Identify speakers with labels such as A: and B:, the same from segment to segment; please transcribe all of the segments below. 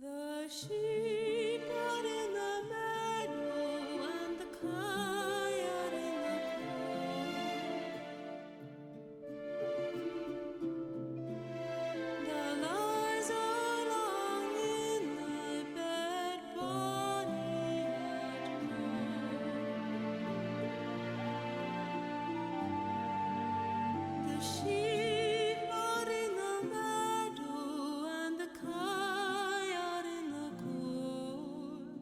A: The sheep are in the meadow and the kine are in the corn. The lies are long in thy bed, bonny and warm. The sheep are in the meadow and the kine are in the corn.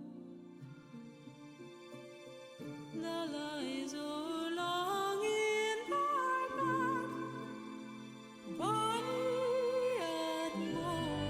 A: The lies are long in thy bed, bonny and warm.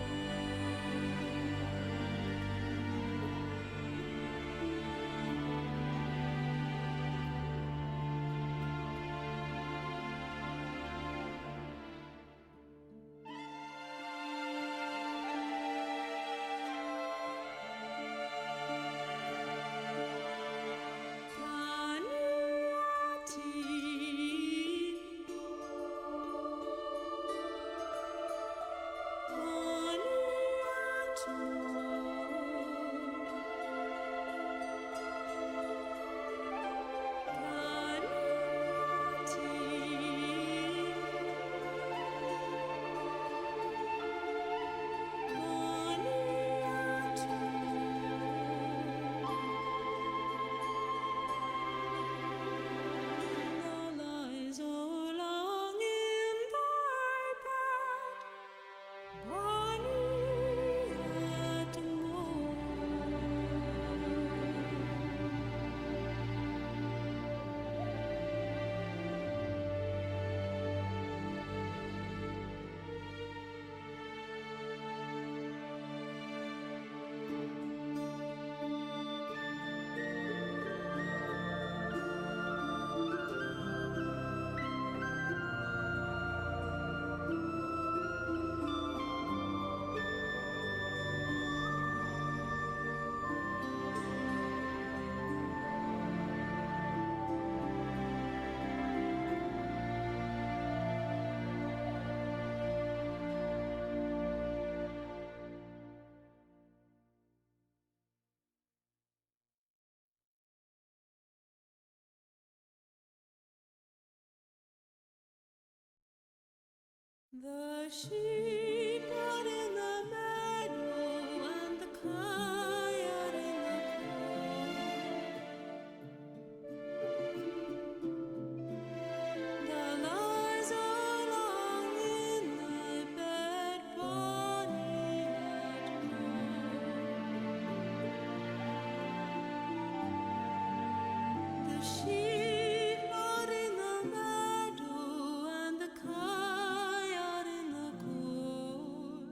A: The sheep are in the meadow and the kine are in the corn. The lies are long in thy bed, bonny and warm. The sheep are in the meadow and the kine are in the corn.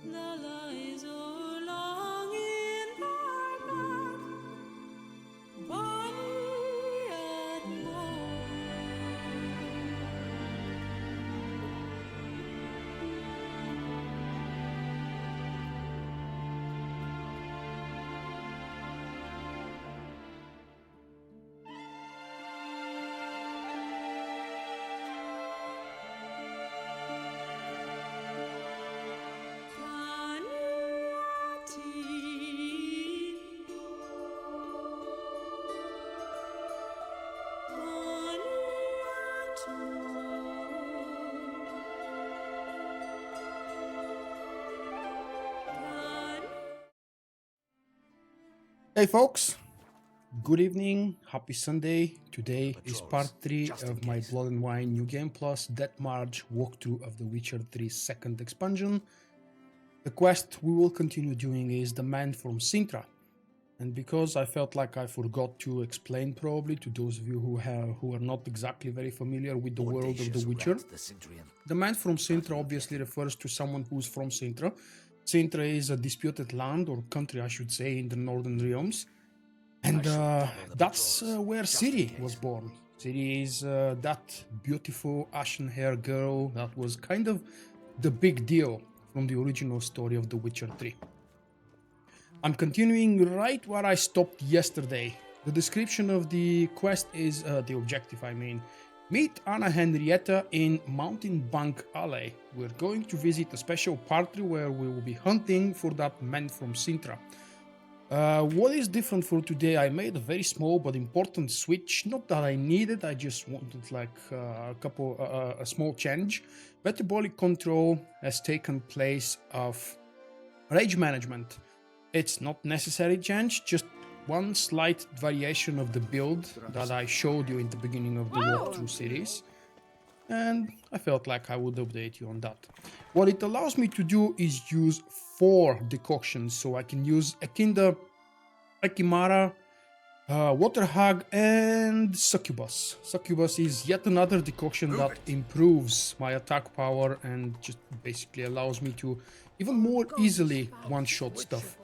A: The lies are long in thy bed, bonny and warm.
B: Hey folks, good evening, happy Sunday. Today is part 3 of my Blood and Wine New Game Plus Death March walkthrough of The Witcher 3 second expansion. The quest we will continue doing is The Man from Cintra. And because I felt like I forgot to explain probably to those of you who are not exactly very familiar with the world of The Witcher, The Man from Cintra obviously refers to someone who's from Cintra. Cintra is a disputed land, or country I should say, in the Northern Realms. And that's where Ciri was born. Ciri is that beautiful ashen hair girl that was kind of the big deal from the original story of The Witcher 3. I'm continuing right where I stopped yesterday. The description of the quest is the objective, I mean. Meet Anna Henrieta in Mountain Bank Alley. We're going to visit a special party where we will be hunting for that man from Cintra. What is different for today? I made a very small but important switch. Not that I needed, I just wanted like a small change. Metabolic control has taken place of rage management. It's not necessary change, just one slight variation of the build that I showed you in the beginning of the walkthrough series. And I felt like I would update you on that. What it allows me to do is use 4 decoctions, so I can use Ekinda, Ekimara, Water Hag, and Succubus. Succubus is yet another decoction that improves my attack power and just basically allows me to even more easily one-shot stuff.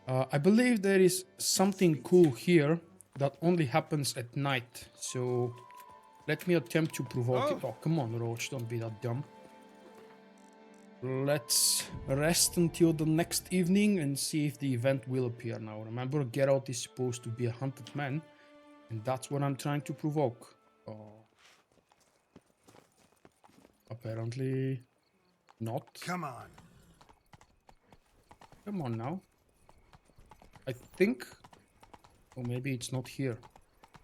B: I believe there is something cool here that only happens at night, so let me attempt to provoke it. Oh, come on, Roach, don't be that dumb. Let's rest until the next evening and see if the event will appear now. Remember, Geralt is supposed to be a hunted man, and that's what I'm trying to provoke. Oh. Apparently not.
C: Come on.
B: Come on now. I think... Oh, maybe it's not here.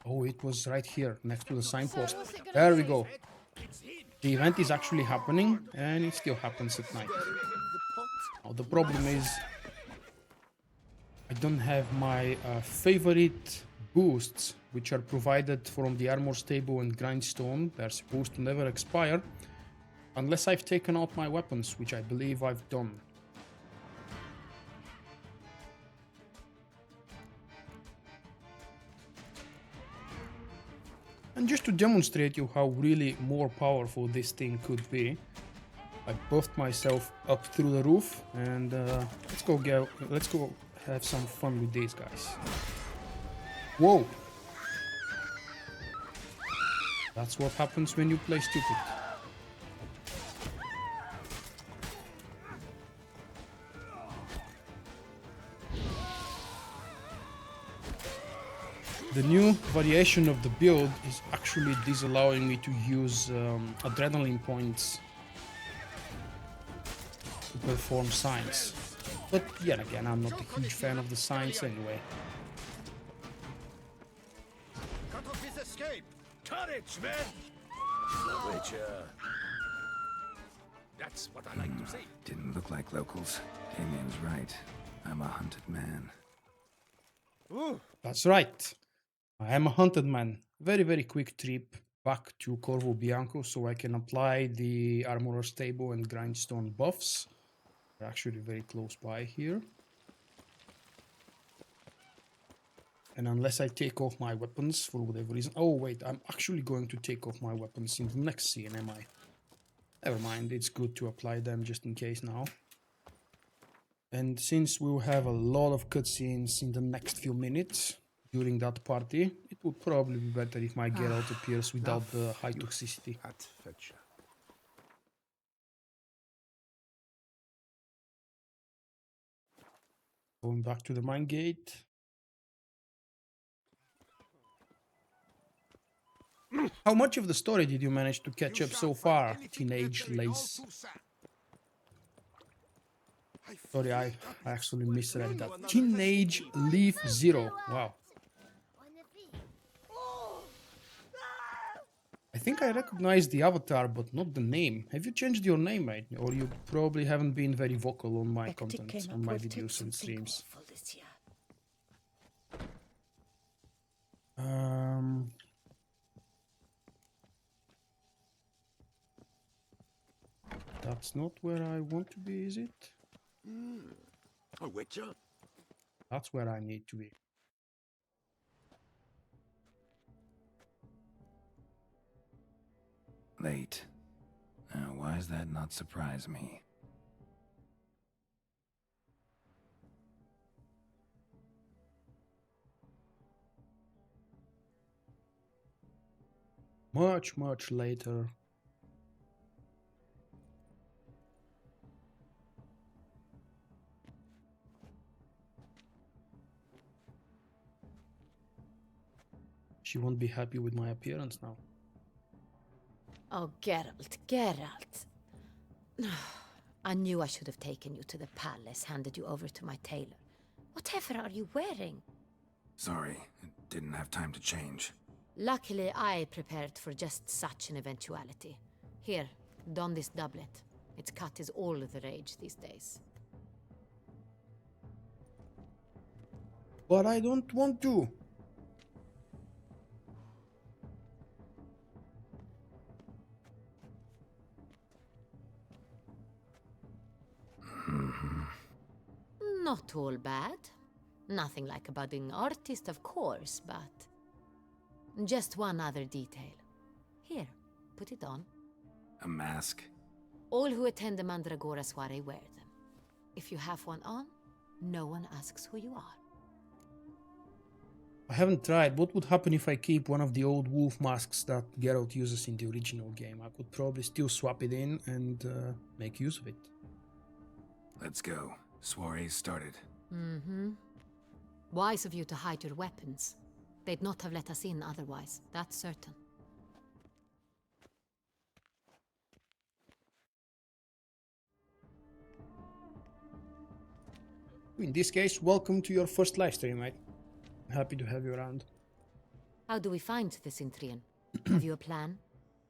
B: Oh, it was right here, next to the signpost. There we go. The event is actually happening, and it still happens at night. Now, the problem is... I don't have my favorite boosts, which are provided from the armor stable and grindstone. They're supposed to never expire, unless I've taken out my weapons, which I believe I've done. And just to demonstrate you how really more powerful this thing could be, I buffed myself up through the roof, and let's go have some fun with these guys. Whoa! That's what happens when you play stupid. The new variation of the build is actually disallowing me to use adrenaline points to perform signs. But yet again, I'm not a huge fan of the signs anyway.
C: Cut off his escape! Courage, men! The Witcher. That's what I like to say.
D: Didn't look like locals. Damien's right. I'm a hunted man.
C: Ooh.
B: That's right. I am a hunted man. Very, very quick trip back to Corvo Bianco so I can apply the Armorer Stable and Grindstone buffs. They're actually very close by here. And unless I take off my weapons for whatever reason... Oh, wait, I'm actually going to take off my weapons in the next scene, am I? Never mind, it's good to apply them just in case now. And since we'll have a lot of cutscenes in the next few minutes... during that party, it would probably be better if my Geralt appears without the high toxicity. Going back to the mine gate. How much of the story did you manage to catch up so far, teenage lace? Sorry, I actually misread that. Teenage Leaf Zero. Wow. I think I recognize the avatar, but not the name. Have you changed your name, mate? Or you probably haven't been very vocal on my content, on my videos and streams. That's not where I want to be, is it?
C: A witcher?
B: That's where I need to be.
D: Late. Why does that not surprise me?
B: Much later. She won't be happy with my appearance now.
E: Oh, Geralt. I knew I should have taken you to the palace, handed you over to my tailor. Whatever are you wearing?
D: Sorry, didn't have time to change.
E: Luckily, I prepared for just such an eventuality. Here, don this doublet. Its cut is all the rage these days.
B: But I don't want to.
E: Not all bad. Nothing like a budding artist, of course, but... just one other detail. Here, put it on.
D: A mask?
E: All who attend the Mandragora soiree wear them. If you have one on, no one asks who you are.
B: I haven't tried. What would happen if I keep one of the old wolf masks that Geralt uses in the original game? I could probably still swap it in and make use of it.
D: Let's go. Soiree's started.
E: Wise of you to hide your weapons. They'd not have let us in otherwise, that's certain.
B: In this case, welcome to your first live stream, mate. Happy to have you around.
E: How do we find the Cintrian? Have you a plan?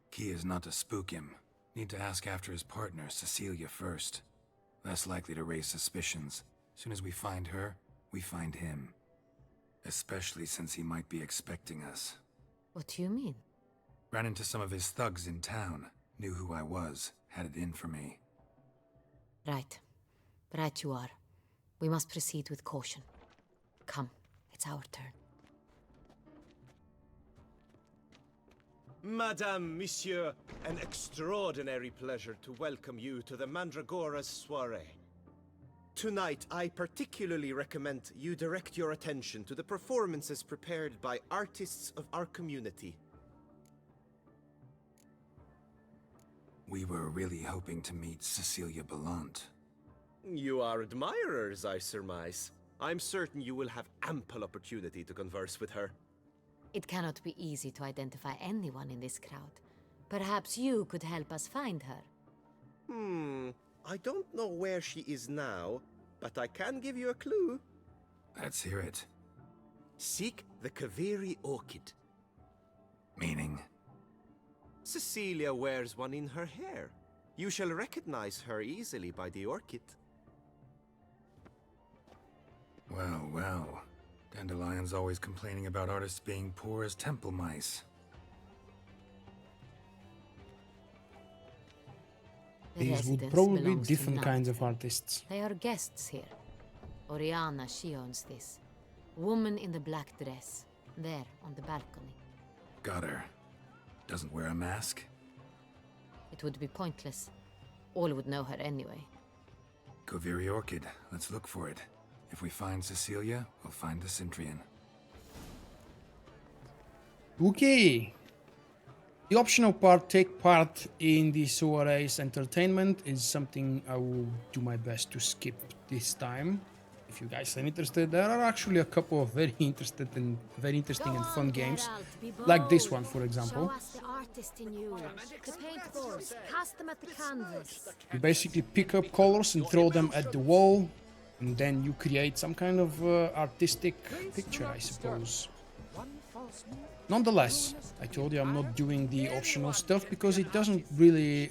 D: Key is not to spook him. Need to ask after his partner, Cecilia, first. Less likely to raise suspicions. Soon as we find her, we find him. Especially since he might be expecting us.
E: What do you mean?
D: Ran into some of his thugs in town. Knew who I was. Had it in for me.
E: Right. Right you are. We must proceed with caution. Come, it's our turn.
C: Madame, Monsieur, an extraordinary pleasure to welcome you to the Mandragora's soiree. Tonight, I particularly recommend you direct your attention to the performances prepared by artists of our community.
D: We were really hoping to meet Cecilia Bellant.
C: You are admirers, I surmise. I'm certain you will have ample opportunity to converse with her.
E: It cannot be easy to identify anyone in this crowd. Perhaps you could help us find her.
C: I don't know where she is now, but I can give you a clue.
D: Let's hear it.
C: Seek the carefree orchid.
D: Meaning?
C: Cecilia wears one in her hair. You shall recognize her easily by the orchid.
D: Well, well. Dandelion's always complaining about artists being poor as temple mice.
E: The
B: These would
E: residence
B: probably be
E: belongs to
B: different kinds of
E: none.
B: artists.
E: They are guests here. Orianna, she owns this. Woman in the black dress. There, on the balcony.
D: Got her. Doesn't wear a mask?
E: It would be pointless. All would know her anyway.
D: Carefree orchid. Let's look for it. If we find Cecilia, we'll find the Cintrian.
B: Okay. The optional part, take part in the soiree's entertainment, is something I will do my best to skip this time. If you guys are interested, there are actually a couple of very interesting and fun games, like this one, for example.
E: Show us the artist in you. The paint balls, cast them at the canvas.
B: You basically pick up colors and throw them at the wall, and then you create some kind of artistic picture, I suppose. Nonetheless, I told you I'm not doing the optional stuff because it doesn't really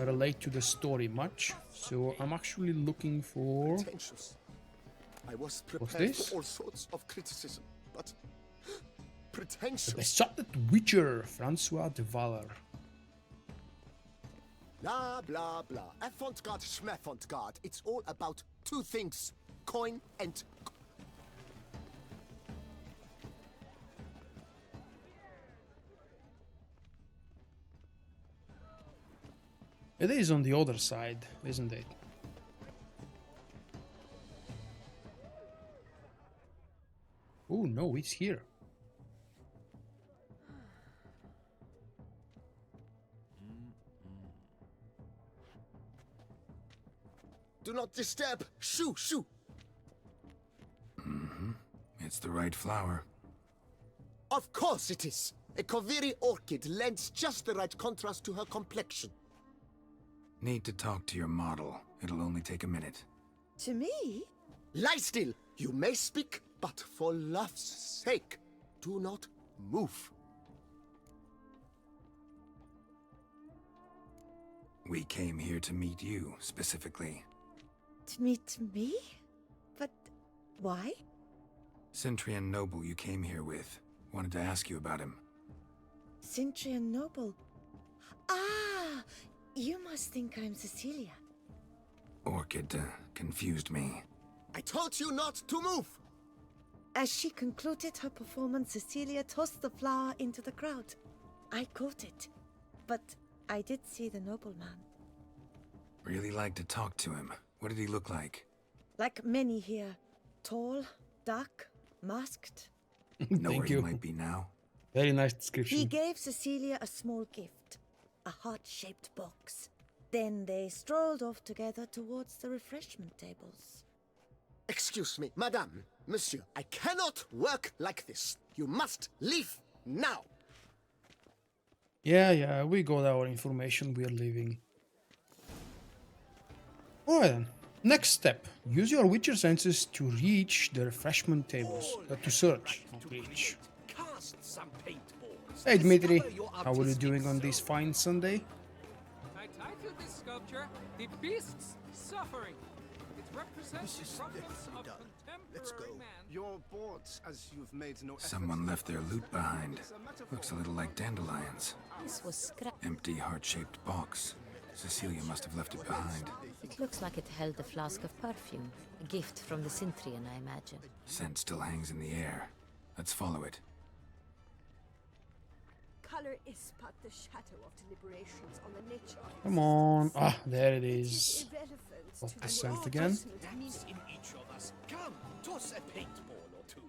B: relate to the story much. So I'm actually looking for...
F: I was
B: What's
F: prepared
B: this?
F: for all sorts of criticism, but
C: Pretentious.
B: The besotted witcher, Francois de Valor.
C: Blah, blah, blah. Avant-garde, schmeffant-garde. It's all about two things. Coin and...
B: It is on the other side, isn't it? Oh no, it's here.
C: Do not disturb. Shoo, shoo.
D: It's the right flower.
C: Of course it is. A Kaviri orchid lends just the right contrast to her complexion.
D: Need to talk to your model. It'll only take a minute.
F: To me?
C: Lie still. You may speak, but for love's sake, do not move.
D: We came here to meet you, specifically.
F: To meet me? But why?
D: Cintrian noble you came here with. Wanted to ask you about him.
F: Cintrian noble. Ah, you must think I'm Cecilia.
D: Orchid confused me.
C: I told you not to move.
F: As she concluded her performance, Cecilia tossed the flower into the crowd. I caught it, but I did see the nobleman.
D: Really like to talk to him. What did he look like?
F: Like many here. Tall, dark, masked.
D: Know where
B: Thank
D: he
B: you.
D: might be now?
B: Very nice description.
F: He gave Cecilia a small gift, a heart-shaped box. Then they strolled off together towards the refreshment tables.
C: Excuse me, madame, monsieur. I cannot work like this. You must leave now.
B: Yeah, we got our information, we're leaving. Alright then. Next step. Use your witcher senses to reach the refreshment tables. To search, not reach.
C: Cast some paintballs.
B: Hey Dmitri,
C: Discover your
B: how are you
C: artistic
B: doing on
C: soul.
B: this fine Sunday?
G: I titled this sculpture "The Beast's Suffering." It represents the problems of
C: Let's go.
G: contemporary man.
H: You're bored, as you've made no effort
D: Someone
H: to
D: left their
H: recover.
D: loot behind.
H: It's a metaphor.
D: Looks a little like dandelions.
E: This was scrap.
D: Empty heart-shaped box. Cecilia must have left it behind.
E: It looks like it held a flask of perfume. A gift from the Cintrian, I imagine.
D: Scent still hangs in the air. Let's follow it.
I: Color is but the shadow of deliberations on the nature of
B: Come on. Ah, there it
I: It
B: is.
I: is irrelevant
B: What's
I: to
B: the
I: the
B: scent again?
I: judgment means
C: In each of us. Come, toss a paintball or two.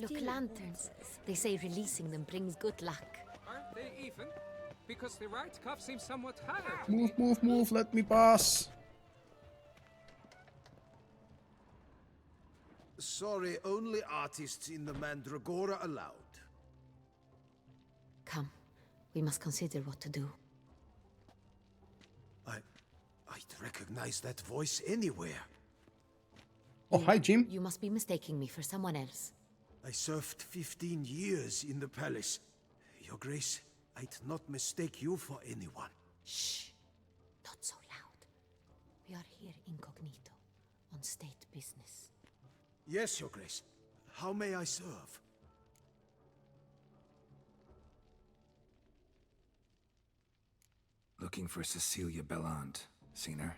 E: Look,
I: still
E: lanterns. They say releasing them brings good luck.
G: Aren't they even? Because the right cuff seems somewhat higher. to
B: Move,
G: me.
B: move, let me pass.
H: Sorry, only artists in the Mandragora allowed.
E: Come, we must consider what to do.
H: I'd recognize that voice anywhere.
B: Oh, hi Jim.
E: You must be mistaking me for someone else.
H: I served 15 years in the palace. Your Grace, I'd not mistake you for anyone.
E: Shh! Not so loud. We are here incognito, on state business.
H: Yes, Your Grace. How may I serve?
D: Looking for Cecilia Bellant. Seen her?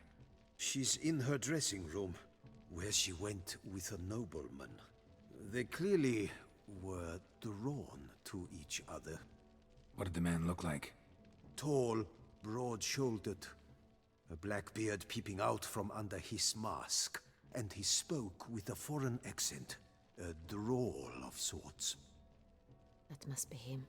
H: She's in her dressing room, where she went with a nobleman. They clearly were drawn to each other.
D: What did the man look like?
H: Tall, broad-shouldered, a black beard peeping out from under his mask, and he spoke with a foreign accent, a drawl of sorts.
E: That must be him.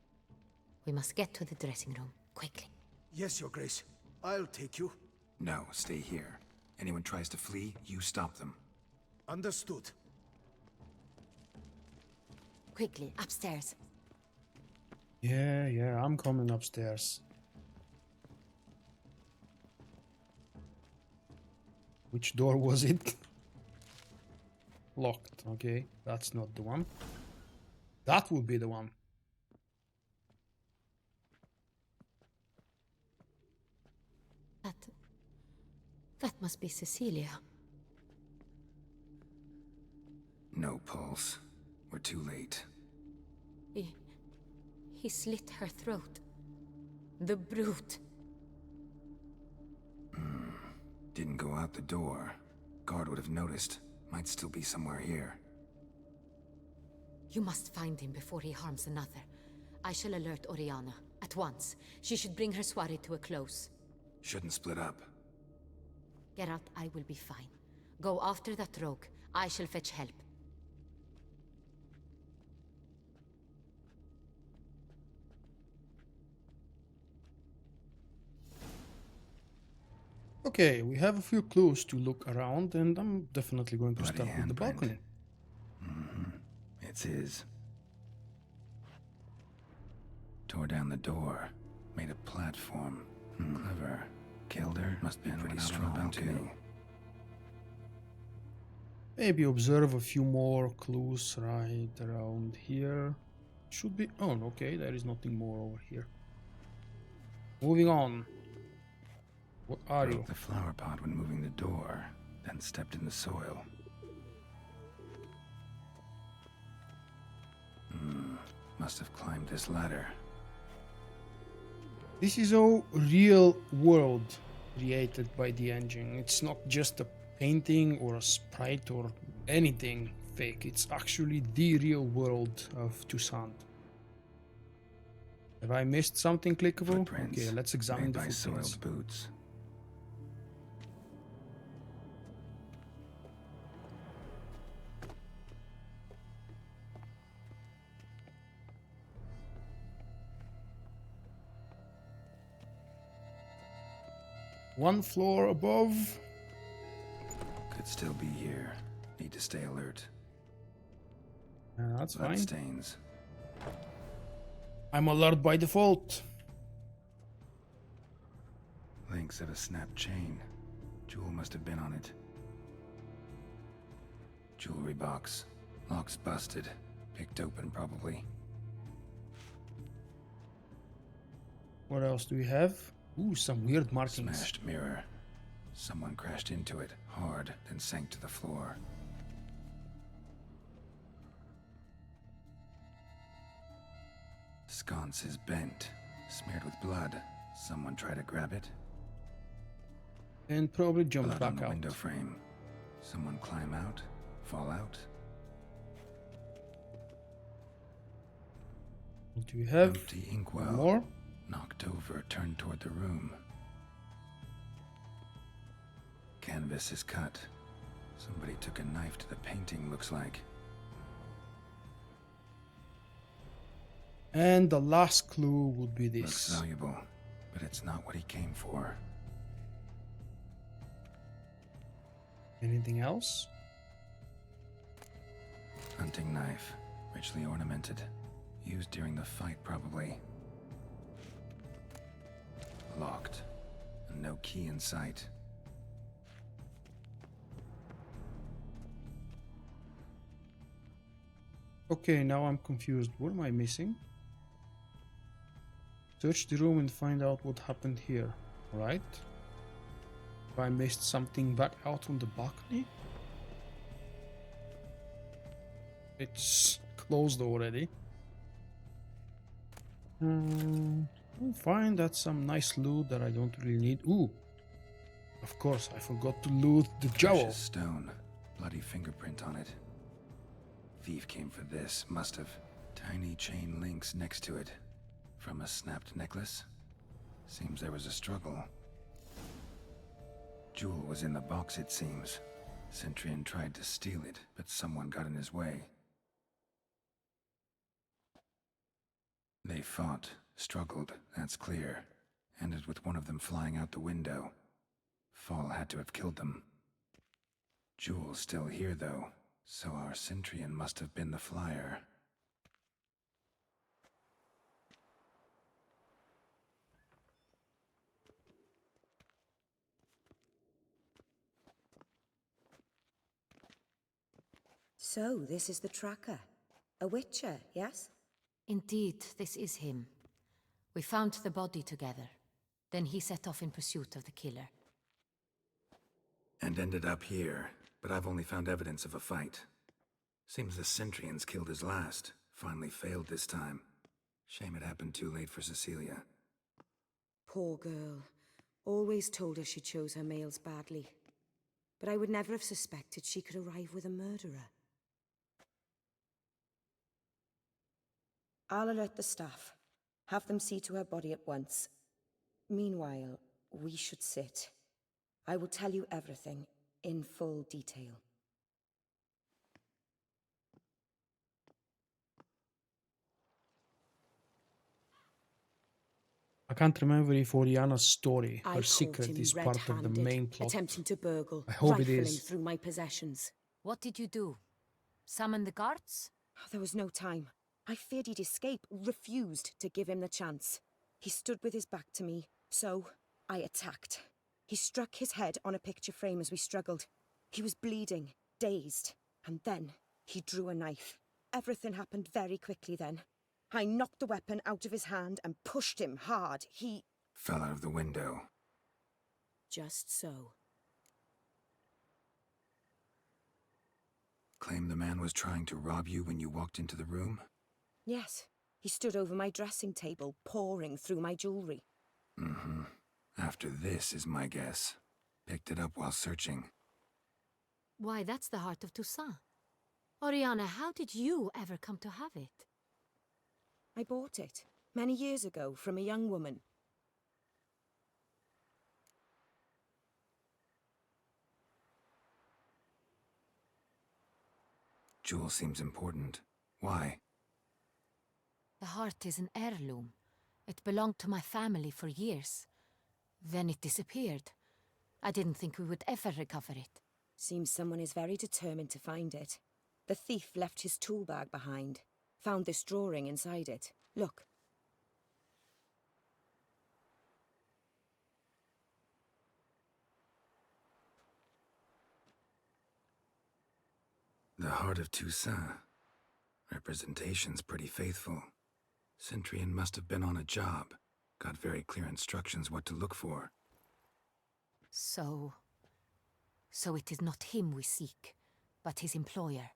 E: We must get to the dressing room, quickly.
H: Yes, Your Grace. I'll take you.
D: No, stay here. Anyone tries to flee, you stop them.
H: Understood.
E: Quickly, upstairs.
B: Yeah, I'm coming upstairs. Which door was it? Locked, okay. That's not the one. That would be the one.
E: That must be Cecilia.
D: No pulse. We're too late.
E: He slit her throat. The brute.
D: Didn't go out the door. Guard would have noticed. Might still be somewhere here.
E: You must find him before he harms another. I shall alert Orianna. At once. She should bring her soiree to a close.
D: Shouldn't split up.
E: Geralt, I will be fine. Go after that rogue. I shall fetch help.
B: Okay, we have a few clues to look around, and I'm definitely going to
D: Bloody
B: start with the
D: handprint.
B: balcony.
D: It's his. Tore down the door. Made a platform. Clever. Killed her. Must be pretty strong too.
B: Maybe observe a few more clues right around here. Should be... Oh, okay, there is nothing more over here. Moving on. What are you?
D: Broke the flower pot when moving the door, then stepped in the soil. Must have climbed this ladder.
B: This is a real world created by the engine. It's not just a painting or a sprite or anything fake. It's actually the real world of Toussaint. Have I missed something clickable?
D: Footprints
B: Okay, let's examine
D: made
B: the
D: by
B: footprints.
D: soiled boots.
B: One floor above.
D: Could still be here. Need to stay alert.
B: That's
D: Blood
B: fine.
D: stains.
B: I'm alert by default.
D: Links of a snapped chain. Jewel must have been on it. Jewelry box. Lock's busted. Picked open, probably.
B: What else do we have? Ooh, some weird markings.
D: Smashed mirror. Someone crashed into it, hard, then sank to the floor. Sconce is bent, smeared with blood. Someone tried to grab it.
B: And probably jumped
D: Blood on
B: back
D: the
B: out.
D: window frame. Someone climb out, fall out.
B: What do we have?
D: Empty inkwell.
B: More?
D: Knocked over, turned toward the room. Canvas is cut. Somebody took a knife to the painting, looks like.
B: And the last clue would be
D: Looks
B: this.
D: valuable, but it's not what he came for.
B: Anything else?
D: Hunting knife, richly ornamented. Used during the fight, probably. Locked. And no key in sight.
B: Okay, now I'm confused. What am I missing? Search the room and find out what happened here. Right? If I missed something back out on the balcony? It's closed already. Fine, that's some nice loot that I don't really need. Ooh! Of course, I forgot to loot the jowl.
D: Precious stone. Bloody fingerprint on it. Thief came for this, must have. Tiny chain links next to it. From a snapped necklace? Seems there was a struggle. Jewel was in the box, it seems. Cintra tried to steal it, but someone got in his way. They fought, struggled, that's clear. Ended with one of them flying out the window. Fall had to have killed them. Jewel's still here, though, so our Cintrian must have been the flyer.
F: So, this is the tracker. A witcher, yes?
E: Indeed, this is him. We found the body together. Then he set off in pursuit of the killer.
D: And ended up here, but I've only found evidence of a fight. Seems the Cintrians killed his last. Finally failed this time. Shame it happened too late for Cecilia.
J: Poor girl. Always told her she chose her males badly. But I would never have suspected she could arrive with a murderer. I'll alert the staff. Have them see to her body at once. Meanwhile, we should sit. I will tell you everything, in full detail.
B: I can't remember if Orianna's story,
J: I
B: her
J: caught
B: secret,
J: him
B: is part of the
J: red-handed,
B: main plot.
J: attempting to burgle,
B: I hope it
J: rifling
B: is.
J: through my possessions.
E: What did you do? Summon the guards?
J: There was no time. I feared he'd escape, refused to give him the chance. He stood with his back to me, so I attacked. He struck his head on a picture frame as we struggled. He was bleeding, dazed, and then he drew a knife. Everything happened very quickly then. I knocked the weapon out of his hand and pushed him hard. He
D: Fell out of the window.
J: just so.
D: Claim the man was trying to rob you when you walked into the room?
J: Yes, he stood over my dressing table, pouring through my jewelry.
D: Mm-hmm. After this is my guess. Picked it up while searching.
E: Why, that's the heart of Toussaint. Orianna, how did you ever come to have it?
J: I bought it, many years ago, from a young woman.
D: Jewel seems important. Why?
E: The heart is an heirloom. It belonged to my family for years. Then it disappeared. I didn't think we would ever recover it.
J: Seems someone is very determined to find it. The thief left his tool bag behind. Found this drawing inside it. Look.
D: The heart of Toussaint. Representation's pretty faithful. Cintrian must have been on a job. Got very clear instructions what to look for.
E: So it is not him we seek, but his employer.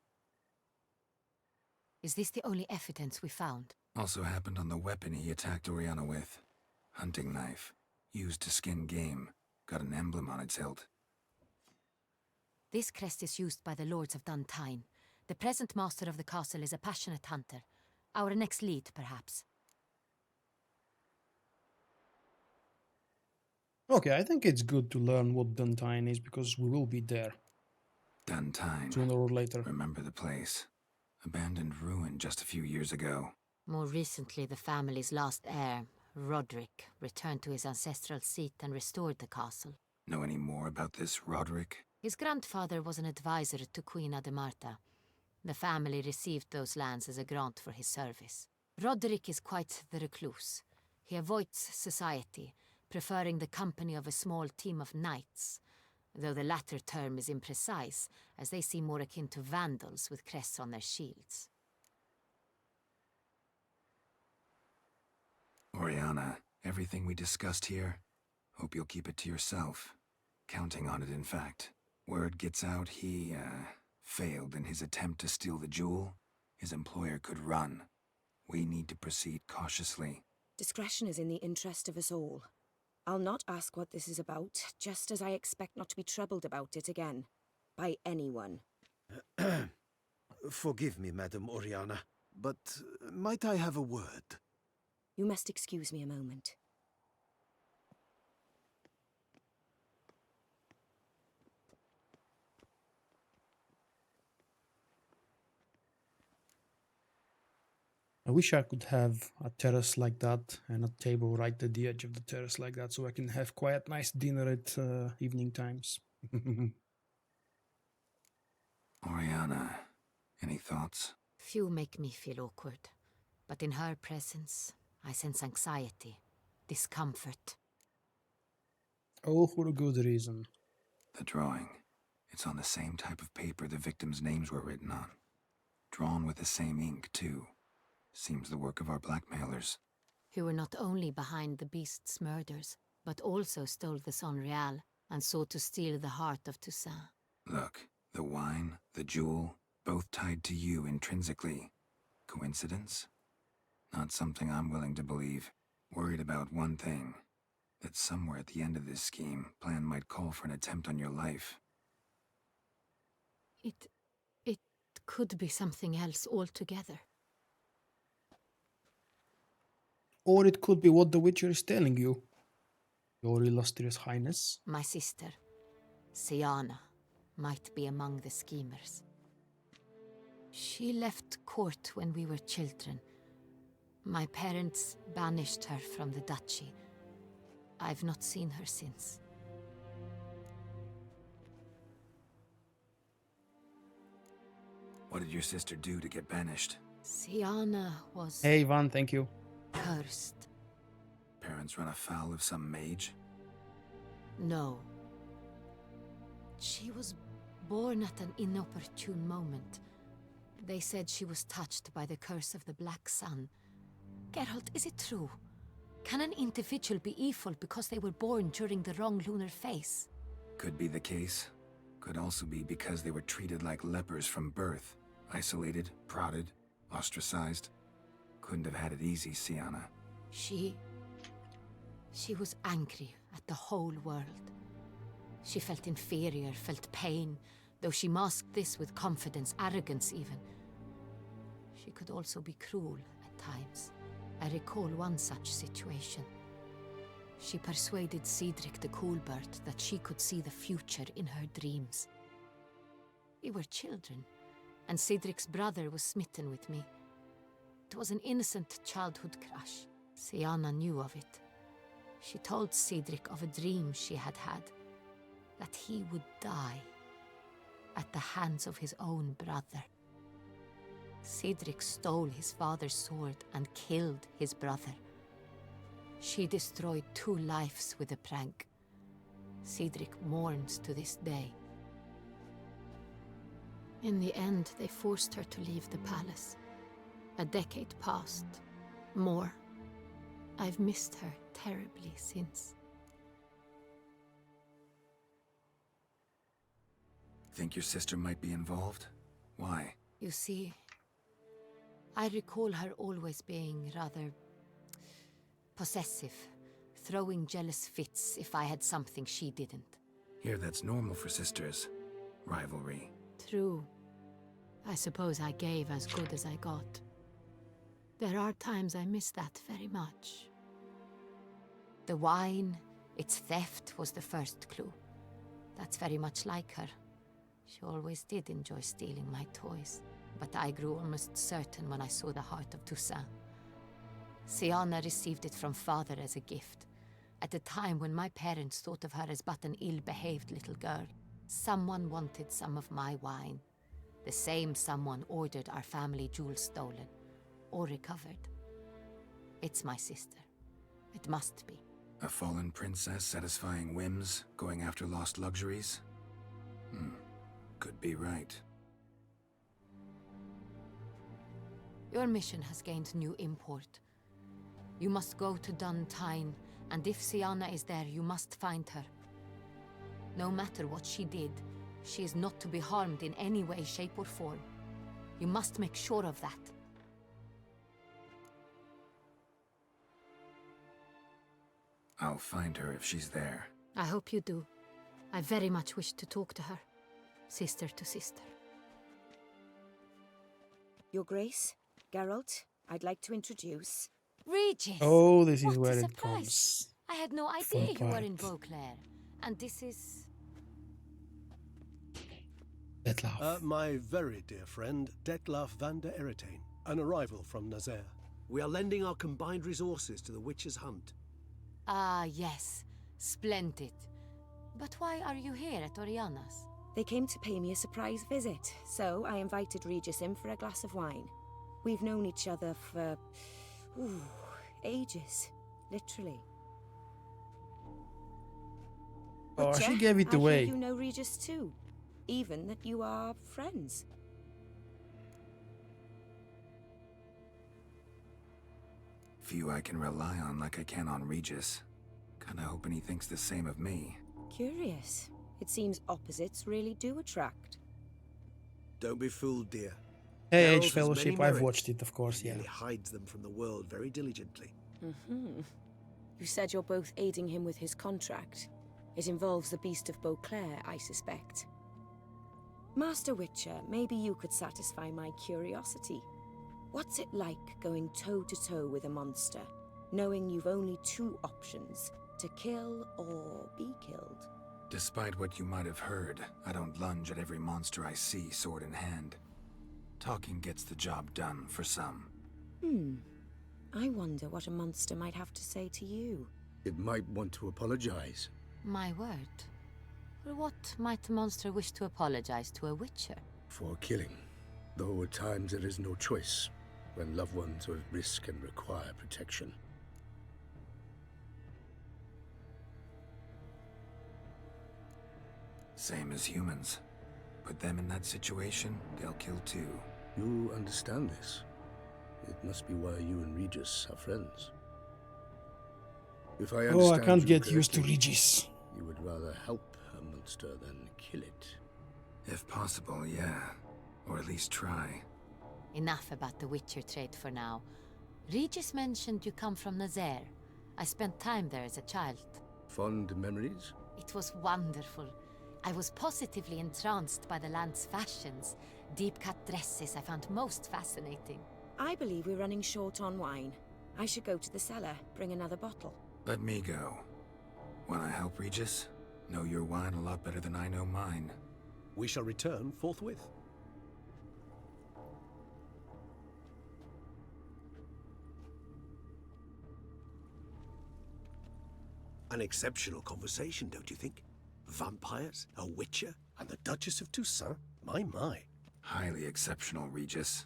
E: Is this the only evidence we found?
D: Also happened on the weapon he attacked Orianna with. Hunting knife. Used to skin game. Got an emblem on its hilt.
E: This crest is used by the lords of Done Tyne. The present master of the castle is a passionate hunter. Our next lead, perhaps.
B: Okay, I think it's good to learn what Done Tyne is, because we will be there.
D: Done Tyne.
B: Sooner or later.
D: Remember the place. Abandoned ruin just a few years ago.
E: More recently, the family's last heir, Roderick, returned to his ancestral seat and restored the castle.
D: Know any more about this Roderick?
E: His grandfather was an advisor to Queen Ademarta. The family received those lands as a grant for his service. Roderick is quite the recluse. He avoids society, preferring the company of a small team of knights, though the latter term is imprecise, as they seem more akin to vandals with crests on their shields.
D: Orianna, everything we discussed here, hope you'll keep it to yourself. Counting on it, in fact. Word gets out he, failed in his attempt to steal the jewel. His employer could run. We need to proceed cautiously.
J: Discretion is in the interest of us all. I'll not ask what this is about, just as I expect not to be troubled about it again. By anyone.
H: Forgive me, Madam Orianna, but might I have a word?
J: You must excuse me a moment.
B: I wish I could have a terrace like that and a table right at the edge of the terrace like that, so I can have quite nice dinner at evening times.
D: Orianna, any thoughts?
E: Few make me feel awkward, but in her presence, I sense anxiety, discomfort.
B: All for a good reason.
D: The drawing. It's on the same type of paper the victims' names were written on. Drawn with the same ink, too. Seems the work of our blackmailers.
E: Who were not only behind the beast's murders, but also stole the Son Real. and sought to steal the heart of Toussaint.
D: Look, the wine, the jewel, both tied to you intrinsically. Coincidence? Not something I'm willing to believe. Worried about one thing. That somewhere at the end of this scheme, plan might call for an attempt on your life.
E: It could be something else altogether.
B: Or it could be what the Witcher is telling you, Your Illustrious Highness.
E: My sister, Syanna, might be among the schemers. She left court when we were children. My parents banished her from the duchy. I've not seen her since.
D: What did your sister do to get banished?
E: Syanna was
B: Hey, Ivan, thank you.
E: cursed.
D: Parents run afoul of some mage?
E: No. She was born at an inopportune moment. They said she was touched by the curse of the Black Sun. Geralt, is it true? Can an individual be evil because they were born during the wrong lunar phase?
D: Could be the case. Could also be because they were treated like lepers from birth. Isolated, prodded, ostracized. Couldn't have had it easy, Syanna.
E: She was angry at the whole world. She felt inferior, felt pain, though she masked this with confidence, arrogance even. She could also be cruel at times. I recall one such situation. She persuaded Cedric the Coolbird that she could see the future in her dreams. We were children, and Cedric's brother was smitten with me. It was an innocent childhood crush. Syanna knew of it. She told Cedric of a dream she had had, that he would die at the hands of his own brother. Cedric stole his father's sword and killed his brother. She destroyed 2 lives with a prank. Cedric mourns to this day. In the end, they forced her to leave the palace. A decade passed. More. I've missed her terribly since.
D: Think your sister might be involved? Why?
E: You see, I recall her always being rather possessive, throwing jealous fits if I had something she didn't.
D: Here, that's normal for sisters. Rivalry.
E: True. I suppose I gave as good as I got. There are times I miss that very much. The wine, its theft, was the first clue. That's very much like her. She always did enjoy stealing my toys. But I grew almost certain when I saw the heart of Toussaint. Syanna received it from father as a gift, at a time when my parents thought of her as but an ill-behaved little girl. Someone wanted some of my wine. The same someone ordered our family jewels stolen, or recovered. It's my sister. It must be.
D: A fallen princess satisfying whims, going after lost luxuries? Could be right.
E: Your mission has gained new import. You must go to Done Tyne, and if Syanna is there, you must find her. No matter what she did, she is not to be harmed in any way, shape, or form. You must make sure of that.
D: I'll find her if she's there.
E: I hope you do. I very much wish to talk to her. Sister to sister.
J: Your Grace, Geralt, I'd like to introduce...
E: Regis!
B: Oh, this is
E: What
B: where
E: a
B: it
E: surprise.
B: comes.
E: I had no
B: Fun
E: idea you were in
B: part.
E: Vulkk. And this is...
B: Dettlaff.
K: My very dear friend, Dettlaff van der Eretain, an arrival from Nazaire.
H: We are lending our combined resources to the Witcher's hunt.
E: Ah, yes. Splendid. But why are you here at Orianna's?
J: They came to pay me a surprise visit, so I invited Regis in for a glass of wine. We've known each other for... ages. Literally.
B: Oh,
J: But
B: she
J: yeah,
B: gave it
J: I hear
B: away.
J: you know Regis too. Even that you are friends.
D: Few I can rely on like I can on Regis. Kinda hoping he thinks the same of me.
J: Curious. It seems opposites really do attract.
H: Don't be fooled, dear.
B: Hey,
H: Geralt
B: Age
H: has
B: Fellowship,
H: many
B: I've
H: merits.
B: watched it, of course,
H: He
B: yeah.
H: merely hides them from the world very diligently.
J: You said you're both aiding him with his contract. It involves the Beast of Beauclair, I suspect. Master Witcher, maybe you could satisfy my curiosity. What's it like going toe-to-toe with a monster, knowing you've only two options, to kill or be killed?
D: Despite what you might have heard, I don't lunge at every monster I see sword in hand. Talking gets the job done for some.
J: I wonder what a monster might have to say to you.
L: It might want to apologize.
E: My word. For what might a monster wish to apologize to a witcher?
L: For killing. Though at times there is no choice, when loved ones are at risk and require protection.
D: Same as humans. Put them in that situation, they'll kill too.
L: You understand this. It must be why you and Regis are friends. If I understand
B: Oh, I can't
L: you
B: get used to
L: correctly,
B: Regis.
L: You would rather help a monster than kill it.
D: If possible, yeah. Or at least try.
E: Enough about the Witcher trait for now. Regis mentioned you come from Nazaire. I spent time there as a child.
L: Fond memories?
E: It was wonderful. I was positively entranced by the land's fashions. Deep-cut dresses I found most fascinating.
J: I believe we're running short on wine. I should go to the cellar, bring another bottle.
D: Let me go. Wanna help, Regis? Know your wine a lot better than I know mine.
K: We shall return forthwith.
H: An exceptional conversation, don't you think? Vampires, a witcher,
K: And the Duchess of Toussaint? My.
D: Highly exceptional, Regis.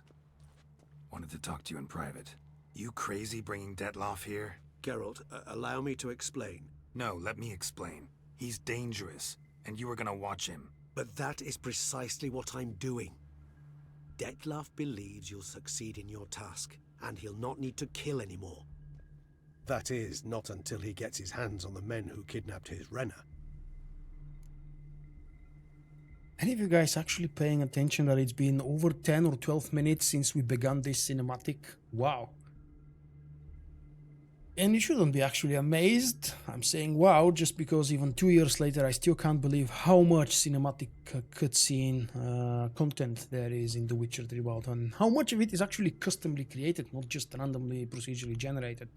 D: Wanted to talk to you in private. You crazy bringing Dettlaff here?
H: Geralt, allow me to explain.
D: No, let me explain. He's dangerous, and you are gonna watch him.
H: But that is precisely what I'm doing. Dettlaff believes you'll succeed in your task, and he'll not need to kill anymore.
K: That is, not until he gets his hands on the men who kidnapped his Renna.
B: Any of you guys actually paying attention that it's been over 10 or 12 minutes since we began this cinematic? Wow. And you shouldn't be actually amazed. I'm saying wow just because even 2 years later I still can't believe how much cinematic cutscene content there is in The Witcher 3 Wild Hunt, and how much of it is actually customly created, not just randomly procedurally generated.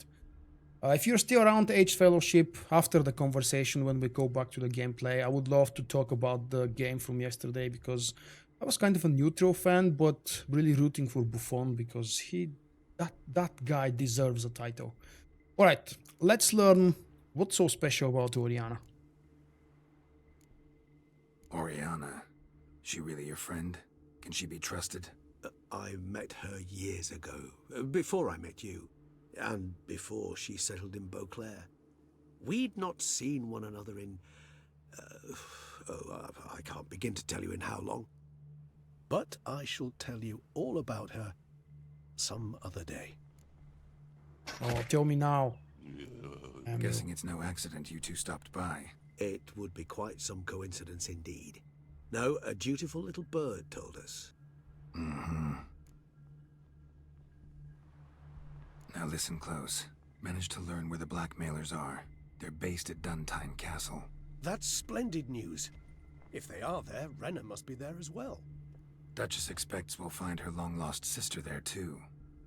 B: If you're still around Age Fellowship after the conversation when we go back to the gameplay, I would love to talk about the game from yesterday, because I was kind of a neutral fan, but really rooting for Buffon because that guy deserves a title. Alright, let's learn what's so special about Orianna.
D: Orianna. She really your friend? Can she be trusted?
H: I met her years ago, before I met you. And before she settled in Beauclair. We'd not seen one another in... I can't begin to tell you in how long.
K: But I shall tell you all about her some other day.
B: Oh, tell me now.
D: I'm guessing it's no accident you two stopped by.
H: It would be quite some coincidence indeed. No, a dutiful little bird told us.
D: Mm-hmm. Now listen close. Managed to learn where the blackmailers are. They're based at Done Tyne Castle.
K: That's splendid news. If they are there, Renna must be there as well.
D: Duchess expects we'll find her long-lost sister there too.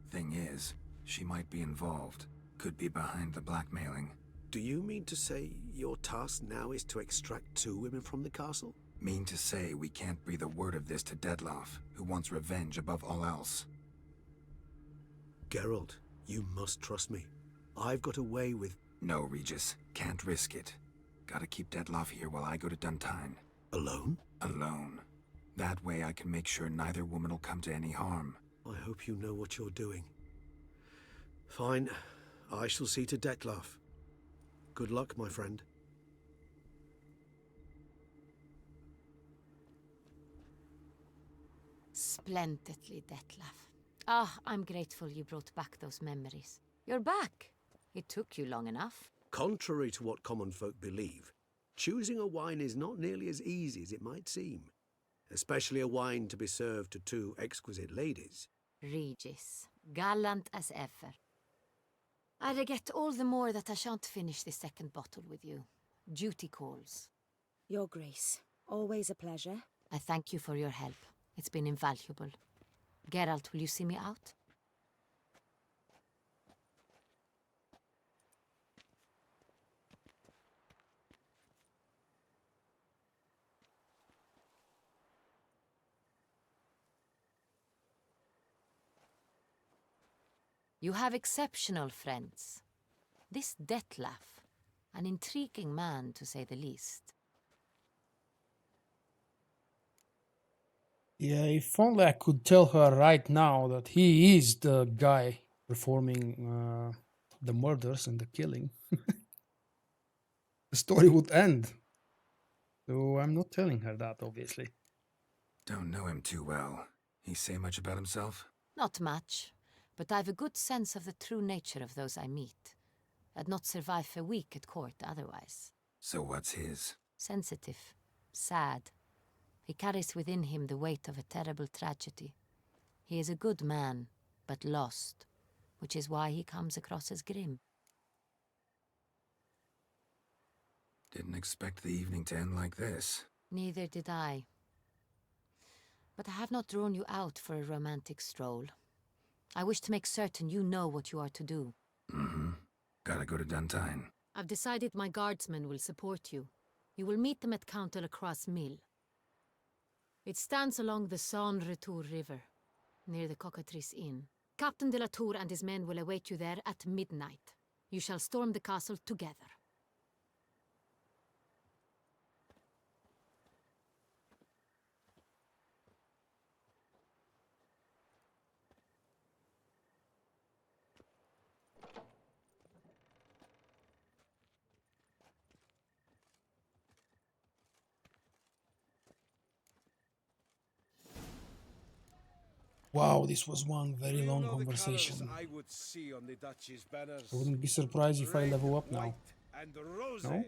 D: Thing is, she might be involved. Could be behind the blackmailing.
H: Do you mean to say your task now is to extract 2 women from the castle?
D: Mean to say we can't breathe a word of this to Dettlaff, who wants revenge above all else.
H: Geralt, you must trust me. I've got away with...
D: No, Regis. Can't risk it. Gotta keep Dettlaff here while I go to Done Tyne.
H: Alone?
D: Alone. That way I can make sure neither woman will come to any harm.
H: I hope you know what you're doing. Fine. I shall see to Dettlaff. Good luck, my friend.
E: Splendidly, Dettlaff. Ah, I'm grateful you brought back those memories. You're back. It took you long enough.
H: Contrary to what common folk believe,
K: choosing a wine is not nearly as easy as it might seem, especially a wine to be served to two exquisite ladies.
E: Regis, gallant as ever. I regret all the more that I shan't finish the second bottle with you. Duty calls.
J: Your Grace, always a pleasure.
E: I thank you for your help. It's been invaluable. Geralt, will you see me out? You have exceptional friends. This Dettlaff, an intriguing man to say the least.
B: Yeah, if only I could tell her right now that he is the guy performing the murders and the killing. The story would end. So I'm not telling her that, obviously.
D: Don't know him too well. He say much about himself?
E: Not much, but I've a good sense of the true nature of those I meet. I'd not survive a week at court otherwise.
D: So what's his?
E: Sensitive, sad. He carries within him the weight of a terrible tragedy. He is a good man, but lost, which is why he comes across as grim.
D: Didn't expect the evening to end like this.
E: Neither did I. But I have not drawn you out for a romantic stroll. I wish to make certain you know what you are to do.
D: Mm-hmm. Gotta go to Done Tyne.
E: I've decided my guardsmen will support you. You will meet them at Count de la Croix's mill. It stands along the Saône Retour River, near the Cockatrice Inn. Captain de la Tour and his men will await you there at midnight. You shall storm the castle together.
B: Wow, this was one very long conversation.
H: I would see on the Duchess banners.
B: I wouldn't be surprised if I level up now. No?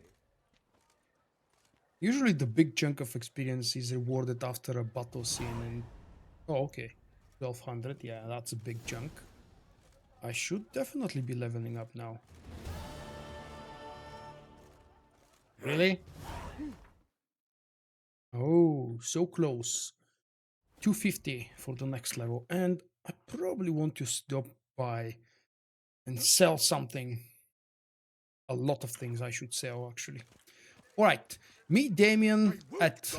B: Usually the big chunk of experience is rewarded after a battle scene and... Oh, okay. 1200, yeah, that's a big chunk. I should definitely be leveling up now. Really? Oh, so close. 250 for the next level, and I probably want to stop by and sell something. A lot of things I should sell, actually. Alright, meet Damien at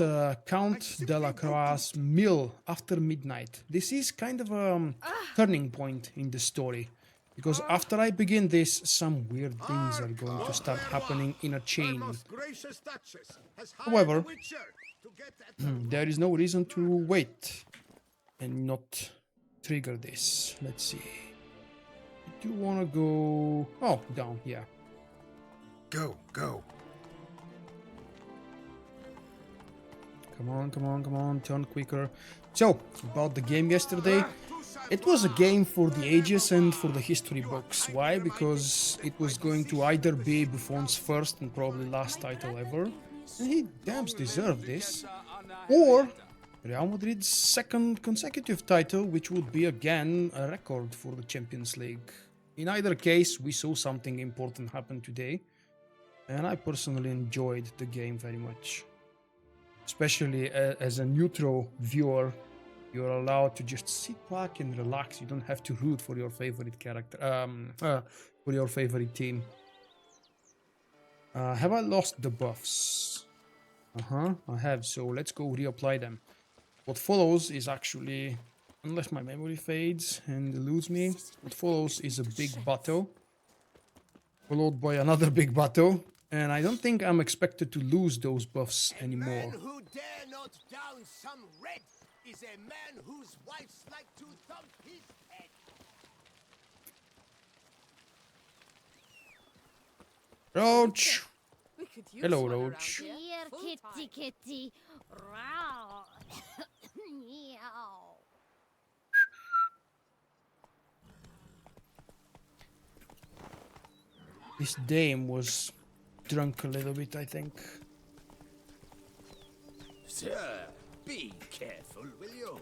B: Count de la Croix's mill after midnight. This is kind of a turning point in the story, because after I begin this, some weird things are going to start happening in a chain. However, there is no reason to wait and not trigger this. Let's see. Do you want to go... Oh, down, yeah.
D: Go, go.
B: Come on, come on, come on, turn quicker. So, about the game yesterday. It was a game for the ages and for the history books. Why? Because it was going to either be Buffon's first and probably last title ever, and he damn deserved this, or Real Madrid's second consecutive title, which would be again a record for the Champions League. In either case, we saw something important happen today, and I personally enjoyed the game very much. Especially as a neutral viewer, you're allowed to just sit back and relax. You don't have to root for your favorite character, for your favorite team. Have I lost the buffs? I have, so let's go reapply them. What follows is actually, unless my memory fades and eludes me, what follows is a big battle, followed by another big battle, and I don't think I'm expected to lose those buffs anymore.
H: Man who dare not down some red is a man whose wife's like to thump his head.
B: Roach! Hello, Roach.
A: Here, kitty, kitty. Row. Meow.
B: This dame was drunk a little bit, I think.
H: Sir, be careful, will you?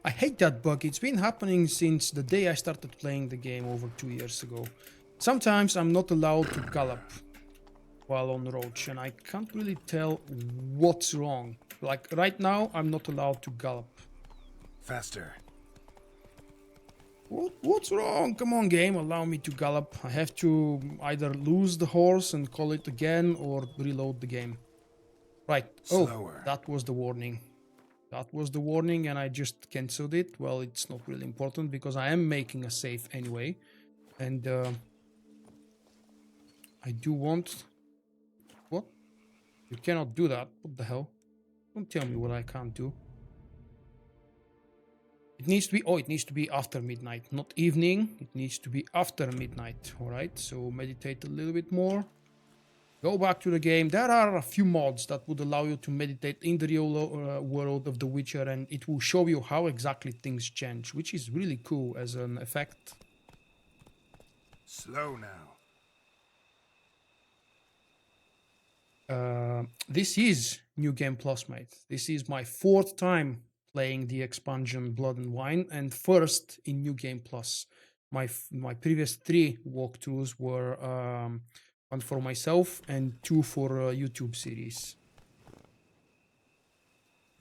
B: I hate that bug. It's been happening since the day I started playing the game over 2 years ago. Sometimes I'm not allowed to gallop while on Roach, and I can't really tell what's wrong. Like right now, I'm not allowed to gallop.
D: Faster.
B: What's wrong? Come on, game, allow me to gallop. I have to either lose the horse and call it again or reload the game. Right.
D: Slower.
B: Oh, that was the warning. That was the warning and I just cancelled it. Well, it's not really important because I am making a save anyway. And I do want... What? You cannot do that. What the hell? Don't tell me what I can't do. It needs to be... Oh, it needs to be after midnight. Not evening. It needs to be after midnight. Alright, so meditate a little bit more. Go back to the game. There are a few mods that would allow you to meditate in the real world of The Witcher, and it will show you how exactly things change, which is really cool as an effect.
D: Slow now.
B: This is New Game Plus, mate. This is my 4th time playing the expansion Blood and Wine, and first in New Game Plus. My previous 3 walkthroughs were... one for myself and 2 for YouTube series.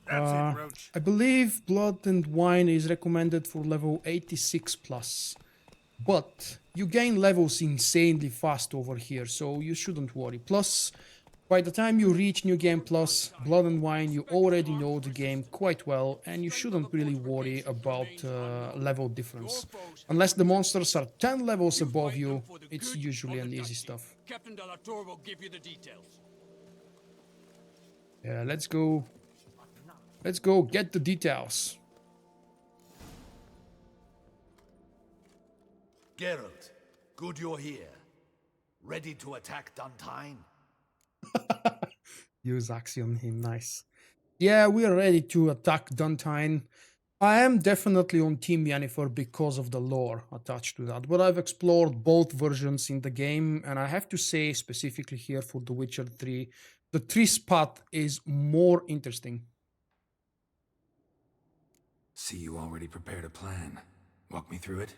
D: That's it, Roach.
B: I believe Blood and Wine is recommended for level 86 plus, but you gain levels insanely fast over here, so you shouldn't worry. Plus, by the time you reach New Game Plus, Blood and Wine, you already know the game quite well, and you shouldn't really worry about level difference. Unless the monsters are 10 levels above you, it's usually an easy stuff.
G: Captain de la Tour will give you the details.
B: Yeah, let's go. Let's go get the details.
H: Geralt, good you're here. Ready to attack Done Tyne?
B: Use Axie on him, nice. Yeah, we are ready to attack Done Tyne. I am definitely on Team Yennefer because of the lore attached to that, but I've explored both versions in the game, and I have to say, specifically here for The Witcher 3, the Triss path is more interesting.
D: See, you already prepared a plan. Walk me through it.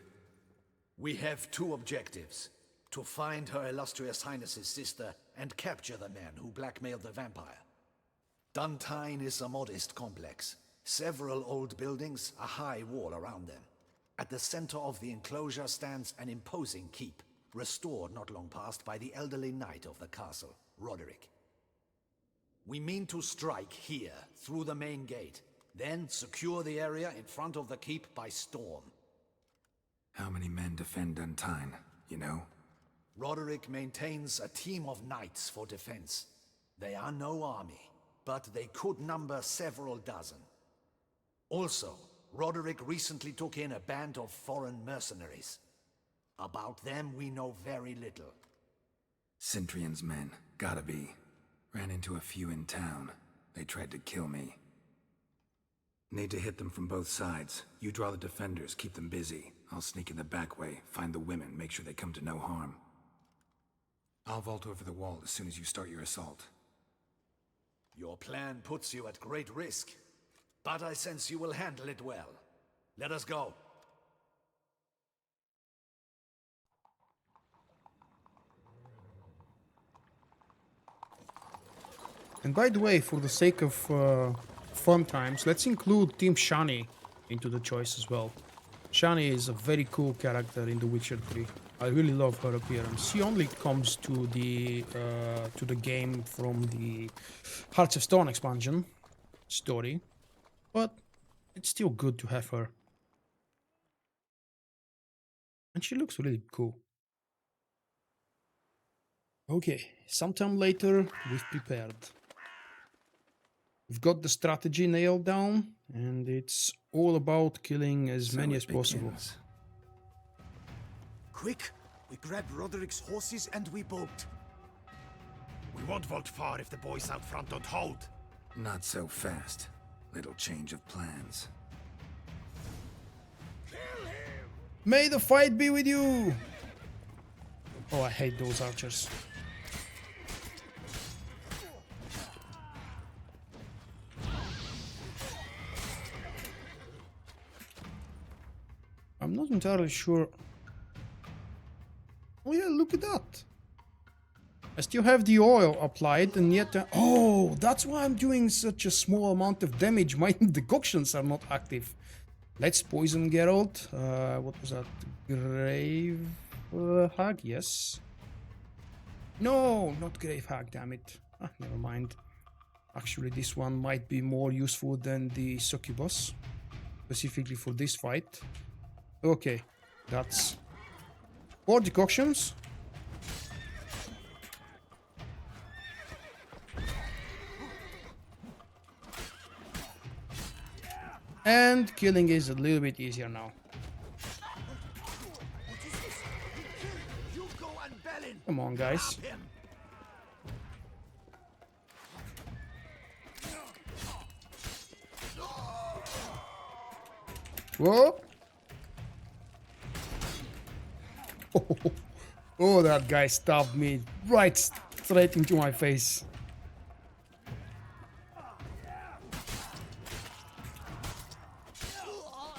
H: We have 2 objectives. To find Her Illustrious Highness's sister and capture the man who blackmailed the vampire. Done Tyne is a modest complex. Several old buildings, a high wall around them. At the center of the enclosure stands an imposing keep, restored not long past by the elderly knight of the castle, Roderick. We mean to strike here, through the main gate, then secure the area in front of the keep by storm.
D: How many men defend Done Tyne, you know?
H: Roderick maintains a team of knights for defense. They are no army, but they could number several dozen. Also, Roderick recently took in a band of foreign mercenaries. About them we know very little.
D: Cintrian's men, gotta be. Ran into a few in town. They tried to kill me. Need to hit them from both sides. You draw the defenders, keep them busy. I'll sneak in the back way, find the women, make sure they come to no harm. I'll vault over the wall as soon as you start your assault.
H: Your plan puts you at great risk, but I sense you will handle it well. Let us go.
B: And by the way, for the sake of fun times, let's include Team Shani into the choice as well. Shani is a very cool character in The Witcher 3. I really love her appearance. She only comes to the game from the Hearts of Stone expansion story, but it's still good to have her. And she looks really cool. Okay, sometime later we've prepared. We've got the strategy nailed down, and it's all about killing as many as possible.
H: Quick! We grab Roderick's horses and we bolt. We won't vault far if the boys out front don't hold.
D: Not so fast. Little change of plans.
B: May the fight be with you! Oh, I hate those archers. entirely sure. Oh yeah, look at that. I still have the oil applied, and yet... oh, that's why I'm doing such a small amount of damage. My decoctions are not active. Let's poison Geralt. What was that? Grave Hag? Yes. No, not Grave Hag, damn it. Ah, never mind. Actually, this one might be more useful than the Succubus. Specifically for this fight. Okay, that's 4 decoctions. And killing is a little bit easier now. Come on, guys. Whoa! Oh, that guy stabbed me right straight into my face.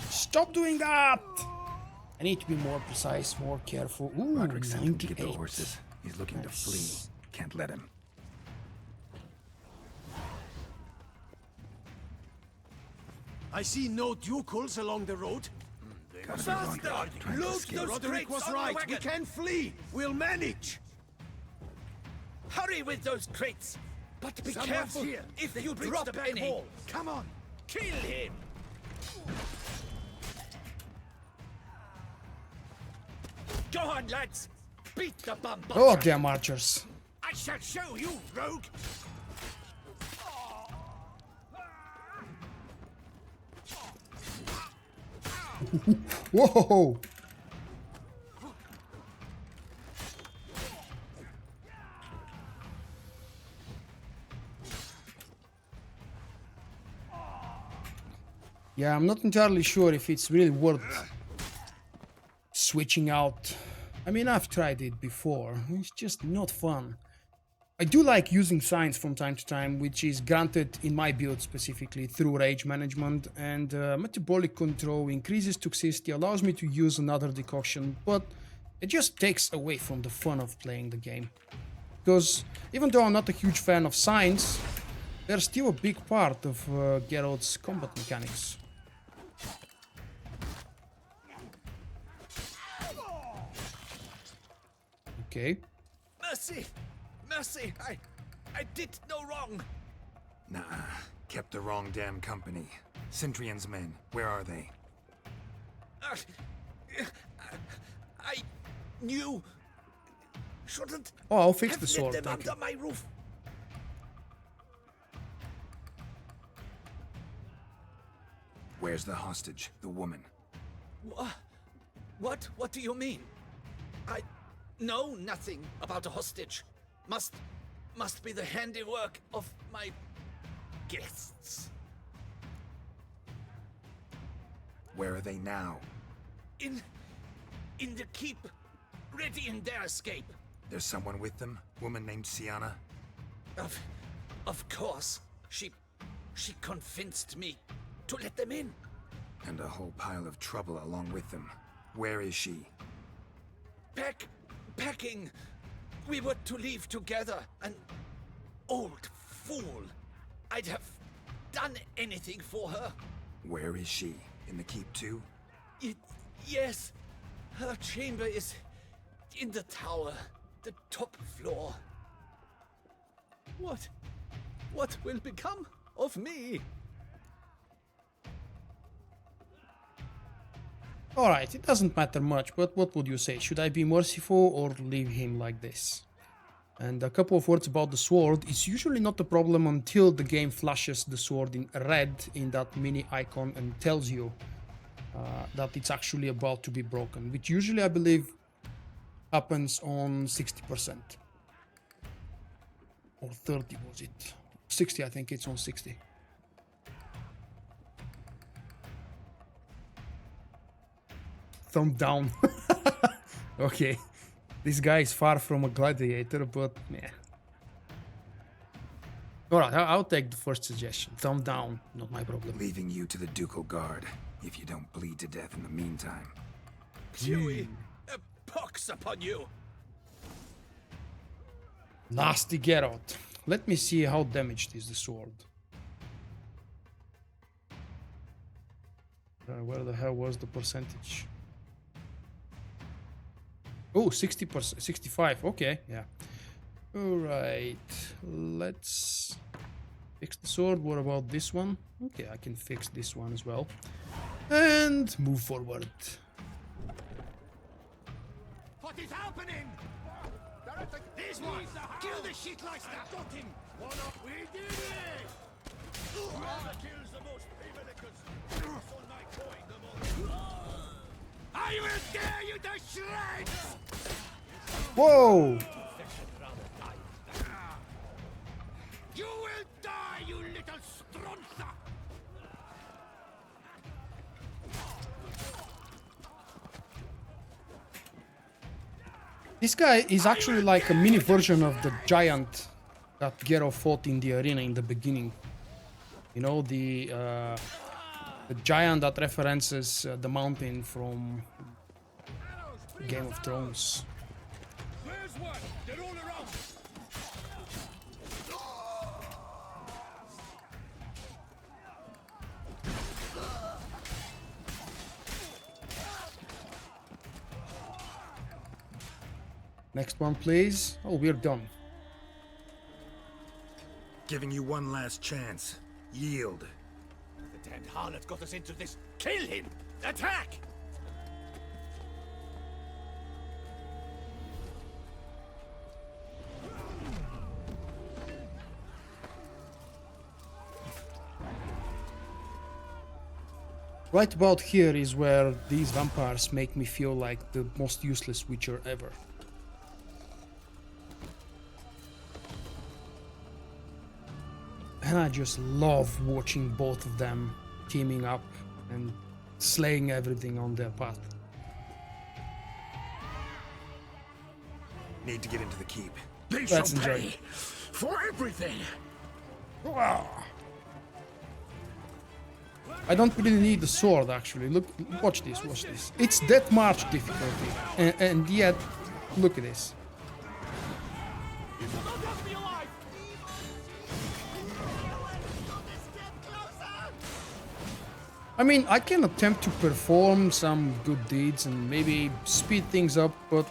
B: Stop doing that! I need to be more precise, more careful. Ooh,
D: Roderick sent him to
B: 98.
D: get the horses. He's looking to flee. Can't let him.
H: I see no ducals along the road.
C: Look,
H: Roderick was right. We can flee. We'll manage.
C: Hurry with those crates! But be
H: Someone's
C: careful
H: here.
C: if
H: They
C: you
H: breach
C: drop
H: the back
C: any.
H: wall. Come on.
C: Kill him! Go on, lads! Beat the bum butcher!
B: Oh, damn archers.
C: I shall show you, rogue!
B: Whoa! Yeah, I'm not entirely sure if it's really worth switching out. I mean, I've tried it before. It's just not fun. I do like using signs from time to time, which is granted in my build specifically through rage management, and metabolic control increases toxicity, allows me to use another decoction, but it just takes away from the fun of playing the game. Because even though I'm not a huge fan of signs, they're still a big part of Geralt's combat mechanics. Okay.
C: Mercy! Mercy! I did no wrong!
D: Nah, kept the wrong damn company. Cintrian's men, where are they?
C: I knew... Shouldn't
B: Oh, I'll fix
C: have
B: the
C: let
B: sword,
C: them
B: thank you.
C: under my roof.
D: Where's the hostage, the woman?
C: What? What do you mean? I know nothing about a hostage. Must be the handiwork of my guests.
D: Where are they now?
C: In the keep, ready in their escape.
D: There's someone with them? Woman named Syanna?
C: Of course. She convinced me to let them in.
D: And a whole pile of trouble along with them. Where is she?
C: Packing. We were to leave together. An old fool. I'd have done anything for her.
D: Where is she? In the keep too?
C: Yes. Her chamber is in the tower. The top floor. What will become of me?
B: Alright, it doesn't matter much, but what would you say? Should I be merciful or leave him like this? And a couple of words about the sword. It's usually not a problem until the game flashes the sword in red in that mini icon and tells you that it's actually about to be broken, which usually I believe happens on 60%. Or 30 was it? 60, I think it's on 60. Thumb down. Okay. This guy is far from a gladiator, but yeah. Alright, I'll take the first suggestion. Thumb down, not my problem.
D: Leaving you to the ducal guard, if you don't bleed to death in the meantime.
B: Gee.
K: Pox upon you!
B: Nasty Geralt. Let me see how damaged is the sword. Where the hell was the percentage? Oh, 60%, 65. Okay, yeah. All right, let's fix the sword. What about this one? Okay, I can fix this one as well. And move forward.
H: What is happening? This one! Kill the shitleister! Got him! One up! We did it! Whoever kills the most people on my coin, the more... I will tear you to shreds!
B: Whoa!
H: You will die, you little stronza!
B: This guy is actually like a mini version of the giant that Geralt fought in the arena in the beginning. You know, the giant that references the mountain from Game of Thrones.
H: Where's one? They're all around!
B: Next one, please. Oh, we're done.
D: Giving you one last chance. Yield.
H: The damned harlot got us into this. Kill him! Attack!
B: Right about here is where these vampires make me feel like the most useless witcher ever. And I just love watching both of them teaming up and slaying everything on their path.
D: Need to get into the keep.
H: They
B: Let's
H: shall
B: enjoy
H: pay
B: it.
H: for everything!
B: Wow. I don't really need the sword, actually. Look, watch this, watch this. It's Death March difficulty, and yet, look at this. I mean, I can attempt to perform some good deeds and maybe speed things up, but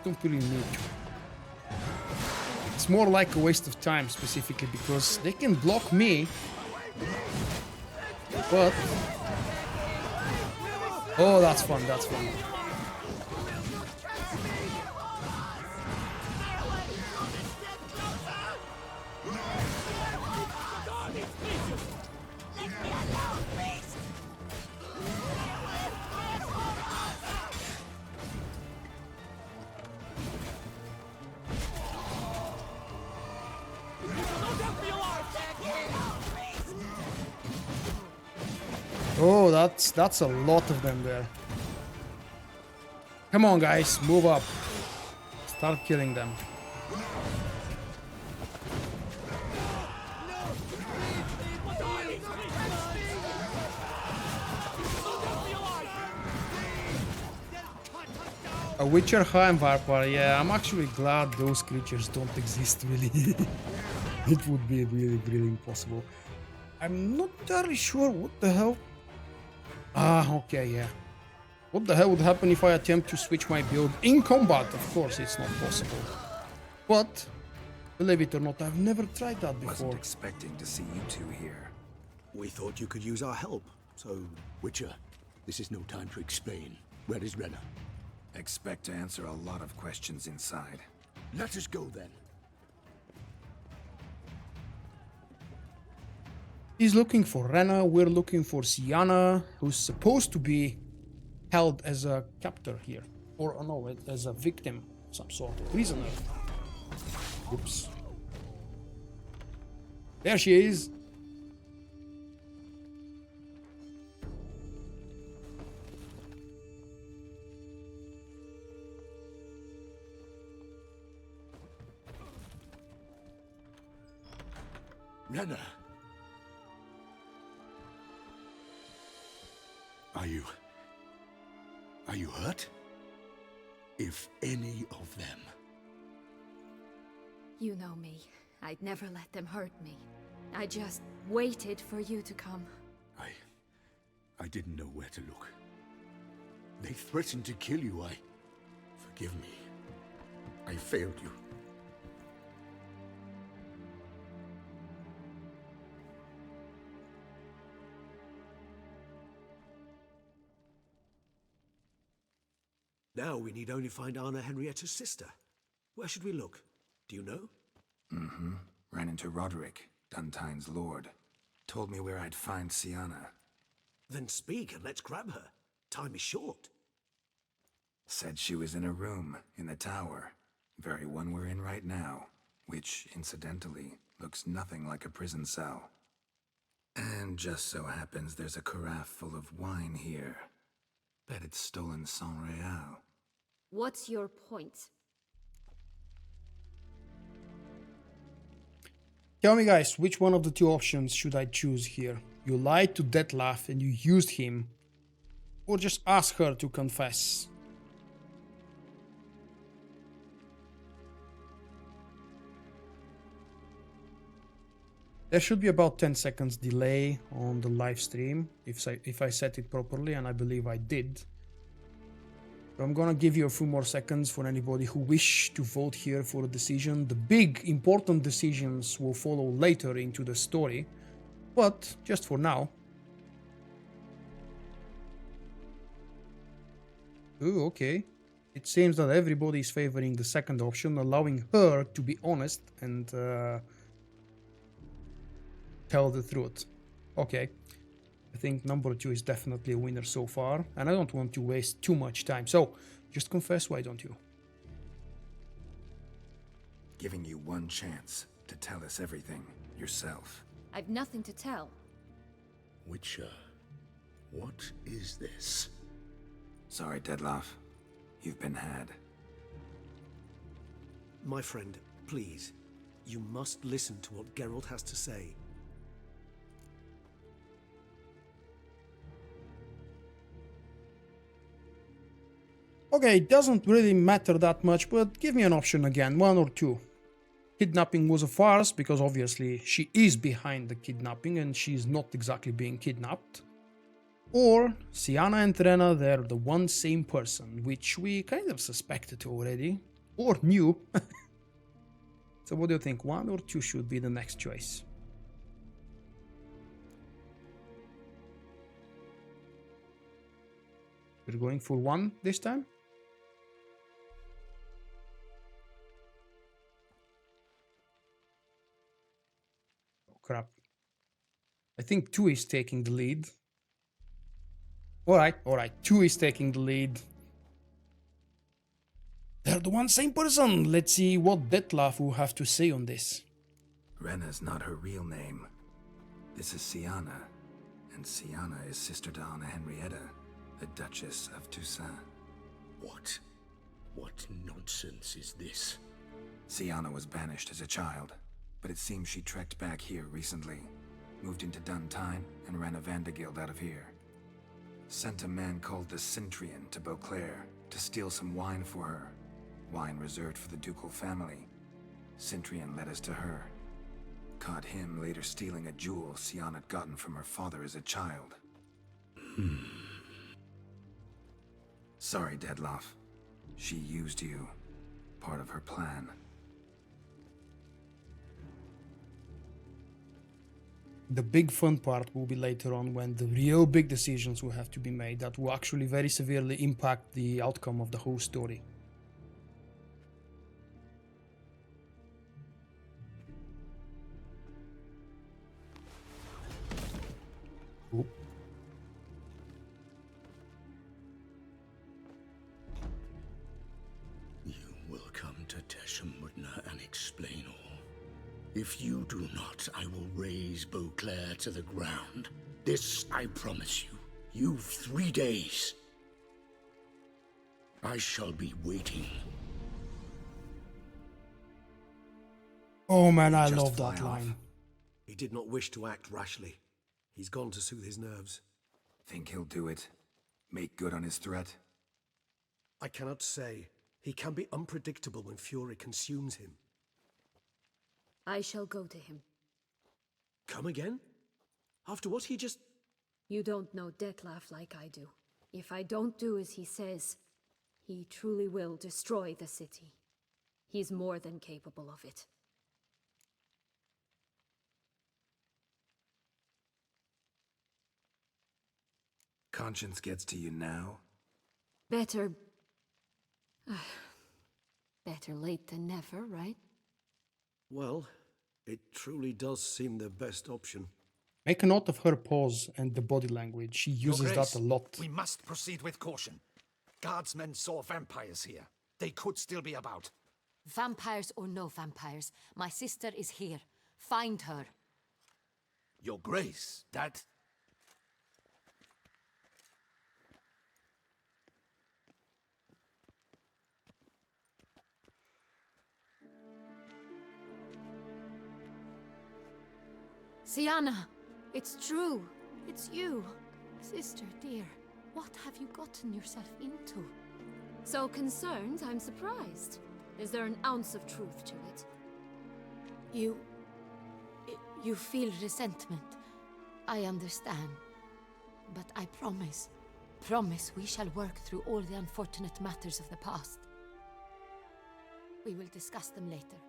B: don't really need to. It's more like a waste of time, specifically because they can block me, but... Oh, that's fun, that's fun. Oh, that's a lot of them there. Come on, guys, move up. Start killing them. A Witcher Heim Vampire, yeah, I'm actually glad those creatures don't exist, really. It would be really, really impossible. I'm not entirely sure what the hell. Ah, okay, yeah. What the hell would happen if I attempt to switch my build in combat? Of course, it's not possible. But, believe it or not, I've never tried that before.
D: Wasn't expecting to see you two here.
K: We thought you could use our help, so...
L: Witcher, this is no time to explain. Where is Renna?
D: Expect to answer a lot of questions inside.
L: Let us go then.
B: He's looking for Renna, we're looking for Syanna, who's supposed to be held as a captor here. Or, no, as a victim, some sort of prisoner. Oops. There she is.
L: Renna! Are you hurt? If any of them.
I: You know me. I'd never let them hurt me. I just waited for you to come.
L: I didn't know where to look. They threatened to kill you. Forgive me. I failed you.
K: Now we need only find Anna Henrieta's sister. Where should we look? Do you know?
D: Mm-hmm. Ran into Roderick, Done Tyne's lord. Told me where I'd find Syanna.
K: Then speak and let's grab her. Time is short.
D: Said she was in a room in the tower. Very one we're in right now. Which, incidentally, looks nothing like a prison cell. And just so happens there's a carafe full of wine here. Bet it's stolen sans real.
I: What's your point?
B: Tell me guys, which one of the two options should I choose here? You lied to Dettlaff and you used him. Or just ask her to confess? There should be about 10 seconds delay on the live stream if I set it properly, and I believe I did. So I'm gonna give you a few more seconds for anybody who wish to vote here for a decision. The big important decisions will follow later into the story, but just for now. Ooh, okay. It seems that everybody is favoring the second option, allowing her to be honest and tell the truth. Okay, I think number 2 is definitely a winner so far, and I don't want to waste too much time, so just confess, why don't you?
D: Giving you one chance to tell us everything yourself.
I: I've nothing to tell.
L: Witcher, what is this?
D: Sorry, Dettlaff. You've been had.
K: My friend, please. You must listen to what Geralt has to say.
B: Okay, it doesn't really matter that much, but give me an option again, 1 or 2. Kidnapping was a farce, because obviously she is behind the kidnapping and she's not exactly being kidnapped. Or Syanna and Rena, they're the one same person, which we kind of suspected already, or knew. So what do you think, 1 or 2 should be the next choice? We're going for 1 this time? Crap. I think 2 is taking the lead. Alright, 2 is taking the lead. They're the one same person. Let's see what Dettlaff will have to say on this.
D: Rena's not her real name. This is Syanna, and Syanna is sister to Anna Henrieta, the Duchess of Toussaint.
L: What? What nonsense is this?
D: Syanna was banished as a child, but it seems she trekked back here recently, moved into Done Tyne, and ran a Vandergild out of here. Sent a man called the Cintrian to Beauclair to steal some wine for her. Wine reserved for the ducal family. Cintrian led us to her. Caught him later stealing a jewel Syanna had gotten from her father as a child. Sorry, Dettlaff. She used you. Part of her plan.
B: The big fun part will be later on, when the real big decisions will have to be made that will actually very severely impact the outcome of the whole story. Oop.
L: You will come to Teshumudna and explain all. If you do not, I will raze Beauclair to the ground. This I promise you. You've 3 days. I shall be waiting.
B: Oh man, I
K: Just
B: love
K: fly
B: that
K: off.
B: line.
K: He did not wish to act rashly. He's gone to soothe his nerves.
D: Think he'll do it? Make good on his threat?
K: I cannot say. He can be unpredictable when fury consumes him.
I: I shall go to him.
K: Come again? After what he just...
I: You don't know Dettlaff like I do. If I don't do as he says, he truly will destroy the city. He's more than capable of it.
D: Conscience gets to you now?
I: Better... better late than never, right?
K: Well, it truly does seem the best option.
B: Make a note of her pause and the body language. She uses that a lot.
M: We must proceed with caution. Guardsmen saw vampires here. They could still be about.
E: Vampires or no vampires, my sister is here. Find her.
M: Your Grace, that...
E: Syanna, it's true. It's you. Sister, dear, what have you gotten yourself into?
I: So concerned, I'm surprised. Is there an ounce of truth to it?
E: You feel resentment. I understand. But I promise we shall work through all the unfortunate matters of the past. We will discuss them later.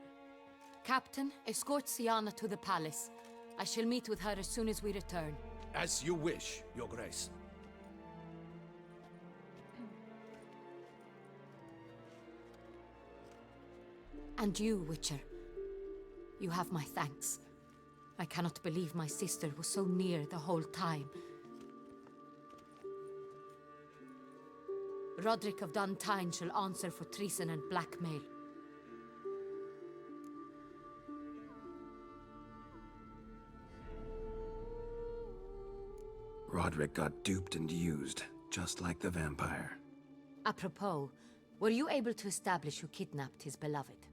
E: Captain, escort Syanna to the palace. I shall meet with her as soon as we return.
M: As you wish, Your Grace.
E: And you, Witcher. You have my thanks. I cannot believe my sister was so near the whole time. Roderick of Done Tyne shall answer for treason and blackmail.
D: Roderick got duped and used, just like the vampire.
E: Apropos, were you able to establish who kidnapped his beloved?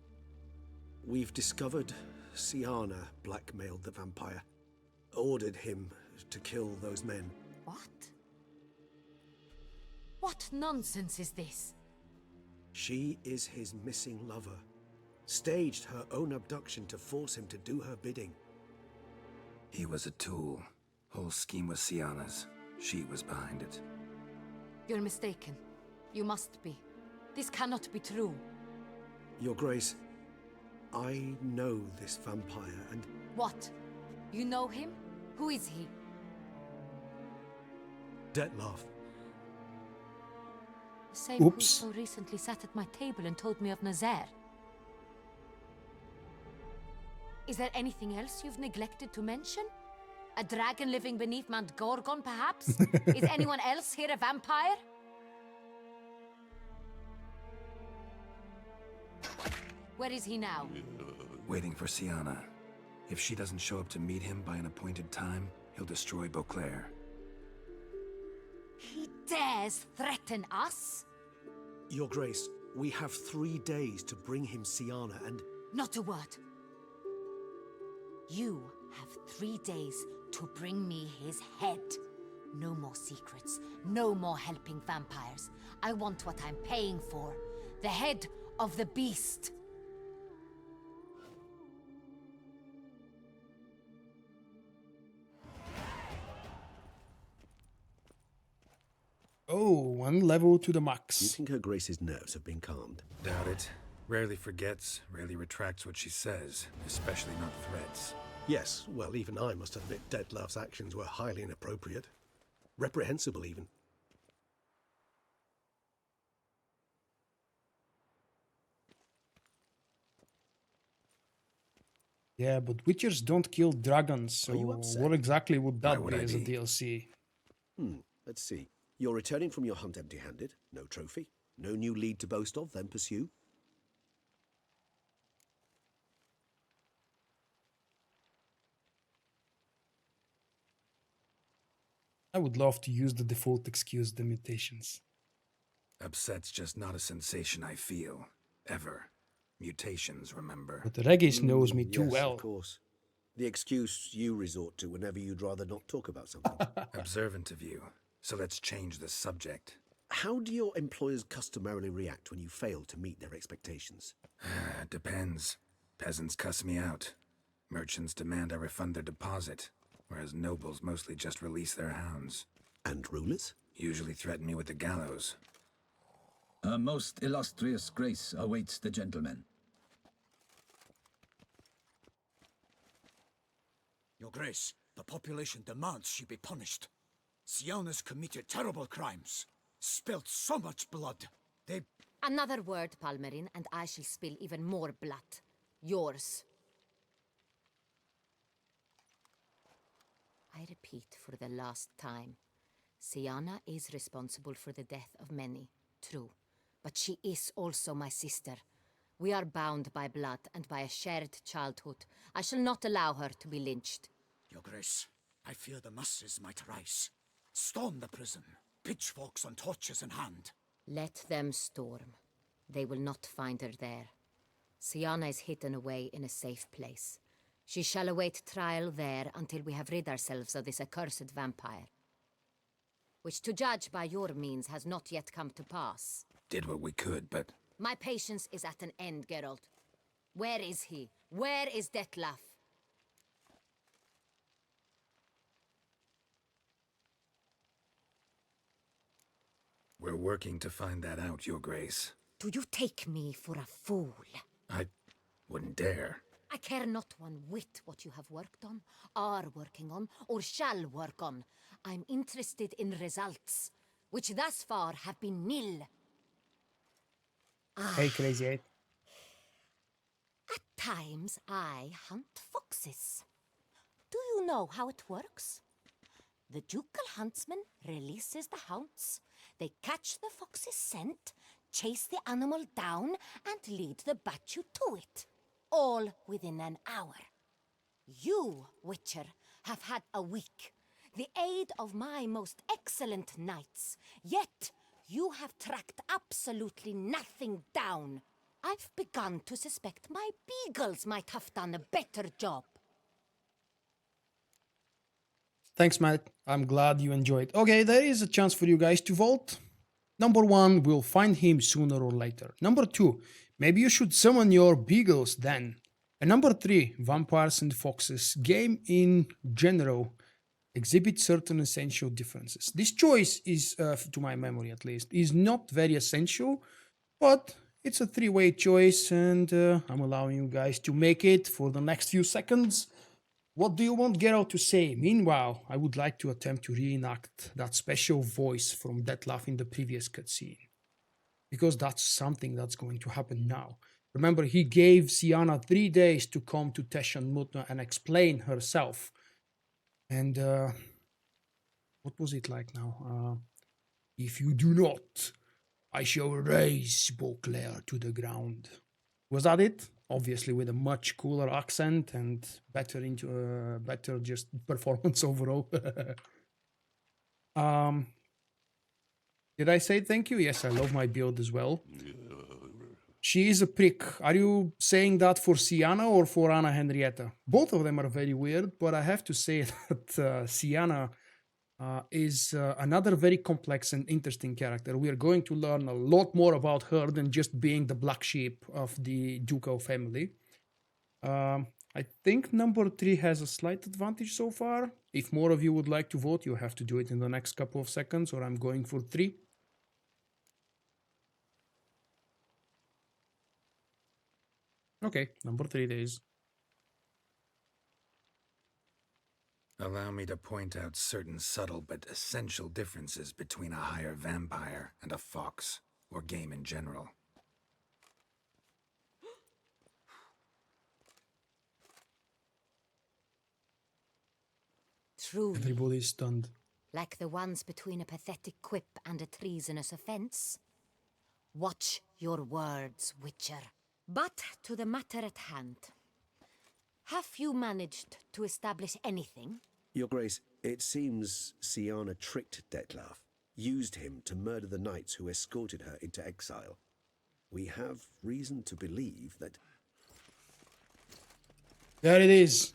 K: We've discovered Syanna blackmailed the vampire. Ordered him to kill those men.
E: What? What nonsense is this?
K: She is his missing lover. Staged her own abduction to force him to do her bidding.
D: He was a tool. Whole scheme was Syanna's. She was behind it.
E: You're mistaken. You must be. This cannot be true.
K: Your Grace, I know this vampire and...
E: What? You know him? Who is he?
K: Dettlaff.
E: The same who so recently sat at my table and told me of Nazaire. Is there anything else you've neglected to mention? A dragon living beneath Mount Gorgon, perhaps? Is anyone else here a vampire? Where is he now?
D: Waiting for Syanna. If she doesn't show up to meet him by an appointed time, he'll destroy Beauclair.
E: He dares threaten us?
K: Your Grace, we have 3 days to bring him Syanna and...
E: Not a word. You have 3 days to bring me his head. No more secrets. No more helping vampires. I want what I'm paying for. The head of the beast.
B: Oh, 1 level to the max.
K: You think Her Grace's nerves have been calmed?
D: Doubt it. Rarely forgets, rarely retracts what she says, especially not threats.
K: Yes, well, even I must admit Dettlaff's actions were highly inappropriate. Reprehensible, even.
B: Yeah, but Witchers don't kill dragons, so what exactly would that be as a DLC?
K: Let's see. You're returning from your hunt empty-handed. No trophy. No new lead to boast of, then pursue.
B: I would love to use the default excuse, the mutations.
D: Upset's just not a sensation I feel. Ever. Mutations, remember.
B: But Regis knows me too
K: yes,
B: well.
K: Of course. The excuse you resort to whenever you'd rather not talk about something.
D: Observant of you. So let's change the subject.
K: How do your employers customarily react when you fail to meet their expectations?
D: Depends. Peasants cuss me out. Merchants demand I refund their deposit, whereas nobles mostly just release their hounds.
K: And rulers?
D: Usually threaten me with the gallows.
N: A most illustrious grace awaits the gentleman.
M: Your Grace, the population demands she be punished. Syanna's committed terrible crimes. Spilt so much blood. They...
E: Another word, Palmerin, and I shall spill even more blood. Yours. I repeat for the last time. Syanna is responsible for the death of many, true. But she is also my sister. We are bound by blood and by a shared childhood. I shall not allow her to be lynched.
M: Your Grace, I fear the masses might rise. Storm the prison, pitchforks and torches in hand.
E: Let them storm. They will not find her there. Syanna is hidden away in a safe place. She shall await trial there until we have rid ourselves of this accursed vampire. Which, to judge by your means, has not yet come to pass.
D: Did what we could, but...
E: My patience is at an end, Geralt. Where is he? Where is Dettlaff?
D: We're working to find that out, Your Grace.
E: Do you take me for a fool?
D: I wouldn't dare.
E: I care not one whit what you have worked on, are working on, or shall work on. I'm interested in results, which thus far have been nil.
B: Hey, Crazy 8.
E: At times, I hunt foxes. Do you know how it works? The ducal huntsman releases the hounds. They catch the fox's scent, chase the animal down, and lead the battue to it. All within an hour. You, Witcher, have had a week. The aid of my most excellent knights. Yet, you have tracked absolutely nothing down. I've begun to suspect my beagles might have done a better job.
B: Thanks, Matt. I'm glad you enjoyed. Okay, there is a chance for you guys to vote. Number 1, we'll find him sooner or later. Number 2, maybe you should summon your beagles then. And number 3, vampires and foxes, game in general, exhibit certain essential differences. This choice is, to my memory at least, is not very essential, but it's a 3-way choice, and I'm allowing you guys to make it for the next few seconds. What do you want Geralt to say? Meanwhile, I would like to attempt to reenact that special voice from Dettlaff in the previous cutscene, because that's something that's going to happen now. Remember, he gave Syanna 3 days to come to Toussaint and explain herself. And what was it like now? If you do not, I shall raise Vulkk to the ground. Was that it? Obviously, with a much cooler accent and better just performance overall. Did I say thank you? Yes, I love my build as well. She is a prick. Are you saying that for Syanna or for Anna Henrieta? Both of them are very weird, but I have to say that Syanna is another very complex and interesting character. We are going to learn a lot more about her than just being the black sheep of the ducal family. I think number 3 has a slight advantage so far. If more of you would like to vote, you have to do it in the next couple of seconds, or I'm going for 3. Okay, number 3 days.
D: Allow me to point out certain subtle but essential differences between a higher vampire and a fox, or game in general.
E: Truly.
B: Everybody's stunned.
E: Like the ones between a pathetic quip and a treasonous offense. Watch your words, Witcher. But to the matter at hand. Have you managed to establish anything?
K: Your Grace, it seems Syanna tricked Dettlaff, used him to murder the knights who escorted her into exile. We have reason to believe that...
B: There it is.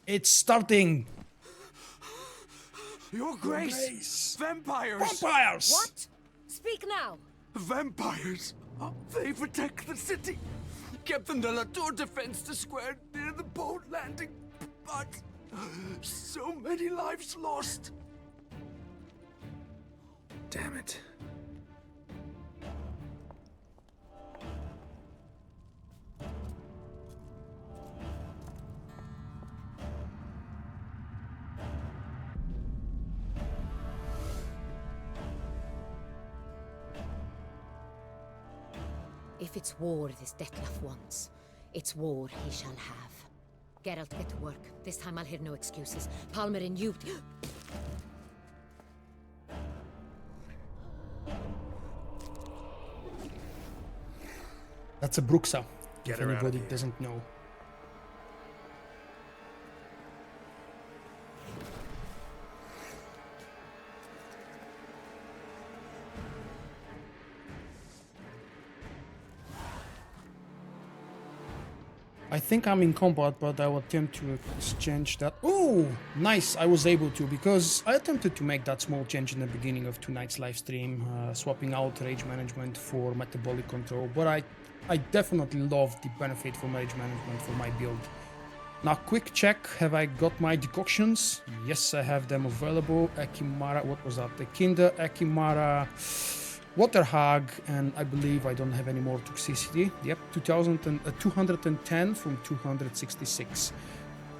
B: It's starting.
M: Your Grace! Vampires!
B: Vampires!
E: What?
J: Speak now!
L: Vampires! They protect the city! Captain de la Tour defends the square near the boat landing, but so many lives lost.
D: Damn it.
E: If it's war this Dettlaff wants, it's war he shall have. Geralt, get to work. This time I'll hear no excuses. Palmer and you...
B: That's a Bruxa,
D: Get
B: if
D: her out of
B: anybody
D: here.
B: doesn't know. I think I'm in combat, but I will attempt to exchange that. Oh, nice! I was able to, because I attempted to make that small change in the beginning of tonight's live stream, swapping out rage management for metabolic control, but I definitely love the benefit from rage management for my build. Now, quick check, have I got my decoctions? Yes, I have them available. Ekimara, what was that? The Kinder, Ekimara, Waterhag, and I believe I don't have any more toxicity. Yep, 210 from 266.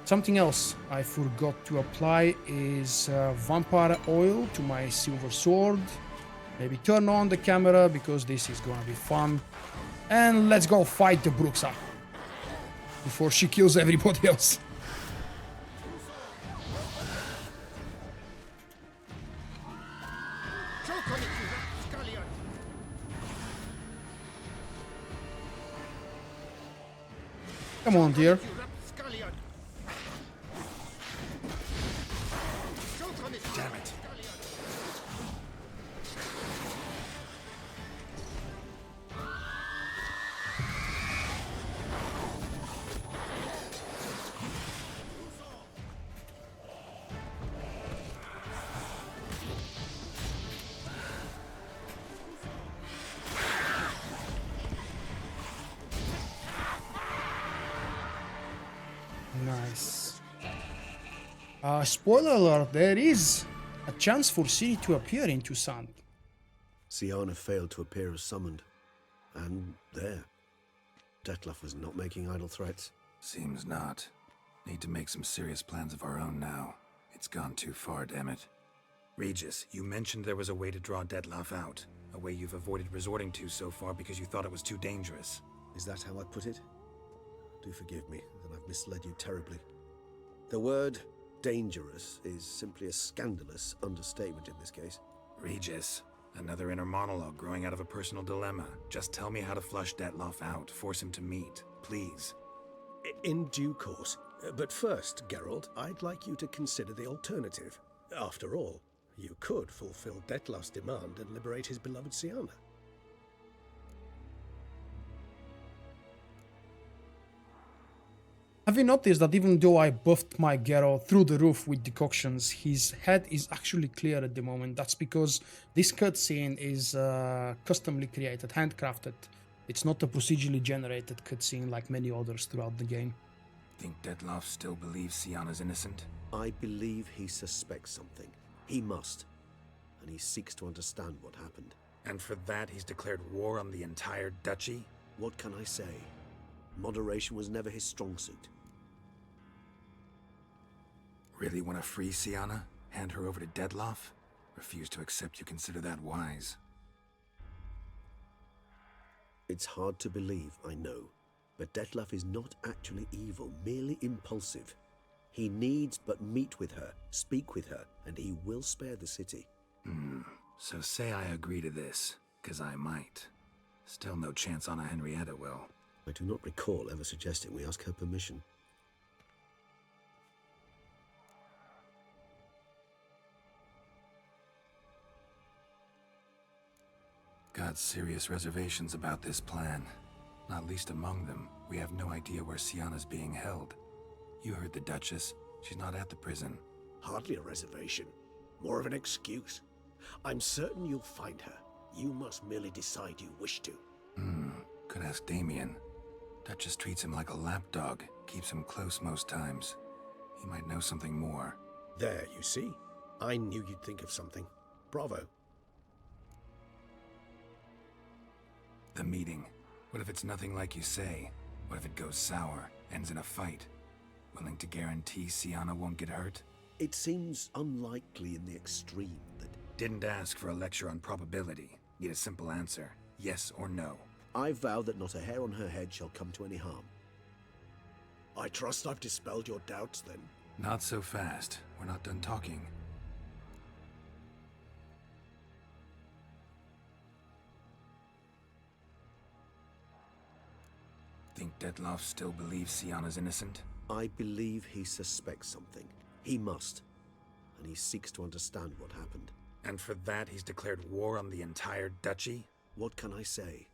B: Something else I forgot to apply is vampire oil to my silver sword. Maybe turn on the camera because this is gonna be fun. And let's go fight the Bruxa before she kills everybody else. Come on, dear.
D: Damn it.
B: Nice. Spoiler alert, there is a chance for Ciri to appear in Toussaint.
K: Syanna failed to appear as summoned. And there. Dettlaff was not making idle threats.
D: Seems not. Need to make some serious plans of our own now. It's gone too far, damn it. Regis, you mentioned there was a way to draw Dettlaff out. A way you've avoided resorting to so far because you thought it was too dangerous.
K: Is that how I put it? Do forgive me that I've misled you terribly. The word dangerous is simply a scandalous understatement in this case.
D: Regis, another inner monologue growing out of a personal dilemma. Just tell me how to flush Dettlaff out, force him to meet, please.
K: In due course. But first, Geralt, I'd like you to consider the alternative. After all, you could fulfill Dettlaff's demand and liberate his beloved Syanna.
B: Have you noticed that even though I buffed my Geralt through the roof with decoctions, his head is actually clear at the moment? That's because this cutscene is customly created, handcrafted. It's not a procedurally generated cutscene like many others throughout the game.
D: Think Dettlaff still believes Syanna's innocent?
K: I believe he suspects something. He must. And he seeks to understand what happened.
D: And for that he's declared war on the entire duchy?
K: What can I say? Moderation was never his strong suit.
D: Really want to free Syanna? Hand her over to Dettlaff? Refuse to accept you consider that wise.
K: It's hard to believe, I know. But Dettlaff is not actually evil, merely impulsive. He needs but meet with her, speak with her, and he will spare the city.
D: So say I agree to this, 'cause I might. Still no chance Anna Henrieta will.
K: I do not recall ever suggesting we ask her permission.
D: Got serious reservations about this plan. Not least among them, we have no idea where Syanna's being held. You heard the Duchess. She's not at the prison.
H: Hardly a reservation. More of an excuse. I'm certain you'll find her.
K: You must merely decide you wish to.
D: Could ask Damien. Duchess treats him like a lapdog, keeps him close most times. He might know something more.
K: There, you see? I knew you'd think of something. Bravo.
D: The meeting. What if it's nothing like you say? What if it goes sour, ends in a fight? Willing to guarantee Syanna won't get hurt?
K: It seems unlikely in the extreme that...
D: Didn't ask for a lecture on probability. Need a simple answer. Yes or no.
K: I vow that not a hair on her head shall come to any harm.
H: I trust I've dispelled your doubts, then.
D: Not so fast. We're not done talking. Think Dettlaff still believes Syanna's innocent?
K: I believe he suspects something. He must. And he seeks to understand what happened.
D: And for that he's declared war on the entire duchy?
K: What can I say?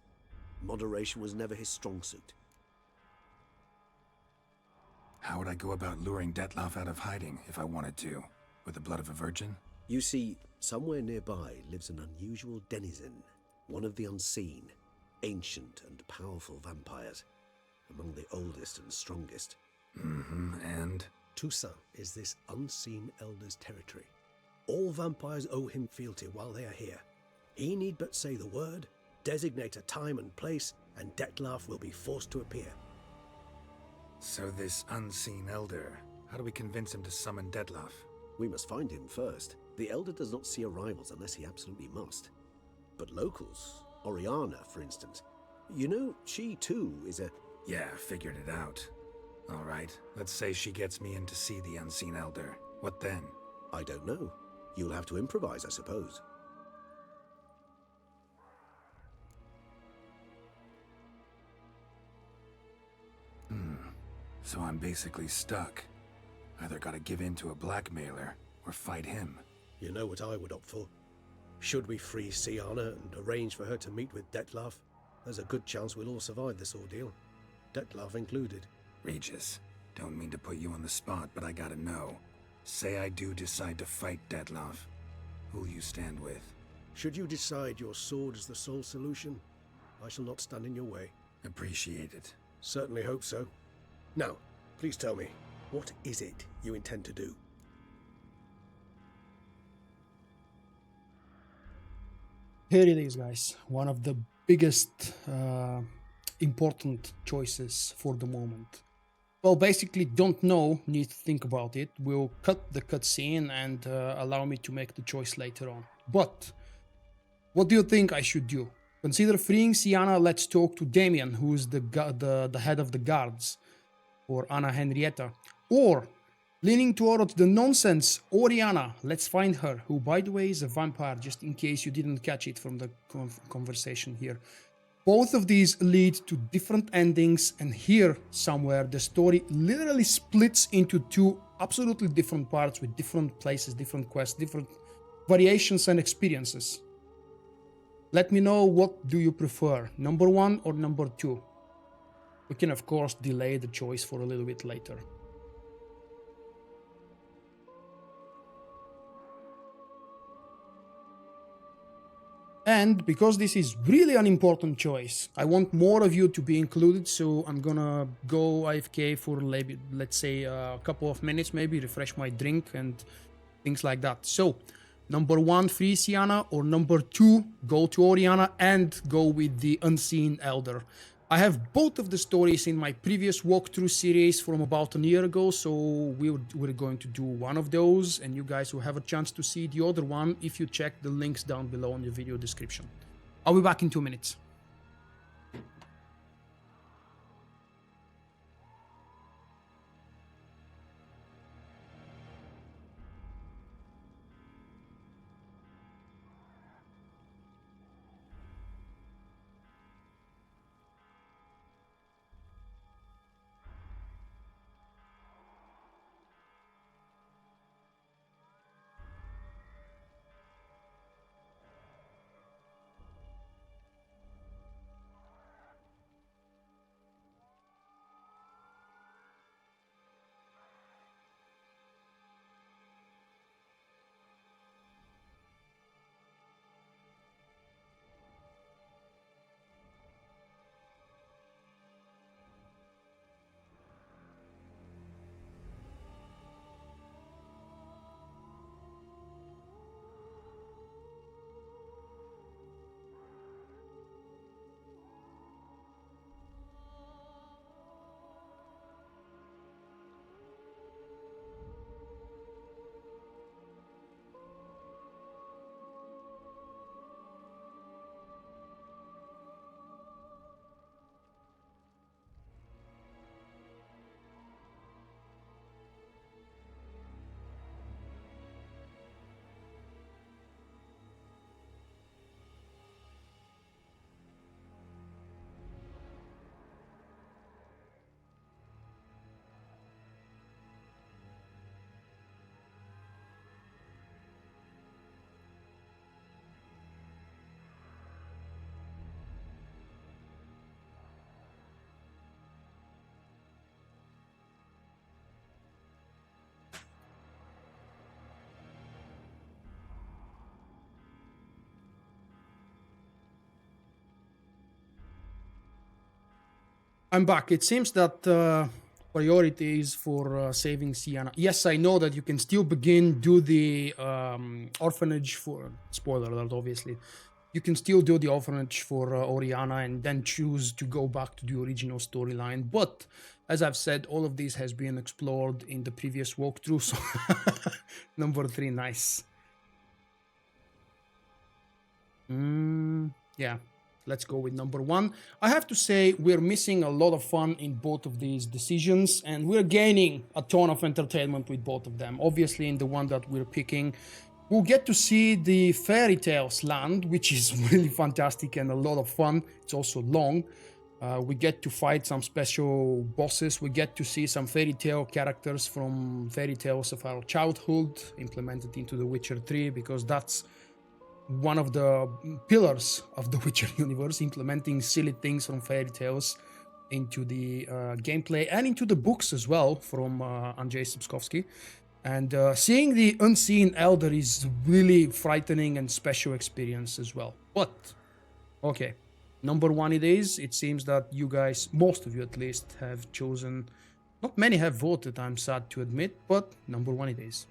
K: Moderation was never his strong suit.
D: How would I go about luring Dettlaff out of hiding if I wanted to? With the blood of a virgin?
K: You see, somewhere nearby lives an unusual denizen, one of the unseen, ancient and powerful vampires, among the oldest and strongest.
D: And?
H: Toussaint is this unseen elder's territory. All vampires owe him fealty while they are here. He need but say the word, designate a time and place, and Dettlaff will be forced to appear.
D: So this unseen elder, how do we convince him to summon Dettlaff?
K: We must find him first. The elder does not see arrivals unless he absolutely must. But locals, Orianna, for instance, you know, she too is a...
D: Yeah, figured it out. All right, let's say she gets me in to see the unseen elder. What then?
K: I don't know. You'll have to improvise, I suppose.
D: So I'm basically stuck. Either gotta give in to a blackmailer, or fight him.
H: You know what I would opt for? Should we free Syanna and arrange for her to meet with Dettlaff, there's a good chance we'll all survive this ordeal. Dettlaff included.
D: Regis, don't mean to put you on the spot, but I gotta know. Say I do decide to fight Dettlaff. Who'll you stand with?
H: Should you decide your sword is the sole solution, I shall not stand in your way.
D: Appreciate it.
H: Certainly hope so. Now, please tell me, what is it you intend to do?
B: Here it is, guys. One of the biggest important choices for the moment. Well, basically, don't know, need to think about it. We'll cut the cutscene and allow me to make the choice later on. But, what do you think I should do? Consider freeing Syanna, let's talk to Damien, who is the head of the guards, or Anna Henrieta. Or, leaning towards the nonsense, Orianna, let's find her, who, by the way, is a vampire, just in case you didn't catch it from the conversation here. Both of these lead to different endings, and here, somewhere, the story literally splits into two absolutely different parts with different places, different quests, different variations and experiences. Let me know, what do you prefer, number 1 or number 2? We can, of course, delay the choice for a little bit later. And because this is really an important choice, I want more of you to be included, so I'm gonna go AFK for, let's say, a couple of minutes, maybe refresh my drink and things like that. So, number 1, free Syanna, or number 2, go to Orianna and go with the Unseen Elder. I have both of the stories in my previous walkthrough series from about a year ago, so we're going to do one of those, and you guys will have a chance to see the other one if you check the links down below in the video description. I'll be back in 2 minutes. I'm back. It seems that priority is for saving Syanna. Yes, I know that you can still do the orphanage for... Spoiler alert, obviously. You can still do the orphanage for Orianna and then choose to go back to the original storyline. But, as I've said, all of this has been explored in the previous walkthrough, so... Number 3, nice. Yeah. Let's go with number 1. I have to say we're missing a lot of fun in both of these decisions, and we're gaining a ton of entertainment with both of them. Obviously, in the one that we're picking, we'll get to see the fairytales land, which is really fantastic and a lot of fun. It's also long. We get to fight some special bosses. We get to see some fairytale characters from fairy tales of our childhood implemented into The Witcher 3, because that's one of the pillars of the Witcher universe, implementing silly things from fairy tales into the gameplay and into the books as well from Andrzej Sapkowski. And seeing the unseen elder is really frightening and special experience as well. But, okay, number 1 it is. It seems that you guys, most of you at least, have chosen... Not many have voted, I'm sad to admit, but number 1 it is.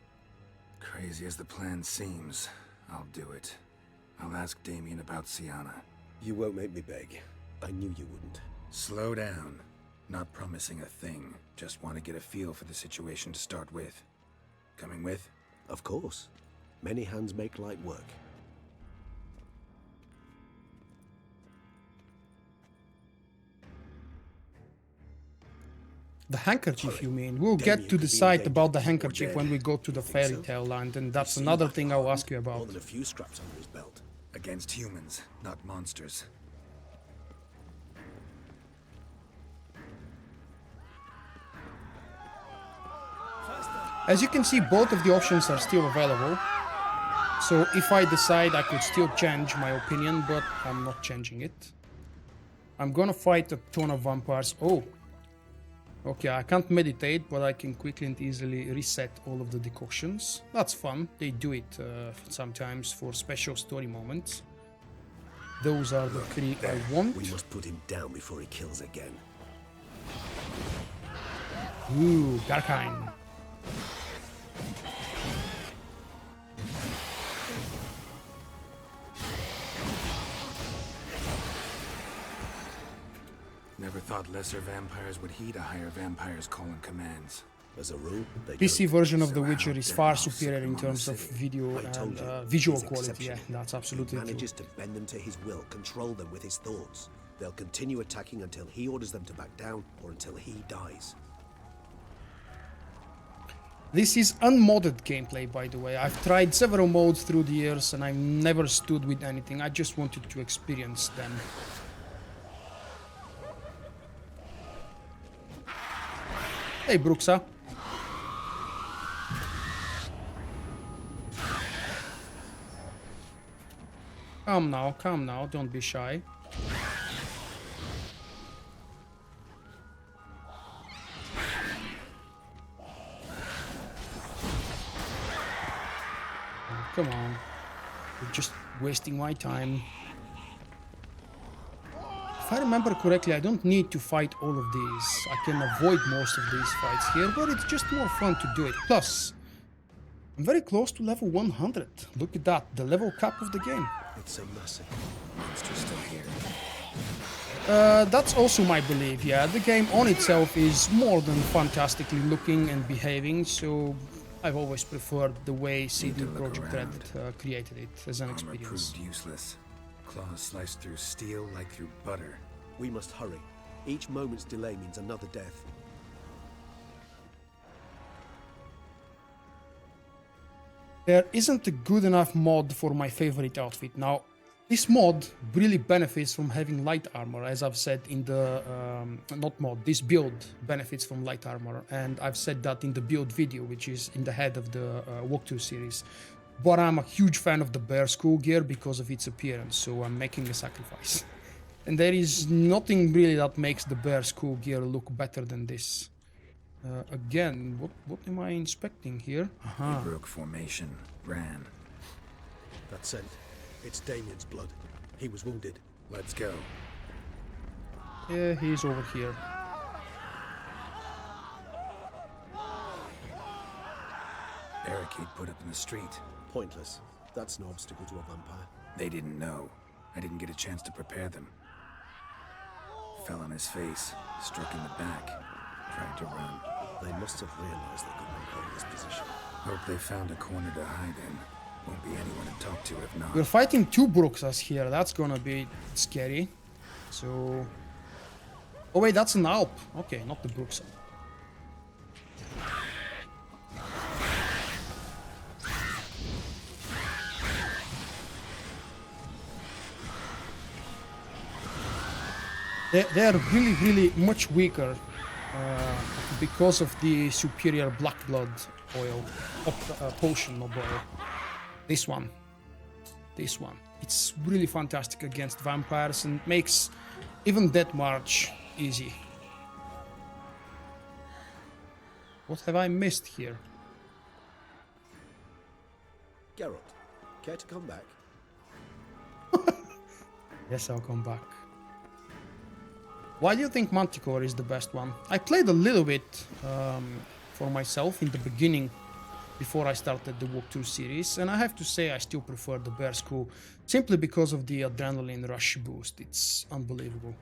D: Crazy as the plan seems, I'll do it. I'll ask Damien about Syanna.
K: You won't make me beg. I knew you wouldn't.
D: Slow down. Not promising a thing. Just want to get a feel for the situation to start with. Coming with?
K: Of course. Many hands make light work.
B: The handkerchief, you mean? We'll get to decide about the handkerchief when we go to the fairytale land, and that's another thing I'll ask you about.
K: More than a few scraps under his belt.
D: Against humans, not monsters.
B: As you can see, both of the options are still available. So if I decide, I could still change my opinion, but I'm not changing it. I'm gonna fight a ton of vampires. Oh. Okay, I can't meditate, but I can quickly and easily reset all of the decoctions. That's fun. They do it sometimes for special story moments. Those are the 3 I want.
K: We must put him down before he kills again.
B: Ooh, Garkheim.
D: Never thought lesser vampires would heed a higher vampire's calling commands.
K: As a rule,
B: PC version of The Witcher is far superior in terms of video and visual quality. Yeah, that's absolutely true.
K: He manages to bend them to his will, control them with his thoughts. They'll continue attacking until he orders them to back down or until he dies.
B: This is unmodded gameplay, by the way. I've tried several modes through the years and I've never stood with anything. I just wanted to experience them. Hey, Bruxa. Come now, don't be shy. Come on, you're just wasting my time. If I remember correctly, I don't need to fight all of these. I can avoid most of these fights here, but it's just more fun to do it. Plus, I'm very close to level 100. Look at that, the level cap of the game.
K: It's so massive.
D: Monster's still here.
B: That's also my belief, yeah. The game on itself is more than fantastically looking and behaving, so I've always preferred the way CD Projekt Red created it as an experience.
D: Armor proved useless. Claws sliced through steel like through butter.
K: We must hurry. Each moment's delay means another death.
B: There isn't a good enough mod for my favorite outfit. Now, this mod really benefits from having light armor, as I've said in the... this build benefits from light armor, and I've said that in the build video, which is in the head of the walkthrough series. But I'm a huge fan of the bear skull gear because of its appearance, so I'm making a sacrifice. And there is nothing really that makes the bear skull gear look better than this. Again, what am I inspecting here?
D: He broke formation, ran.
K: That scent. It's Damien's blood. He was wounded.
D: Let's go.
B: Yeah, he's over here.
D: Barricade put up in the street.
K: Pointless. That's no obstacle to a vampire.
D: They didn't know. I didn't get a chance to prepare them. Fell on his face, struck in the back, tried to run.
K: They must have realized they couldn't hold this position.
D: Hope they found a corner to hide in. Won't be anyone to talk to if not.
B: We're fighting two Bruxas here. That's gonna be scary. So... Oh wait, that's an Alp. Okay, not the Bruxa. They are really much weaker because of the superior black blood oil, potion, not oil. This one. It's really fantastic against vampires and makes even Death March easy. What have I missed here?
K: Geralt, care to come back?
B: Yes, I'll come back. Why do you think Manticore is the best one? I played a little bit for myself in the beginning, before I started the walkthrough series, and I have to say I still prefer the Bear School, simply because of the adrenaline rush boost. It's unbelievable.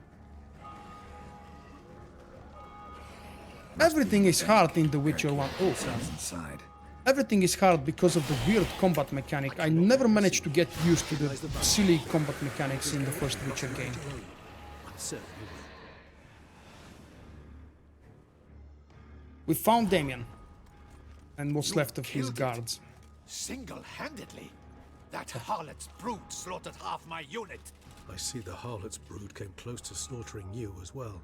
B: Everything is hard in The Witcher 1. Oh,
D: inside.
B: Everything is hard because of the weird combat mechanic. I never managed to get used to the silly combat mechanics in the first Witcher game. We found Damien and what's left of his guards.
O: Single-handedly? That harlot's brood slaughtered half my unit.
P: I see the harlot's brood came close to slaughtering you as well.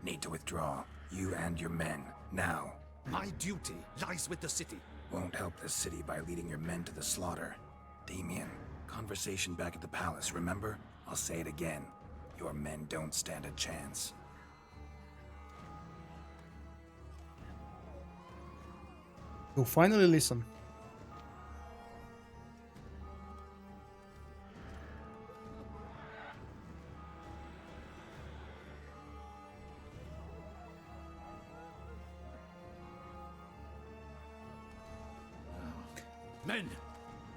D: Need to withdraw. You and your men, now.
O: My duty lies with the city.
D: Won't help the city by leading your men to the slaughter. Damien, conversation back at the palace, remember? I'll say it again. Your men don't stand a chance.
B: You'll finally listen.
O: Men,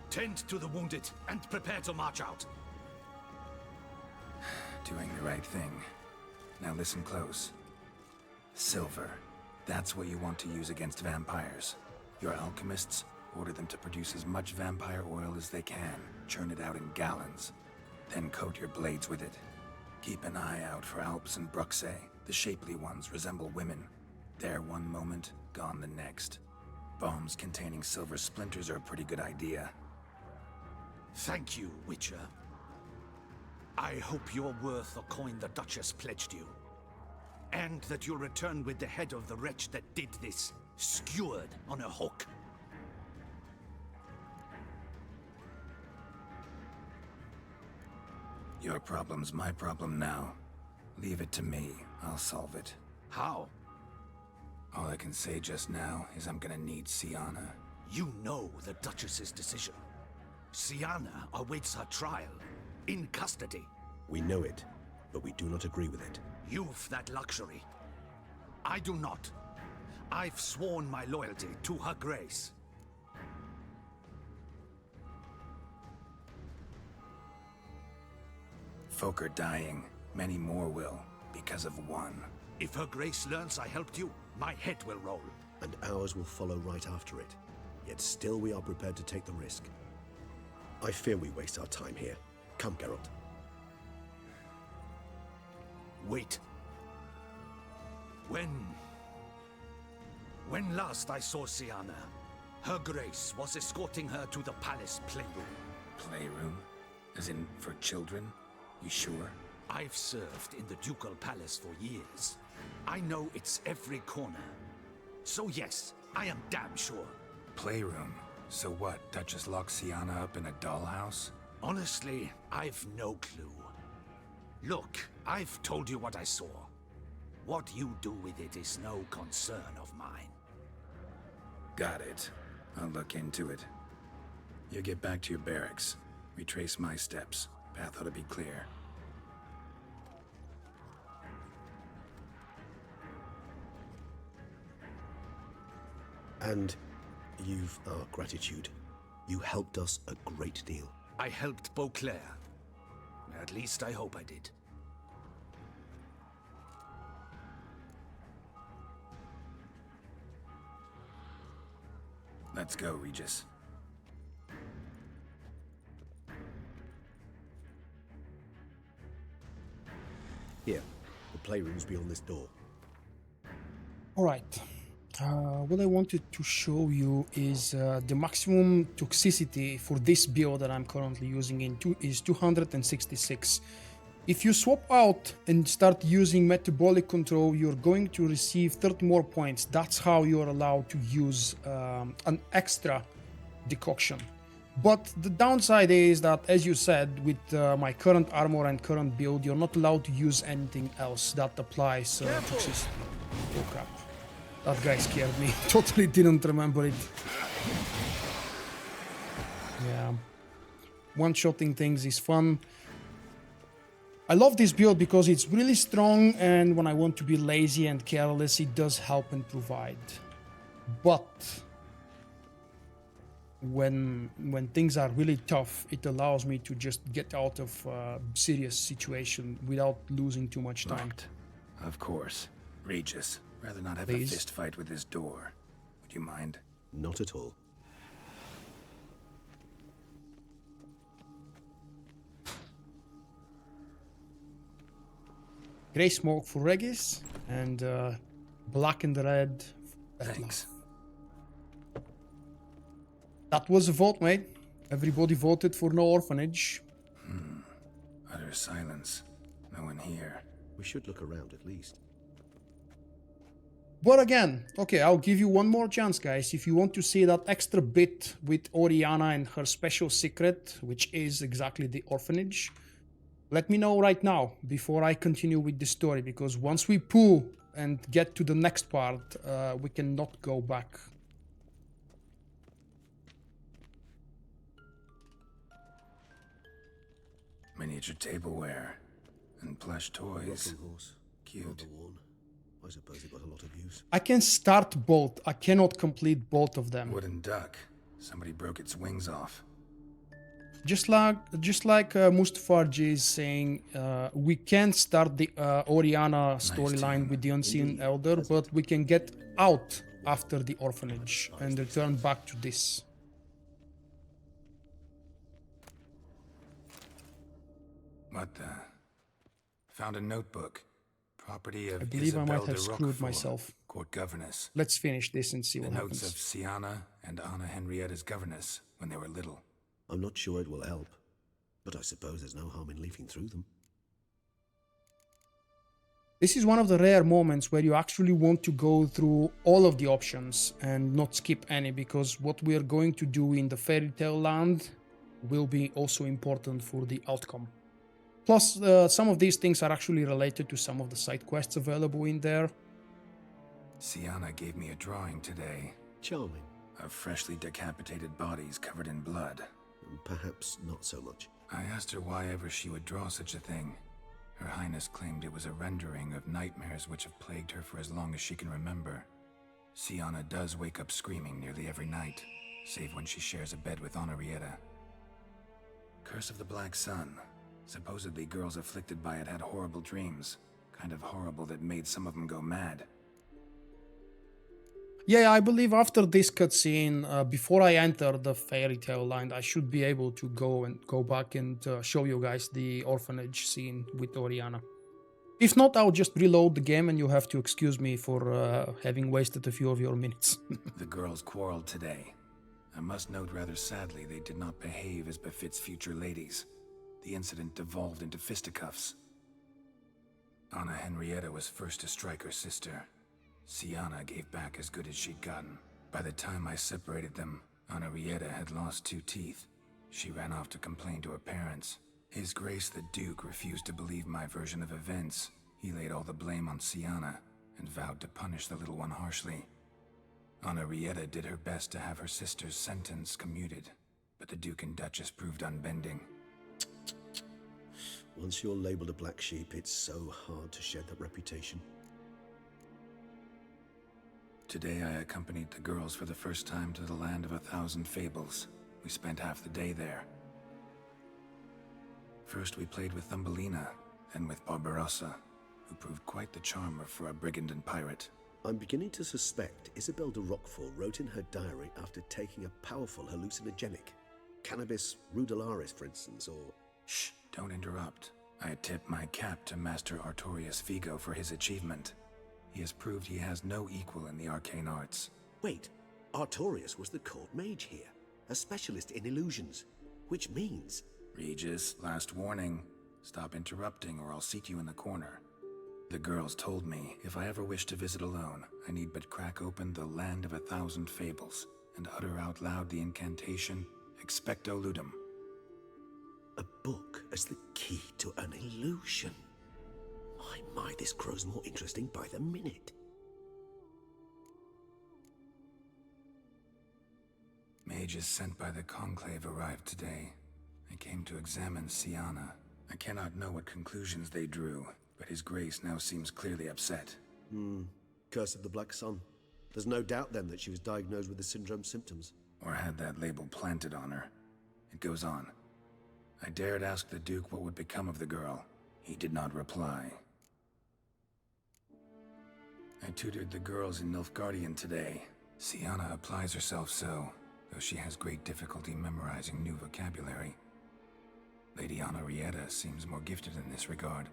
O: tend to the wounded and prepare to march out.
D: Doing the right thing. Now listen close. Silver. That's what you want to use against vampires. Your alchemists, order them to produce as much vampire oil as they can. Churn it out in gallons. Then coat your blades with it. Keep an eye out for Alps and Bruxae. The shapely ones resemble women. There one moment, gone the next. Bombs containing silver splinters are a pretty good idea.
O: Thank you, Witcher. I hope you're worth the coin the Duchess pledged you. And that you'll return with the head of the wretch that did this, skewered on a hook.
D: Your problem's my problem now. Leave it to me. I'll solve it.
O: How?
D: All I can say just now is I'm gonna need Syanna.
O: You know the Duchess's decision. Syanna awaits her trial, in custody.
K: We know it, but we do not agree with it.
O: You've that luxury. I do not. I've sworn my loyalty to her grace.
D: Folk are dying. Many more will, because of one.
O: If her grace learns I helped you, my head will roll.
K: And ours will follow right after it. Yet still we are prepared to take the risk. I fear we waste our time here. Come, Geralt.
O: Wait. When last I saw Syanna, her grace was escorting her to the palace playroom.
D: Playroom? As in, for children? You sure?
O: I've served in the ducal palace for years. I know it's every corner. So yes, I am damn sure.
D: Playroom? So what, Duchess locked Syanna up in a dollhouse?
O: Honestly, I've no clue. Look, I've told you what I saw. What you do with it is no concern of mine.
D: Got it. I'll look into it. You get back to your barracks. Retrace my steps. Path ought to be clear.
K: And you've our gratitude. You helped us a great deal.
O: I helped Beauclair. At least I hope I did.
D: Let's go, Regis.
K: Here, the playroom's beyond this door.
B: Alright. What I wanted to show you is the maximum toxicity for this build that I'm currently using is 266. If you swap out and start using metabolic control, you're going to receive 30 more points. That's how you're allowed to use an extra decoction. But the downside is that, as you said, with my current armor and current build, you're not allowed to use anything else that applies toxicity. Oh crap. That guy scared me. Totally didn't remember it. Yeah. One-shotting things is fun. I love this build because it's really strong, and when I want to be lazy and careless, it does help and provide. But when things are really tough, it allows me to just get out of a serious situation without losing too much time.
D: Locked. Of course. Regis, rather not have
B: Please.
D: a fist fight with this door. Would you mind?
K: Not at all.
B: Grey smoke for Regis, and black and red for
D: Thanks.
B: That was a vote, mate. Everybody voted for no orphanage.
D: Utter silence. No one here.
K: We should look around at least.
B: But again, okay, I'll give you one more chance, guys. If you want to see that extra bit with Orianna and her special secret, which is exactly the orphanage, let me know right now before I continue with the story, because once we pull and get to the next part, we cannot go back.
D: Miniature tableware and plush toys.
K: Rocking horse.
D: Cute.
K: Rather worn. I suppose it got a lot of use.
B: I can start both. I cannot complete both of them.
D: Wooden duck. Somebody broke its wings off.
B: Just like Mustafarji is saying, we can start the Orianna storyline with the Unseen Elder, but we can get out after the orphanage and return back to this.
D: What the? Found a notebook. Property of
B: I believe I
D: Isabel
B: might have
D: de
B: screwed
D: Roquefort,
B: myself.
D: Court governess.
B: Let's finish this and see
D: The
B: what
D: notes
B: happens.
D: of Syanna and Anna Henrieta's governess when they were little.
K: I'm not sure it will help, but I suppose there's no harm in leafing through them.
B: This is one of the rare moments where you actually want to go through all of the options and not skip any, because what we are going to do in the fairytale land will be also important for the outcome. Plus, some of these things are actually related to some of the side quests available in there.
D: Syanna gave me a drawing today.
K: Charming.
D: Of freshly decapitated bodies covered in blood.
K: Perhaps not so much.
D: I asked her why ever she would draw such a thing. Her Highness claimed it was a rendering of nightmares which have plagued her for as long as she can remember. Syanna does wake up screaming nearly every night, save when she shares a bed with Anna Henrieta. Curse of the Black Sun. Supposedly girls afflicted by it had horrible dreams. Kind of horrible that made some of them go mad.
B: Yeah, I believe after this cutscene, before I enter the fairytale land, I should be able to go back and show you guys the orphanage scene with Orianna. If not, I'll just reload the game and you have to excuse me for having wasted a few of your minutes.
D: The girls quarreled today. I must note rather sadly they did not behave as befits future ladies. The incident devolved into fisticuffs. Anna Henrieta was first to strike her sister. Syanna gave back as good as she'd gotten. By the time I separated them, Anna Henrieta had lost 2 teeth. She ran off to complain to her parents. His Grace the Duke refused to believe my version of events. He laid all the blame on Syanna and vowed to punish the little one harshly. Anna Henrieta did her best to have her sister's sentence commuted, but the Duke and Duchess proved unbending.
K: Once you're labeled a black sheep, it's so hard to shed that reputation.
D: Today I accompanied the girls for the first time to the land of 1,000 fables. We spent half the day there. First we played with Thumbelina, then with Barbarossa, who proved quite the charmer for a brigand and pirate.
K: I'm beginning to suspect Isabel de Roquefort wrote in her diary after taking a powerful hallucinogenic. Cannabis rudularis, for instance, or...
D: Shh, don't interrupt. I tip my cap to Master Artorius Vigo for his achievement. He has proved he has no equal in the arcane arts.
K: Wait, Artorius was the court mage here, a specialist in illusions, which means...
D: Regis, last warning. Stop interrupting or I'll seat you in the corner. The girls told me if I ever wish to visit alone, I need but crack open the land of 1,000 fables and utter out loud the incantation, Expecto Ludum.
K: A book as the key to an illusion. My, this grows more interesting by the minute.
D: Mages sent by the Conclave arrived today. They came to examine Syanna. I cannot know what conclusions they drew, but His Grace now seems clearly upset.
K: Curse of the Black Sun. There's no doubt then that she was diagnosed with the syndrome symptoms.
D: Or had that label planted on her. It goes on. I dared ask the Duke what would become of the girl. He did not reply. I tutored the girls in Nilfgaardian today. Syanna applies herself so, though she has great difficulty memorizing new vocabulary. Lady Anna Henrieta seems more gifted in this regard,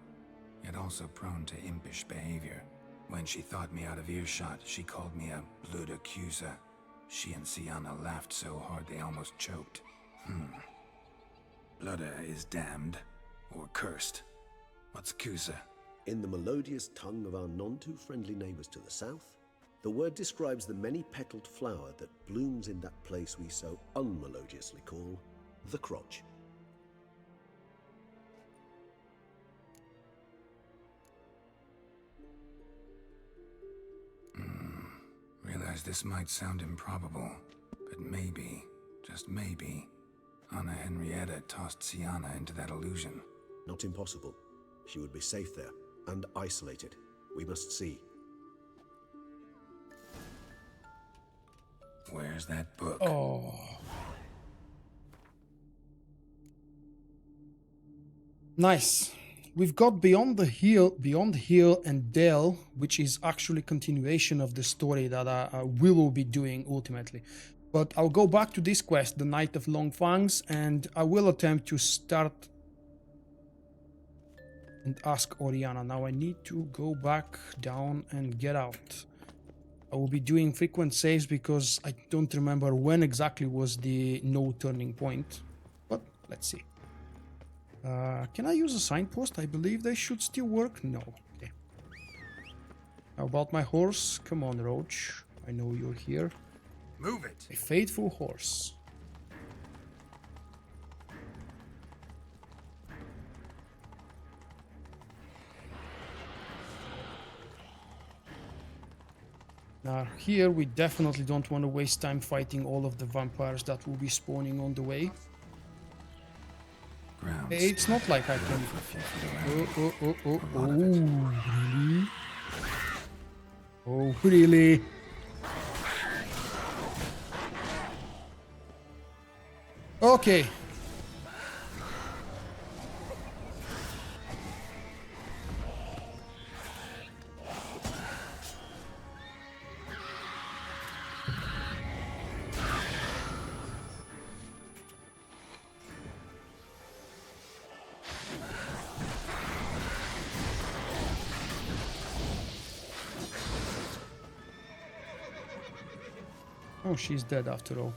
D: yet also prone to impish behavior. When she thought me out of earshot, she called me a blood accuser. She and Syanna laughed so hard they almost choked. Blooda is damned, or cursed. What's Cusa?
K: In the melodious tongue of our none-too-friendly neighbors to the south, the word describes the many-petaled flower that blooms in that place we so unmelodiously call the crotch.
D: Realize this might sound improbable, but maybe, just maybe, Anna Henrieta tossed Syanna into that illusion.
K: Not impossible. She would be safe there, and isolated. We must see.
D: Where's that book?
B: Oh. Nice. We've got Beyond the Hill and Dale, which is actually continuation of the story that we will be doing ultimately. But I'll go back to this quest, the Night of Long Fangs, and I will attempt to start and ask Orianna. Now I need to go back down and get out. I will be doing frequent saves because I don't remember when exactly was the no turning point. But let's see. Can I use a signpost? I believe they should still work. No. Okay. How about my horse? Come on, Roach. I know you're here.
D: Move it.
B: A faithful horse. Now here we definitely don't want to waste time fighting all of the vampires that will be spawning on the way. It's not like I can... Oh, really? Oh, really? Okay. Oh, she's dead after all.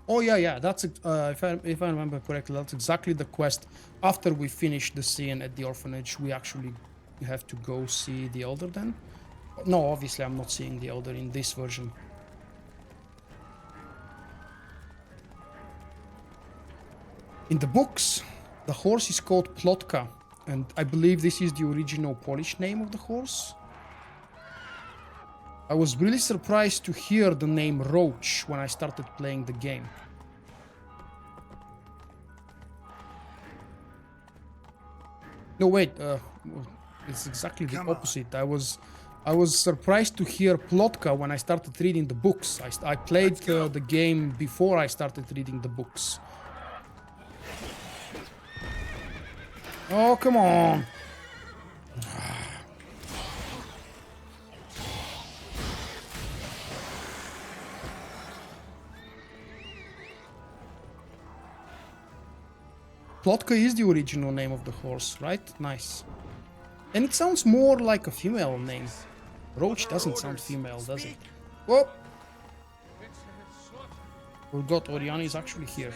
B: Oh yeah, that's if I remember correctly, that's exactly the quest. After we finish the scene at the orphanage, we actually have to go see the Elder then. No, obviously I'm not seeing the Elder in this version. In the books, the horse is called Plotka, and I believe this is the original Polish name of the horse. I was really surprised to hear the name Roach when I started playing the game. No, wait. It's exactly the opposite. I was surprised to hear Plotka when I started reading the books. I played the game before I started reading the books. Oh, come on. Plotka is the original name of the horse, right? Nice. And it sounds more like a female name. Roach doesn't sound female, does it? Whoop! Forgot Orianna is actually here.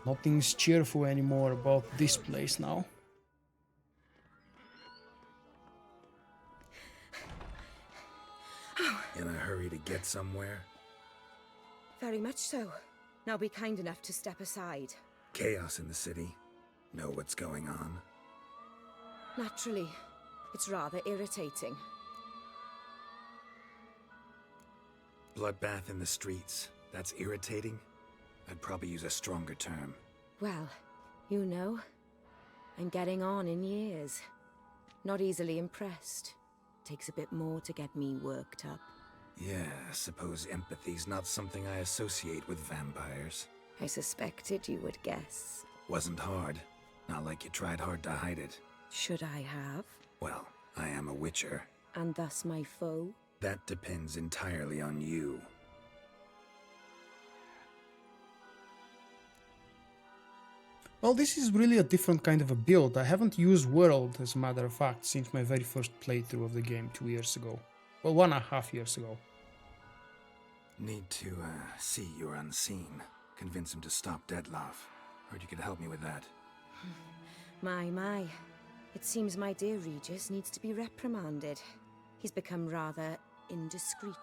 B: Nothing's cheerful anymore about this place now.
D: In a hurry to get somewhere?
J: Very much so. Now be kind enough to step aside.
D: Chaos in the city. Know what's going on?
J: Naturally. It's rather irritating.
D: Bloodbath in the streets. That's irritating? I'd probably use a stronger term.
J: Well, you know, I'm getting on in years. Not easily impressed. Takes a bit more to get me worked up.
D: Yeah, I suppose empathy's not something I associate with vampires.
J: I suspected you would guess.
D: Wasn't hard. Not like you tried hard to hide it.
J: Should I have?
D: Well, I am a witcher.
J: And thus my foe?
D: That depends entirely on you.
B: Well, this is really a different kind of a build. I haven't used World, as a matter of fact, since my very first playthrough of the game 2 years ago. Well, 1.5 years ago.
D: Need to, see you're unseen. Convince him to stop Dettlaff. Heard you could help me with that.
J: My. It seems my dear Regis needs to be reprimanded. He's become rather indiscreet.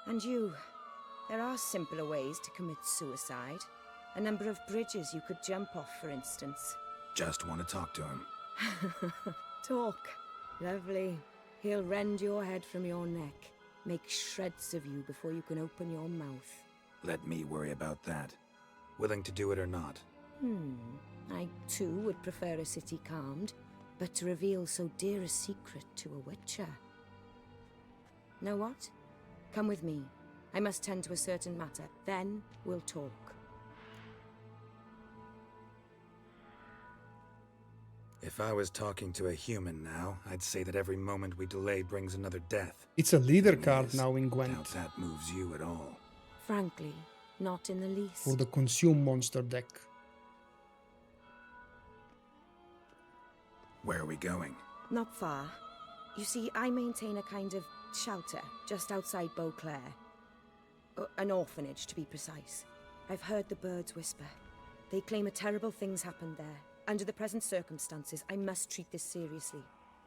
J: And you, there are simpler ways to commit suicide. A number of bridges you could jump off, for instance.
D: Just want to talk to him.
J: Talk. Lovely. He'll rend your head from your neck. Make shreds of you before you can open your mouth.
D: Let me worry about that. Willing to do it or not?
J: I too would prefer a city calmed, but to reveal so dear a secret to a witcher. Know what? Come with me. I must tend to a certain matter. Then we'll talk.
D: If I was talking to a human now, I'd say that every moment we delay brings another death.
B: It's a leader card now in Gwent.
D: Doubt that moves you at all.
J: Frankly, not in the least.
B: For the Consume monster deck.
D: Where are we going?
J: Not far. You see, I maintain a kind of shelter just outside Vulkk. An orphanage, to be precise. I've heard the birds whisper. They claim a terrible thing's happened there. Under the present circumstances, I must treat this seriously.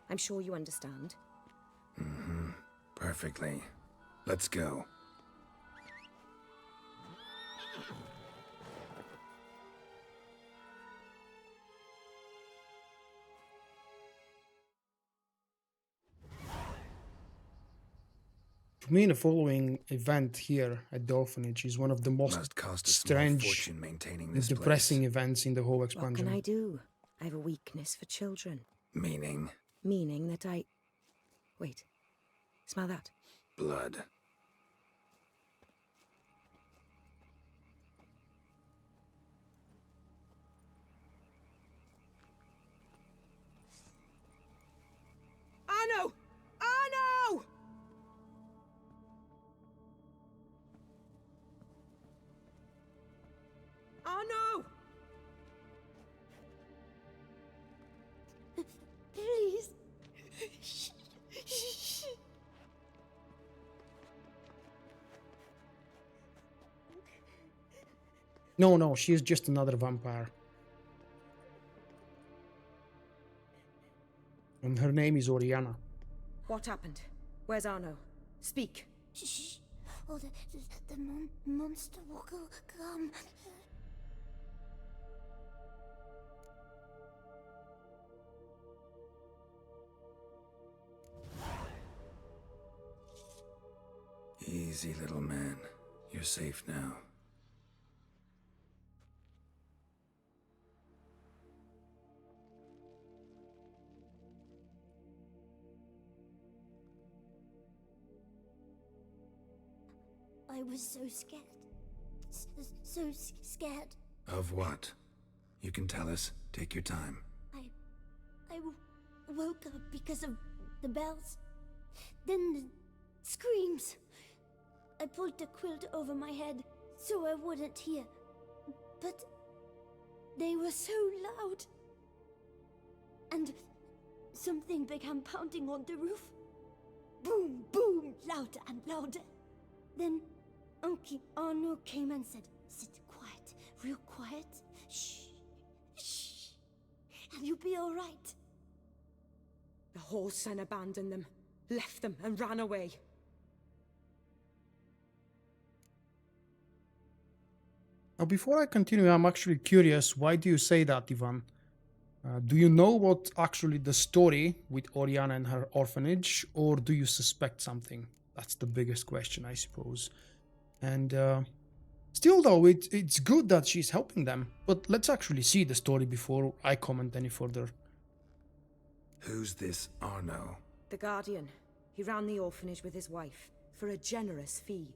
J: I'm sure you understand.
D: Perfectly. Let's go.
B: To me, the following event here at the orphanage is one of the most strange and depressing events in the whole expansion.
J: What can I do? I have a weakness for children.
D: Meaning?
J: Meaning that I... Wait. Smell that?
D: Blood.
J: Anno! Anno! Anno!
A: Please.
B: No, she is just another vampire. And her name is Orianna.
J: What happened? Where's Arno? Speak.
A: Shh. Oh, the monster will come.
D: Easy, little man. You're safe now.
A: I was so scared. So scared.
D: Of what? You can tell us. Take your time.
A: I woke up because of the bells. Then the screams. I pulled the quilt over my head so I wouldn't hear. But they were so loud. And something began pounding on the roof. Boom, boom, louder and louder. Then Uncle Arno came and said, "Sit quiet, real quiet. Shh, shh, and you'll be all right."
J: The whole son abandoned them, left them and ran away.
B: Now, before I continue, I'm actually curious, why do you say that, Ivan? Do you know what actually the story with Orianna and her orphanage, or do you suspect something? That's the biggest question, I suppose. And still, though, it's good that she's helping them. But let's actually see the story before I comment any further.
D: Who's this Arno?
J: The Guardian. He ran the orphanage with his wife, for a generous fee.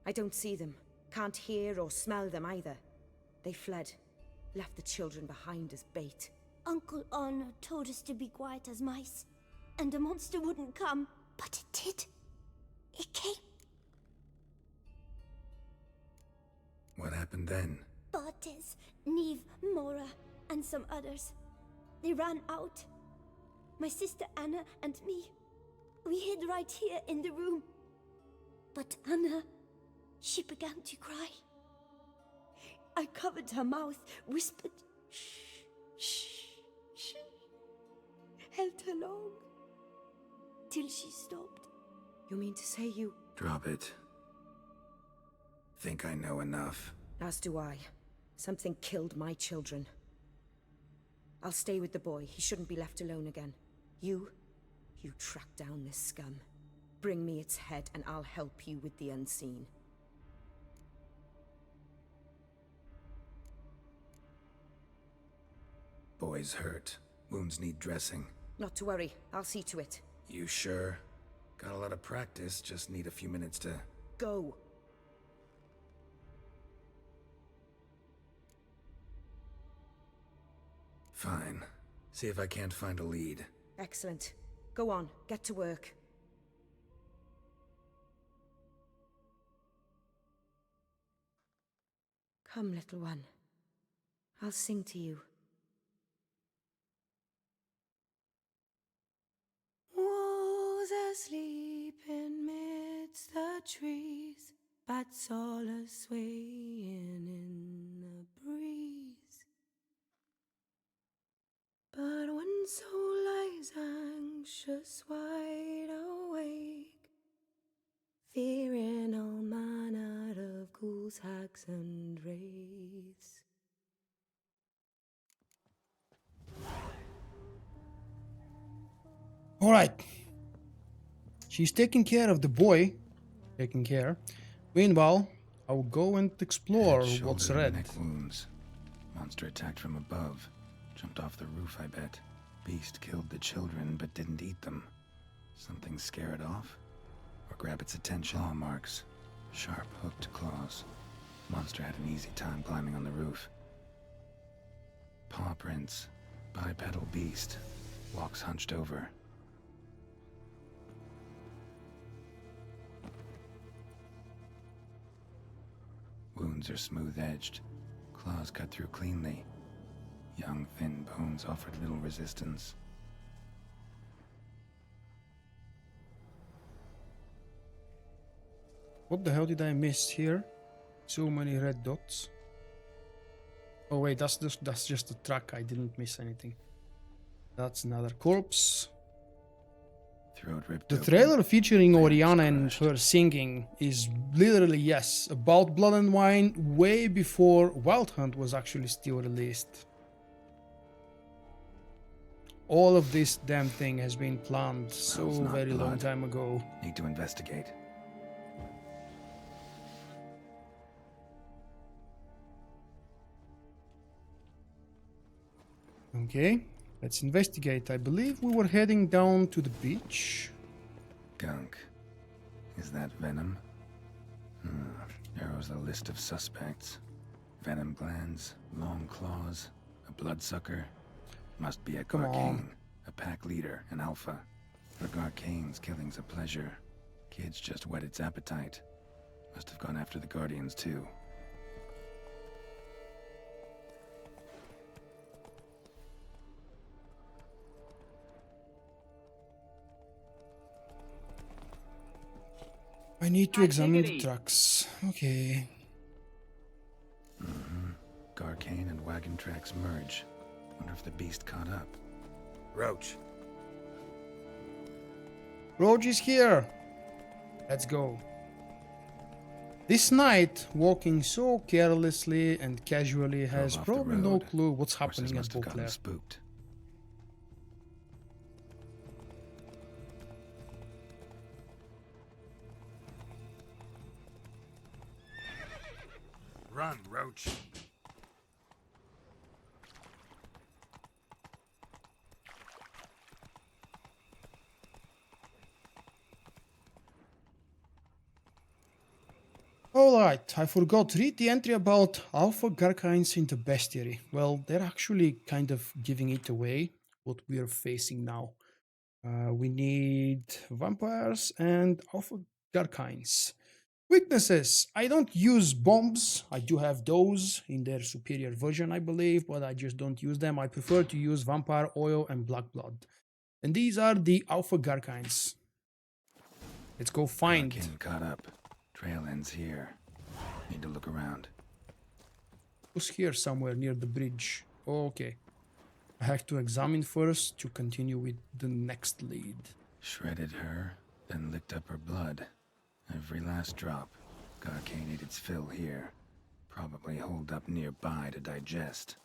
J: I don't see them, can't hear or smell them either. They fled, left the children behind as bait.
A: Uncle Arno told us to be quiet as mice, and the monster wouldn't come, but it did. It came.
D: What happened then?
A: Bartes, Neve, Mora, and some others. They ran out. My sister Anna and me. We hid right here in the room. But Anna, she began to cry. I covered her mouth, whispered, "Shh, shh, shh." Held her long, till she stopped.
J: You mean to say you...
D: Drop it. Think I know enough.
J: As do I. Something killed my children. I'll stay with the boy. He shouldn't be left alone again. You track down this scum. Bring me its head and I'll help you with the unseen.
D: Boy's hurt. Wounds need dressing.
J: Not to worry. I'll see to it.
D: You sure? Got a lot of practice, just need a few minutes to...
J: Go.
D: Fine. See if I can't find a lead.
J: Excellent. Go on, get to work. Come, little one. I'll sing to you.
A: Was asleep in midst the trees, bats all a-swaying in the breeze. But one soul lies anxious, wide awake, fearing all manner of ghouls, hags, and wraiths.
B: All right. She's taking care of the boy. Taking care. Meanwhile, I'll go and explore
D: Head,
B: what's
D: shoulder,
B: red.
D: neck wounds. Monster attacked from above. Jumped off the roof, I bet. Beast killed the children, but didn't eat them. Something scare it off? Or grab its attention? Claw marks. Sharp, hooked claws. Monster had an easy time climbing on the roof. Paw prints. Bipedal beast. Walks hunched over. Wounds are smooth-edged. Claws cut through cleanly. Young, thin bones offered little resistance.
B: What the hell did I miss here? So many red dots. Oh wait, that's just a track. I didn't miss anything. That's another corpse.
D: Throat ripped
B: The
D: open.
B: trailer featuring Orianna and her singing is literally, yes, about Blood and Wine way before Wild Hunt was actually still released. All of this damn thing has been planned so
D: Smells not
B: very long
D: blood.
B: time ago.
D: Need to investigate.
B: Okay, let's investigate. I believe we were heading down to the beach.
D: Gunk. Is that venom? Narrows the list of suspects. Venom glands, long claws, a bloodsucker. Must be a
B: Come on.
D: Garcane, a pack leader, an alpha. For Garcane's killing's a pleasure. Kid's just whet its appetite. Must have gone after the Guardians too.
B: I need to examine the trucks. Okay.
D: Garcane and wagon tracks merge. Wonder if the beast caught up.
C: Roach.
B: Roach is here. Let's go. This knight, walking so carelessly and casually, has
D: Drove off the
B: probably no
D: road.
B: clue what's
D: Horses
B: happening at
D: must have gotten
B: Vulkk.
D: spooked.
O: Run, Roach.
B: Alright, I forgot. Read the entry about Alpha Garcines in the bestiary. Well, they're actually kind of giving it away, what we are facing now. We need vampires and Alpha Garcines. Weaknesses. I don't use bombs. I do have those in their superior version, I believe, but I just don't use them. I prefer to use vampire oil and black blood. And these are the Alpha Garcines. Let's go find.
D: Garcane caught up. Trail ends here. Need to look around.
B: Who's here somewhere near the bridge? Oh, okay. I have to examine first to continue with the next lead.
D: Shredded her, then licked up her blood. Every last drop. Garcane ate its fill here. Probably holed up nearby to digest.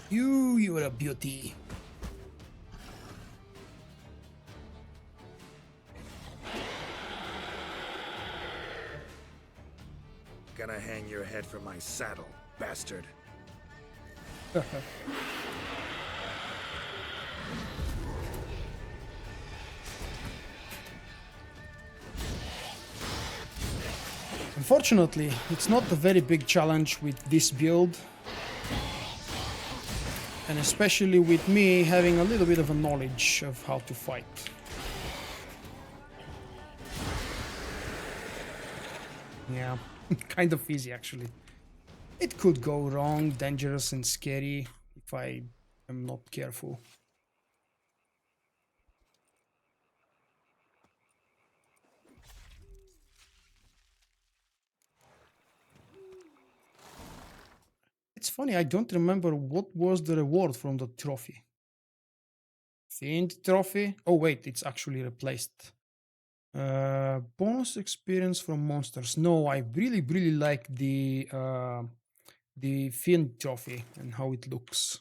B: You're a beauty.
C: Gonna hang your head from my saddle, bastard.
B: Unfortunately, it's not a very big challenge with this build. And especially with me having a little bit of a knowledge of how to fight. Yeah, kind of easy actually. It could go wrong, dangerous and scary if I am not careful. It's funny, I don't remember what was the reward from the trophy. Fiend trophy? Oh wait, it's actually replaced. Bonus experience from monsters. No, I really like the Fiend trophy and how it looks.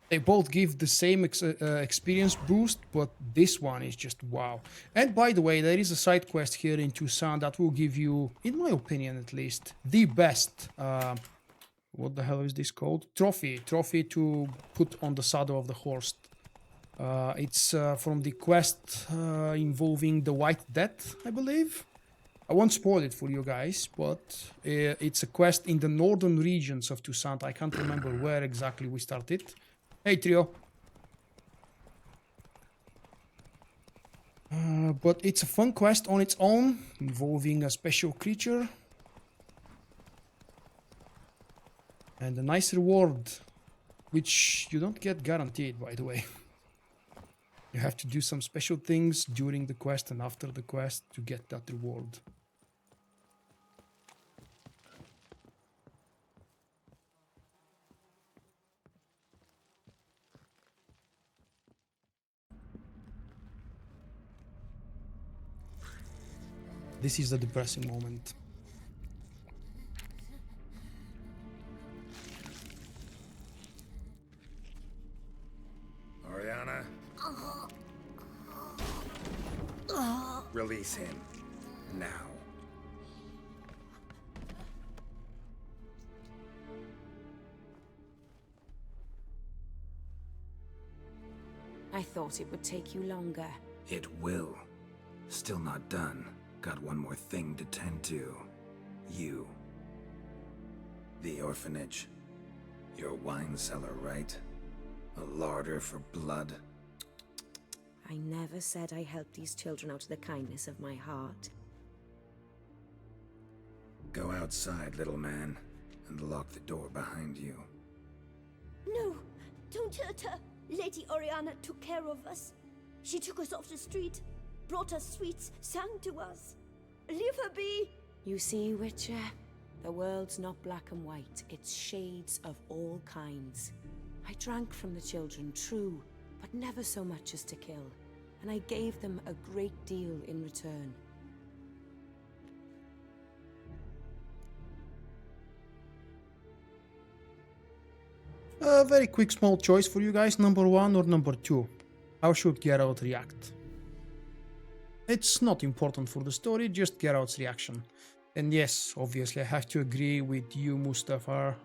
B: They both give the same experience boost, but this one is just wow. And by the way, there is a side quest here in Toussaint that will give you, in my opinion at least, the best, what the hell is this called? Trophy to put on the saddle of the horse. It's from the quest involving the White Death, I believe. I won't spoil it for you guys, but it's a quest in the northern regions of Toussaint. I can't remember where exactly we started. Hey, trio. But it's a fun quest on its own, involving a special creature. And a nice reward, which you don't get guaranteed, by the way. You have to do some special things during the quest and after the quest to get that reward. This is the depressing moment.
D: Orianna, release him now.
J: I thought it would take you longer.
D: It will. Still not done. Got one more thing to tend to. You. The orphanage. Your wine cellar, right? A larder for blood.
J: I never said I helped these children out of the kindness of my heart.
D: Go outside, little man, and lock the door behind you.
A: No, don't hurt her. Lady Orianna took care of us. She took us off the street, brought us sweets, sang to us. Leave her be.
J: You see, Witcher? The world's not black and white. It's shades of all kinds. I drank from the children, true, but never so much as to kill. And I gave them a great deal in return.
B: A very quick small choice for you guys, number 1 or number 2. How should Geralt react? It's not important for the story, just Geralt's reaction. And yes, obviously I have to agree with you, Mustafa.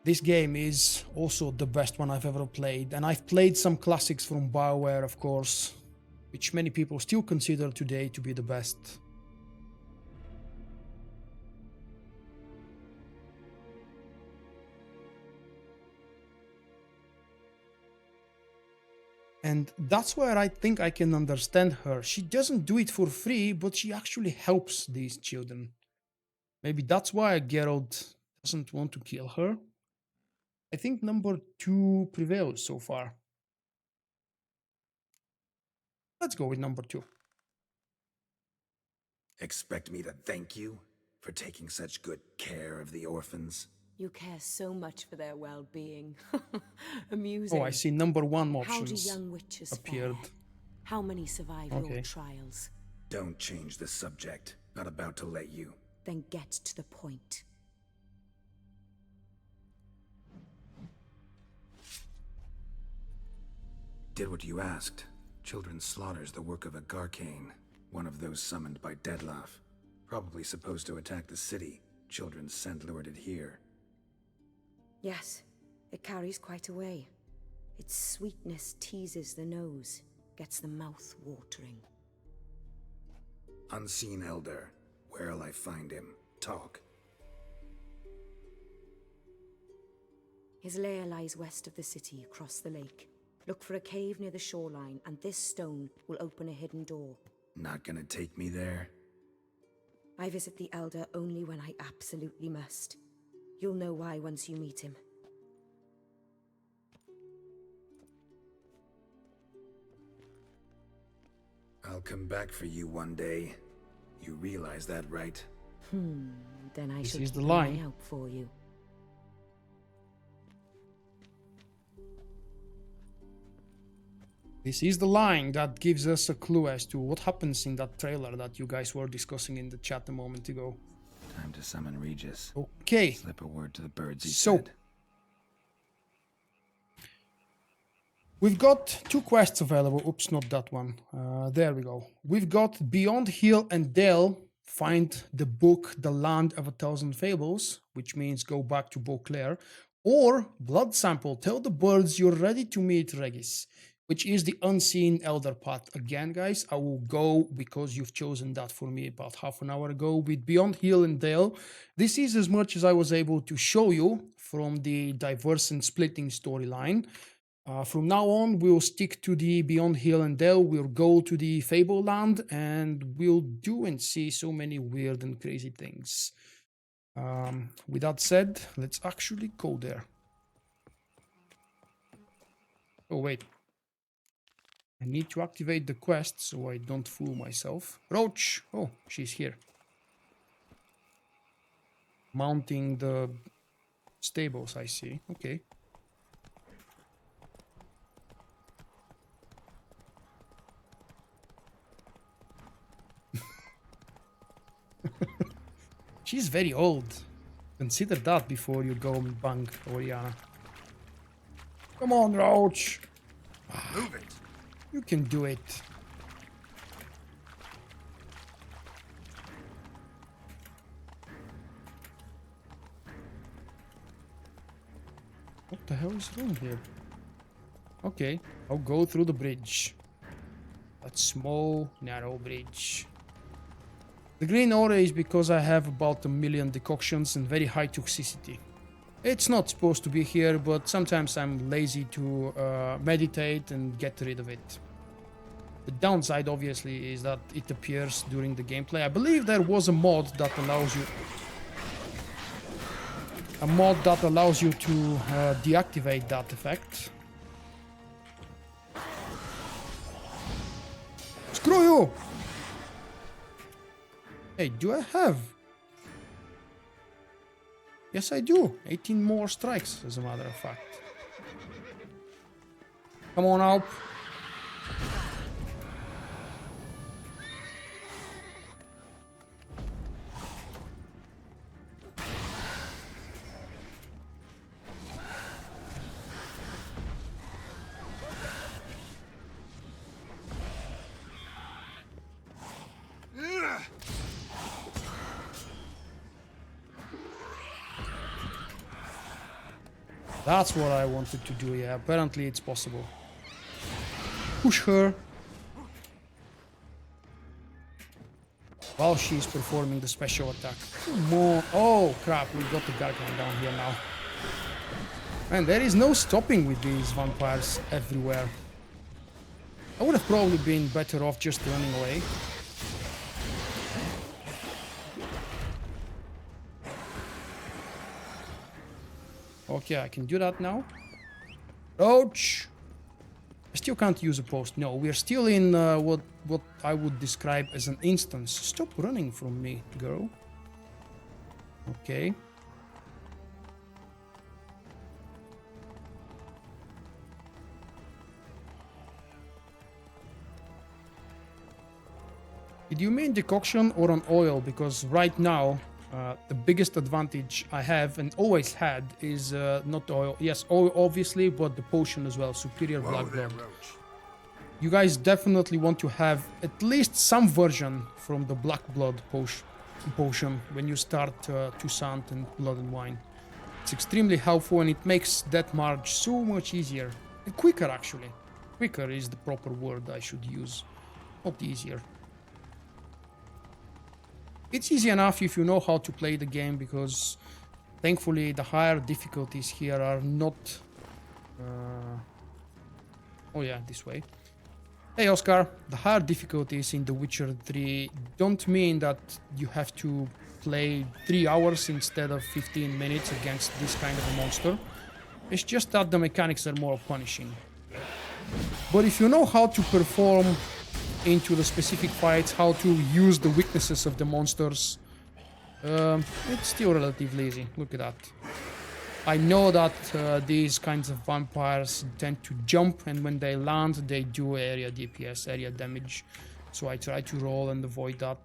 B: This game is also the best one I've ever played, and I've played some classics from BioWare, of course, which many people still consider today to be the best. And that's where I think I can understand her. She doesn't do it for free, but she actually helps these children. Maybe that's why Geralt doesn't want to kill her. I think number 2 prevails so far. Let's go with number 2.
D: Expect me to thank you for taking such good care of the orphans?
J: You care so much for their well-being. Amusing.
B: Oh, I see number 1 options
J: How do young witches
B: appeared.
J: fare? How many survive your trials?
D: Don't change the subject. Not about to let you.
J: Then get to the point.
D: Did what you asked. Children's slaughter's the work of a Garcane, one of those summoned by Dettlaff. Probably supposed to attack the city. Children sent lured it here.
J: Yes, it carries quite a way. Its sweetness teases the nose, gets the mouth watering.
D: Unseen Elder. Where'll I find him? Talk.
J: His lair lies west of the city, across the lake. Look for a cave near the shoreline, and this stone will open a hidden door.
D: Not gonna take me there?
J: I visit the Elder only when I absolutely must. You'll know why once you meet him.
D: I'll come back for you one day. You realize that, right?
J: Then I
B: This
J: should
B: is
J: keep
B: the
J: an
B: line.
J: eye out for you.
B: This is the line that gives us a clue as to what happens in that trailer that you guys were discussing in the chat a moment ago.
D: Time to summon Regis.
B: Okay.
D: Slip a word to the birds he
B: So,
D: said.
B: we've got 2 quests available. Oops, not that one. There we go. We've got Beyond Hill and Dale, find the book The Land of a Thousand Fables, which means go back to Beauclair, or Blood Sample, tell the birds you're ready to meet Regis, which is the unseen elder path. Again, guys, I will go, because you've chosen that for me about half an hour ago, with Beyond Hill and Dale. This is as much as I was able to show you from the diverse and splitting storyline. From now on, we'll stick to the Beyond Hill and Dale, we'll go to the Fable Land, and we'll do and see so many weird and crazy things. With that said, let's actually go there. Oh, wait. I need to activate the quest so I don't fool myself. Roach! Oh, she's here. Mounting the stables, I see. Okay. She's very old. Consider that before you go and bang Orianna. Come on, Roach.
O: Move it.
B: You can do it. What the hell is wrong here? Okay, I'll go through the bridge. That small, narrow bridge. The green aura is because I have about 1 million decoctions and very high toxicity. It's not supposed to be here, but sometimes I'm lazy to meditate and get rid of it. The downside, obviously, is that it appears during the gameplay. I believe there was a mod that allows you... to deactivate that effect. Screw you! Hey, do I have... Yes, I do. 18 more strikes, as a matter of fact. Come on, Alp. That's what I wanted to do, yeah. Apparently it's possible. Push her. While she's performing the special attack. Come on. Oh, crap. We got the Gargant down here now. Man, there is no stopping with these vampires everywhere. I would have probably been better off just running away. Okay, I can do that now. Roach! I still can't use a post. No, we're still in what I would describe as an instance. Stop running from me, girl. Okay. Did you mean decoction or an oil? Because right now, the biggest advantage I have and always had is not oil. Yes, oil obviously, but the potion as well. Superior Black Blood. You guys definitely want to have at least some version from the Black Blood potion when you start Toussaint and Blood and Wine. It's extremely helpful and it makes that march so much easier. And quicker, actually. Quicker is the proper word I should use. Not easier. It's easy enough if you know how to play the game, because thankfully the higher difficulties here are not... Oh yeah, this way. Hey Oscar, the higher difficulties in The Witcher 3 don't mean that you have to play 3 hours instead of 15 minutes against this kind of a monster. It's just that the mechanics are more punishing. But if you know how to perform into the specific fights, how to use the weaknesses of the monsters, it's still relatively easy. Look at that. I know that these kinds of vampires tend to jump, and when they land they do area DPS, area damage, so I try to roll and avoid that.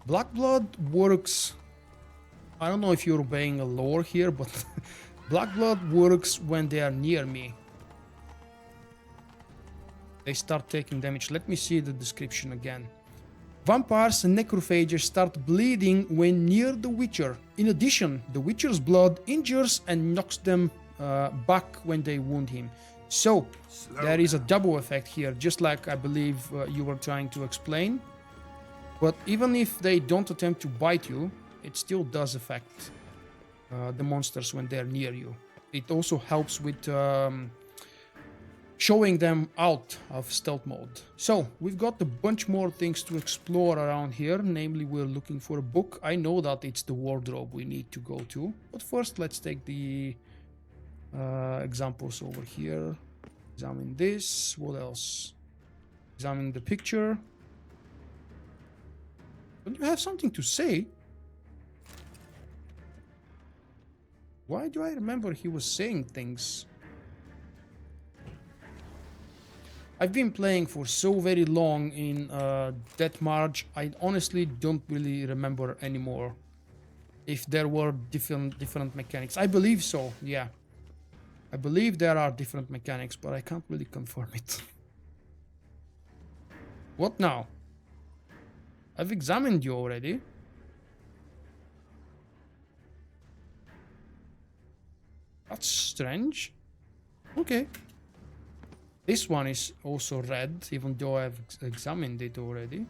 B: Black Blood works... I don't know if you're obeying a lore here, but Black Blood works when they are near me. They start taking damage. Let me see the description again. Vampires and necrophages start bleeding when near the Witcher. In addition, the Witcher's blood injures and knocks them back when they wound him. So, there is a double effect here, just like I believe you were trying to explain. But even if they don't attempt to bite you, it still does affect the monsters when they're near you. It also helps with showing them out of stealth mode. So, we've got a bunch more things to explore around here. Namely, we're looking for a book. I know that it's the wardrobe we need to go to. But first, let's take the examples over here. Examine this. What else? Examine the picture. Don't you have something to say? Why do I remember he was saying things? I've been playing for so very long in Death March, I honestly don't really remember anymore if there were different mechanics. I believe so, yeah. I believe there are different mechanics, but I can't really confirm it. What now? I've examined you already. That's strange. Okay. This one is also red, even though I've examined it already.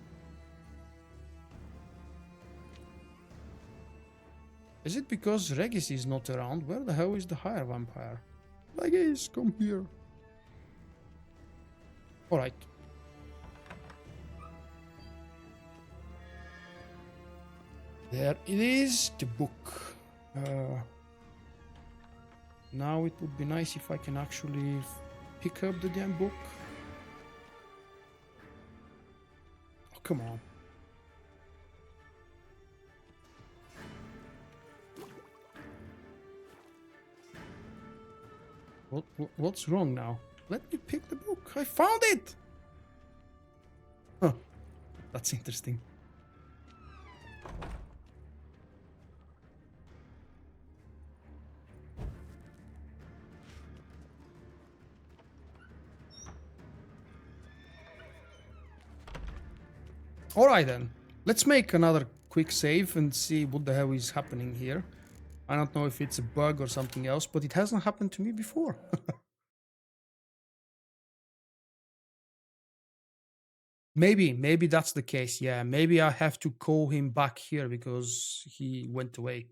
B: Is it because Regis is not around? Where the hell is the higher vampire? Regis, come here. Alright. There it is, the book. Now it would be nice if I can actually pick up the damn book. Oh, come on. What's wrong now? Let me pick the book. I found it! Huh. That's interesting. Alright then. Let's make another quick save and see what the hell is happening here. I don't know if it's a bug or something else, but it hasn't happened to me before. Maybe that's the case, yeah. Maybe I have to call him back here because he went away.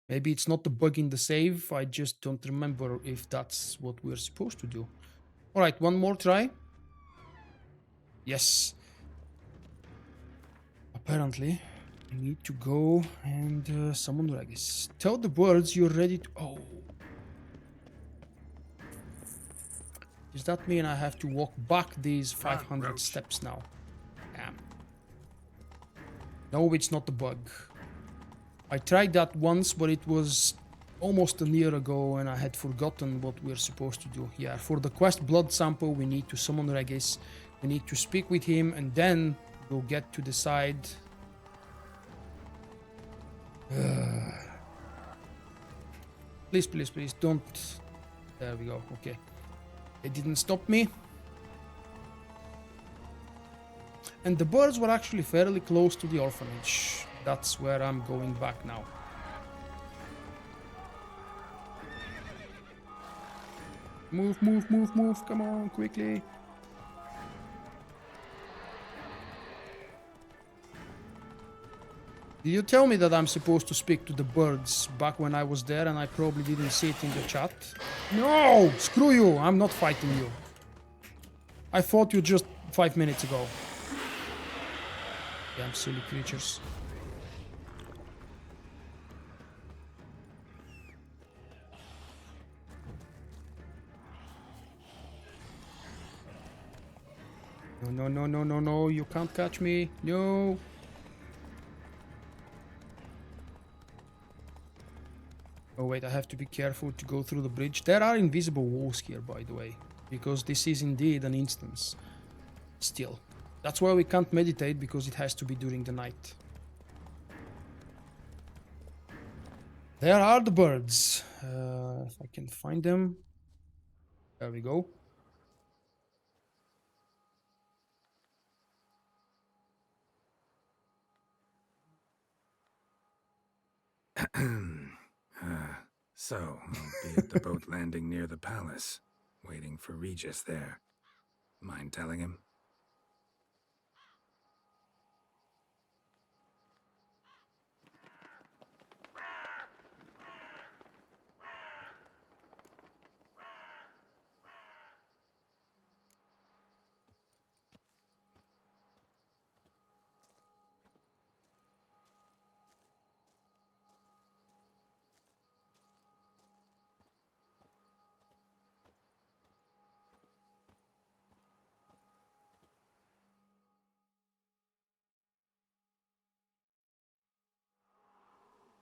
B: Maybe it's not the bug in the save, I just don't remember if that's what we're supposed to do. Alright, one more try. Yes. Apparently, I need to go and summon Regis. Tell the birds you're ready to... Oh. Does that mean I have to walk back these 500 steps now? Damn. No, it's not the bug. I tried that once, but it was almost a year ago and I had forgotten what we're supposed to do. Yeah, for the quest blood sample, we need to summon Regis. We need to speak with him and then we'll get to decide... Please, please, please, don't... There we go, okay. It didn't stop me. And the birds were actually fairly close to the orphanage. That's where I'm going back now. Move, move, move, move, come on, quickly. Did you tell me that I'm supposed to speak to the birds back when I was there and I probably didn't see it in the chat? No! Screw you! I'm not fighting you. I fought you just 5 minutes ago. Damn silly creatures. No, no, no, no, no, no, you can't catch me. No. Oh wait, I have to be careful to go through the bridge. There are invisible walls here, by the way, because this is indeed an instance. Still. That's why we can't meditate, because it has to be during the night. There are the birds. If I can find them. There we go.
D: So, I'll be at the boat landing near the palace, waiting for Regis there. Mind telling him?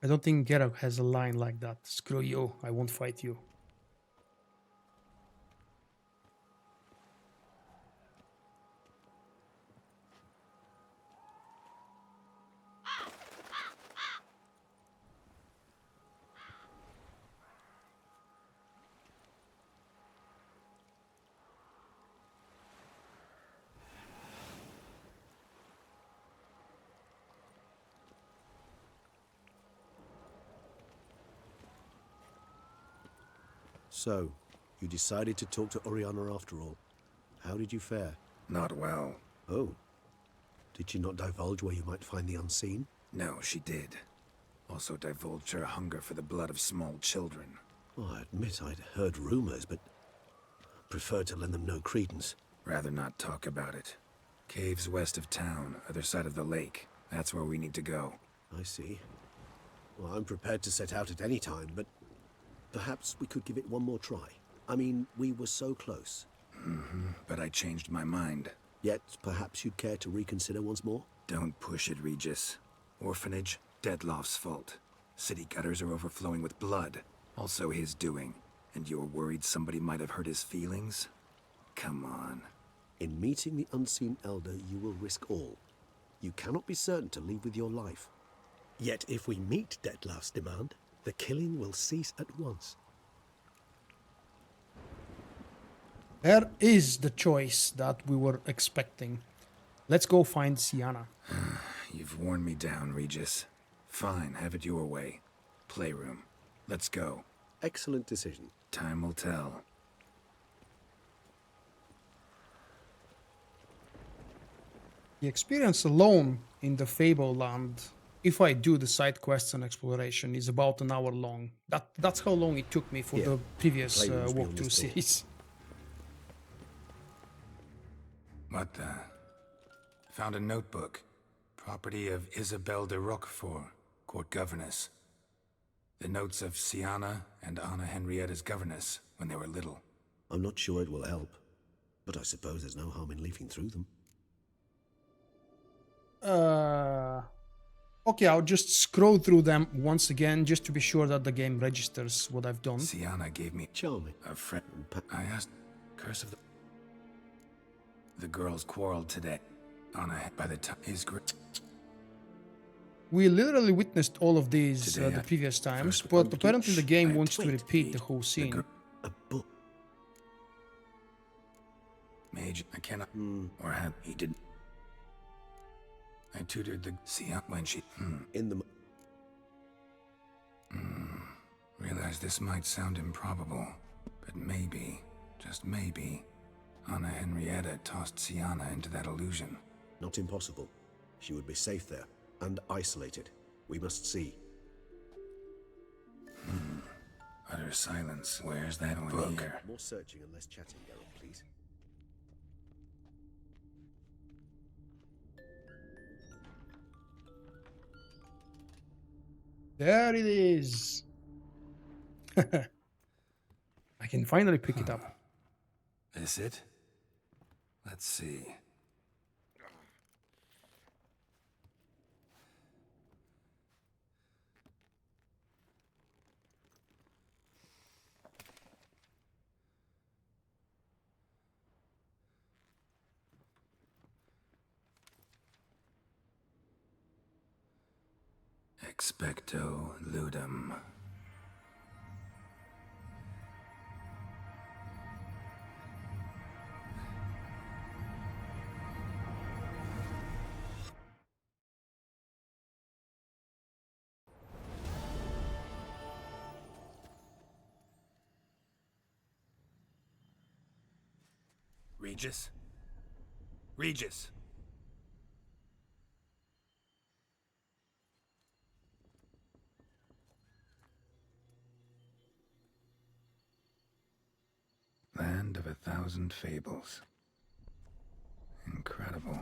B: I don't think Geralt has a line like that. Screw you, I won't fight you.
K: So, you decided to talk to Orianna after all. How did you fare?
D: Not well.
K: Oh. Did she not divulge where you might find the unseen?
D: No, she did. Also divulged her hunger for the blood of small children.
K: Well, I admit I'd heard rumors, but preferred to lend them no credence.
D: Rather not talk about it. Caves west of town, other side of the lake. That's where we need to go.
K: I see. Well, I'm prepared to set out at any time, but perhaps we could give it one more try. I mean, we were so close.
D: But I changed my mind.
K: Yet, perhaps you'd care to reconsider once more?
D: Don't push it, Regis. Orphanage, Dettlaff's fault. City gutters are overflowing with blood. Also his doing. And you're worried somebody might have hurt his feelings? Come on.
K: In meeting the unseen elder, you will risk all. You cannot be certain to leave with your life.
P: Yet if we meet Dettlaff's demand, the killing will cease at once.
B: There is the choice that we were expecting. Let's go find Syanna.
D: You've worn me down, Regis. Fine, have it your way. Playroom. Let's go.
K: Excellent decision.
D: Time will tell.
B: The experience alone in the Fableland, if I do the side quests and exploration, is about an hour long. That's how long it took me for the previous walkthrough series.
D: What the? Found a notebook. Property of Isabelle de Roquefort, court governess. The notes of Syanna and Anna Henrieta's governess when they were little.
K: I'm not sure it will help, but I suppose there's no harm in leafing through them.
B: Okay, I'll just scroll through them once again, just to be sure that the game registers what I've done.
D: Syanna gave me
K: charming.
D: A friend. I asked, curse of the girls quarreled today. Anna, by the time his
B: We literally witnessed all of these the previous times, but apparently the game wants to repeat the whole scene.
K: A book.
D: Mage, I cannot. Or had he didn't. I tutored the Syanna when she.
K: In the.
D: Realize this might sound improbable, but maybe, just maybe, Anna Henrieta tossed Syanna into that illusion.
K: Not impossible. She would be safe there, and isolated. We must see.
D: Utter silence. Where's that book?
K: More searching and less chatting, Geralt, please.
B: There it is. I can finally pick it up.
D: Is it? Let's see. Expecto ludum. Regis? Regis! Land of 1,000 fables. Incredible.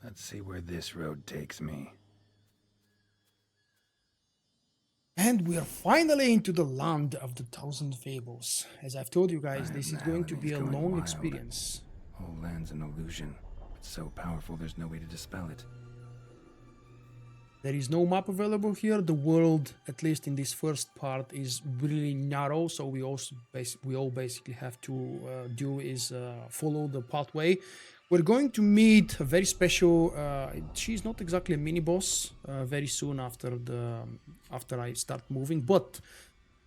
D: Let's see where this road takes me.
B: And we are finally into the land of the 1,000 fables. As I've told you guys, this is going to be a long experience.
D: Whole land's an illusion. It's so powerful there's no way to dispel it.
B: There is no map available here. The world, at least in this first part, is really narrow. So we all basically have to do is follow the pathway. We're going to meet a very special. She's not exactly a mini boss. Very soon after I start moving, but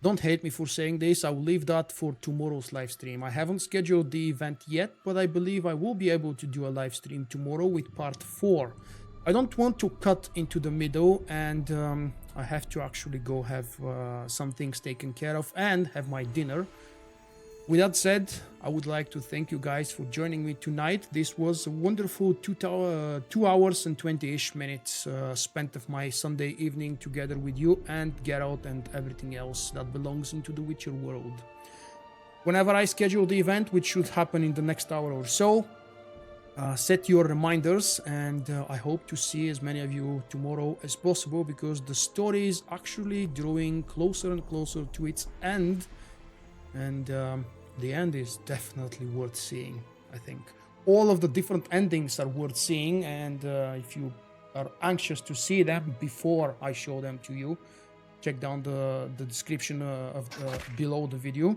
B: don't hate me for saying this. I will leave that for tomorrow's live stream. I haven't scheduled the event yet, but I believe I will be able to do a live stream tomorrow with part 4 I don't want to cut into the middle, and I have to actually go have some things taken care of and have my dinner. With that said, I would like to thank you guys for joining me tonight. This was a wonderful 2 hours and 20-ish minutes spent of my Sunday evening together with you and Geralt and everything else that belongs into the Witcher world. Whenever I schedule the event, which should happen in the next hour or so, set your reminders, and I hope to see as many of you tomorrow as possible, because the story is actually drawing closer and closer to its end, and the end is definitely worth seeing. I think all of the different endings are worth seeing, and if you are anxious to see them before I show them to you, check down the description below the video.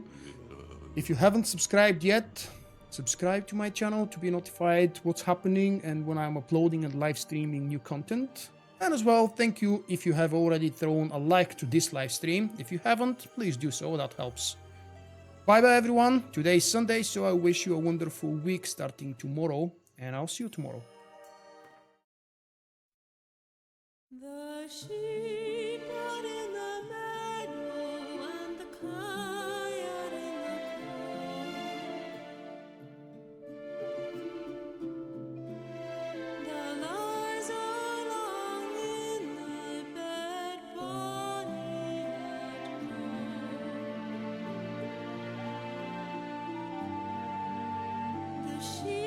B: If you haven't subscribed yet, subscribe to my channel to be notified what's happening and when I'm uploading and live streaming new content. And as well, thank you if you have already thrown a like to this live stream. If you haven't, please do so, that helps. Bye bye everyone, today is Sunday, so I wish you a wonderful week starting tomorrow, and I'll see you tomorrow.
Q: The sheep out in the meadow and the coyote in the The lies along in thy bed, bonny at home. The sheep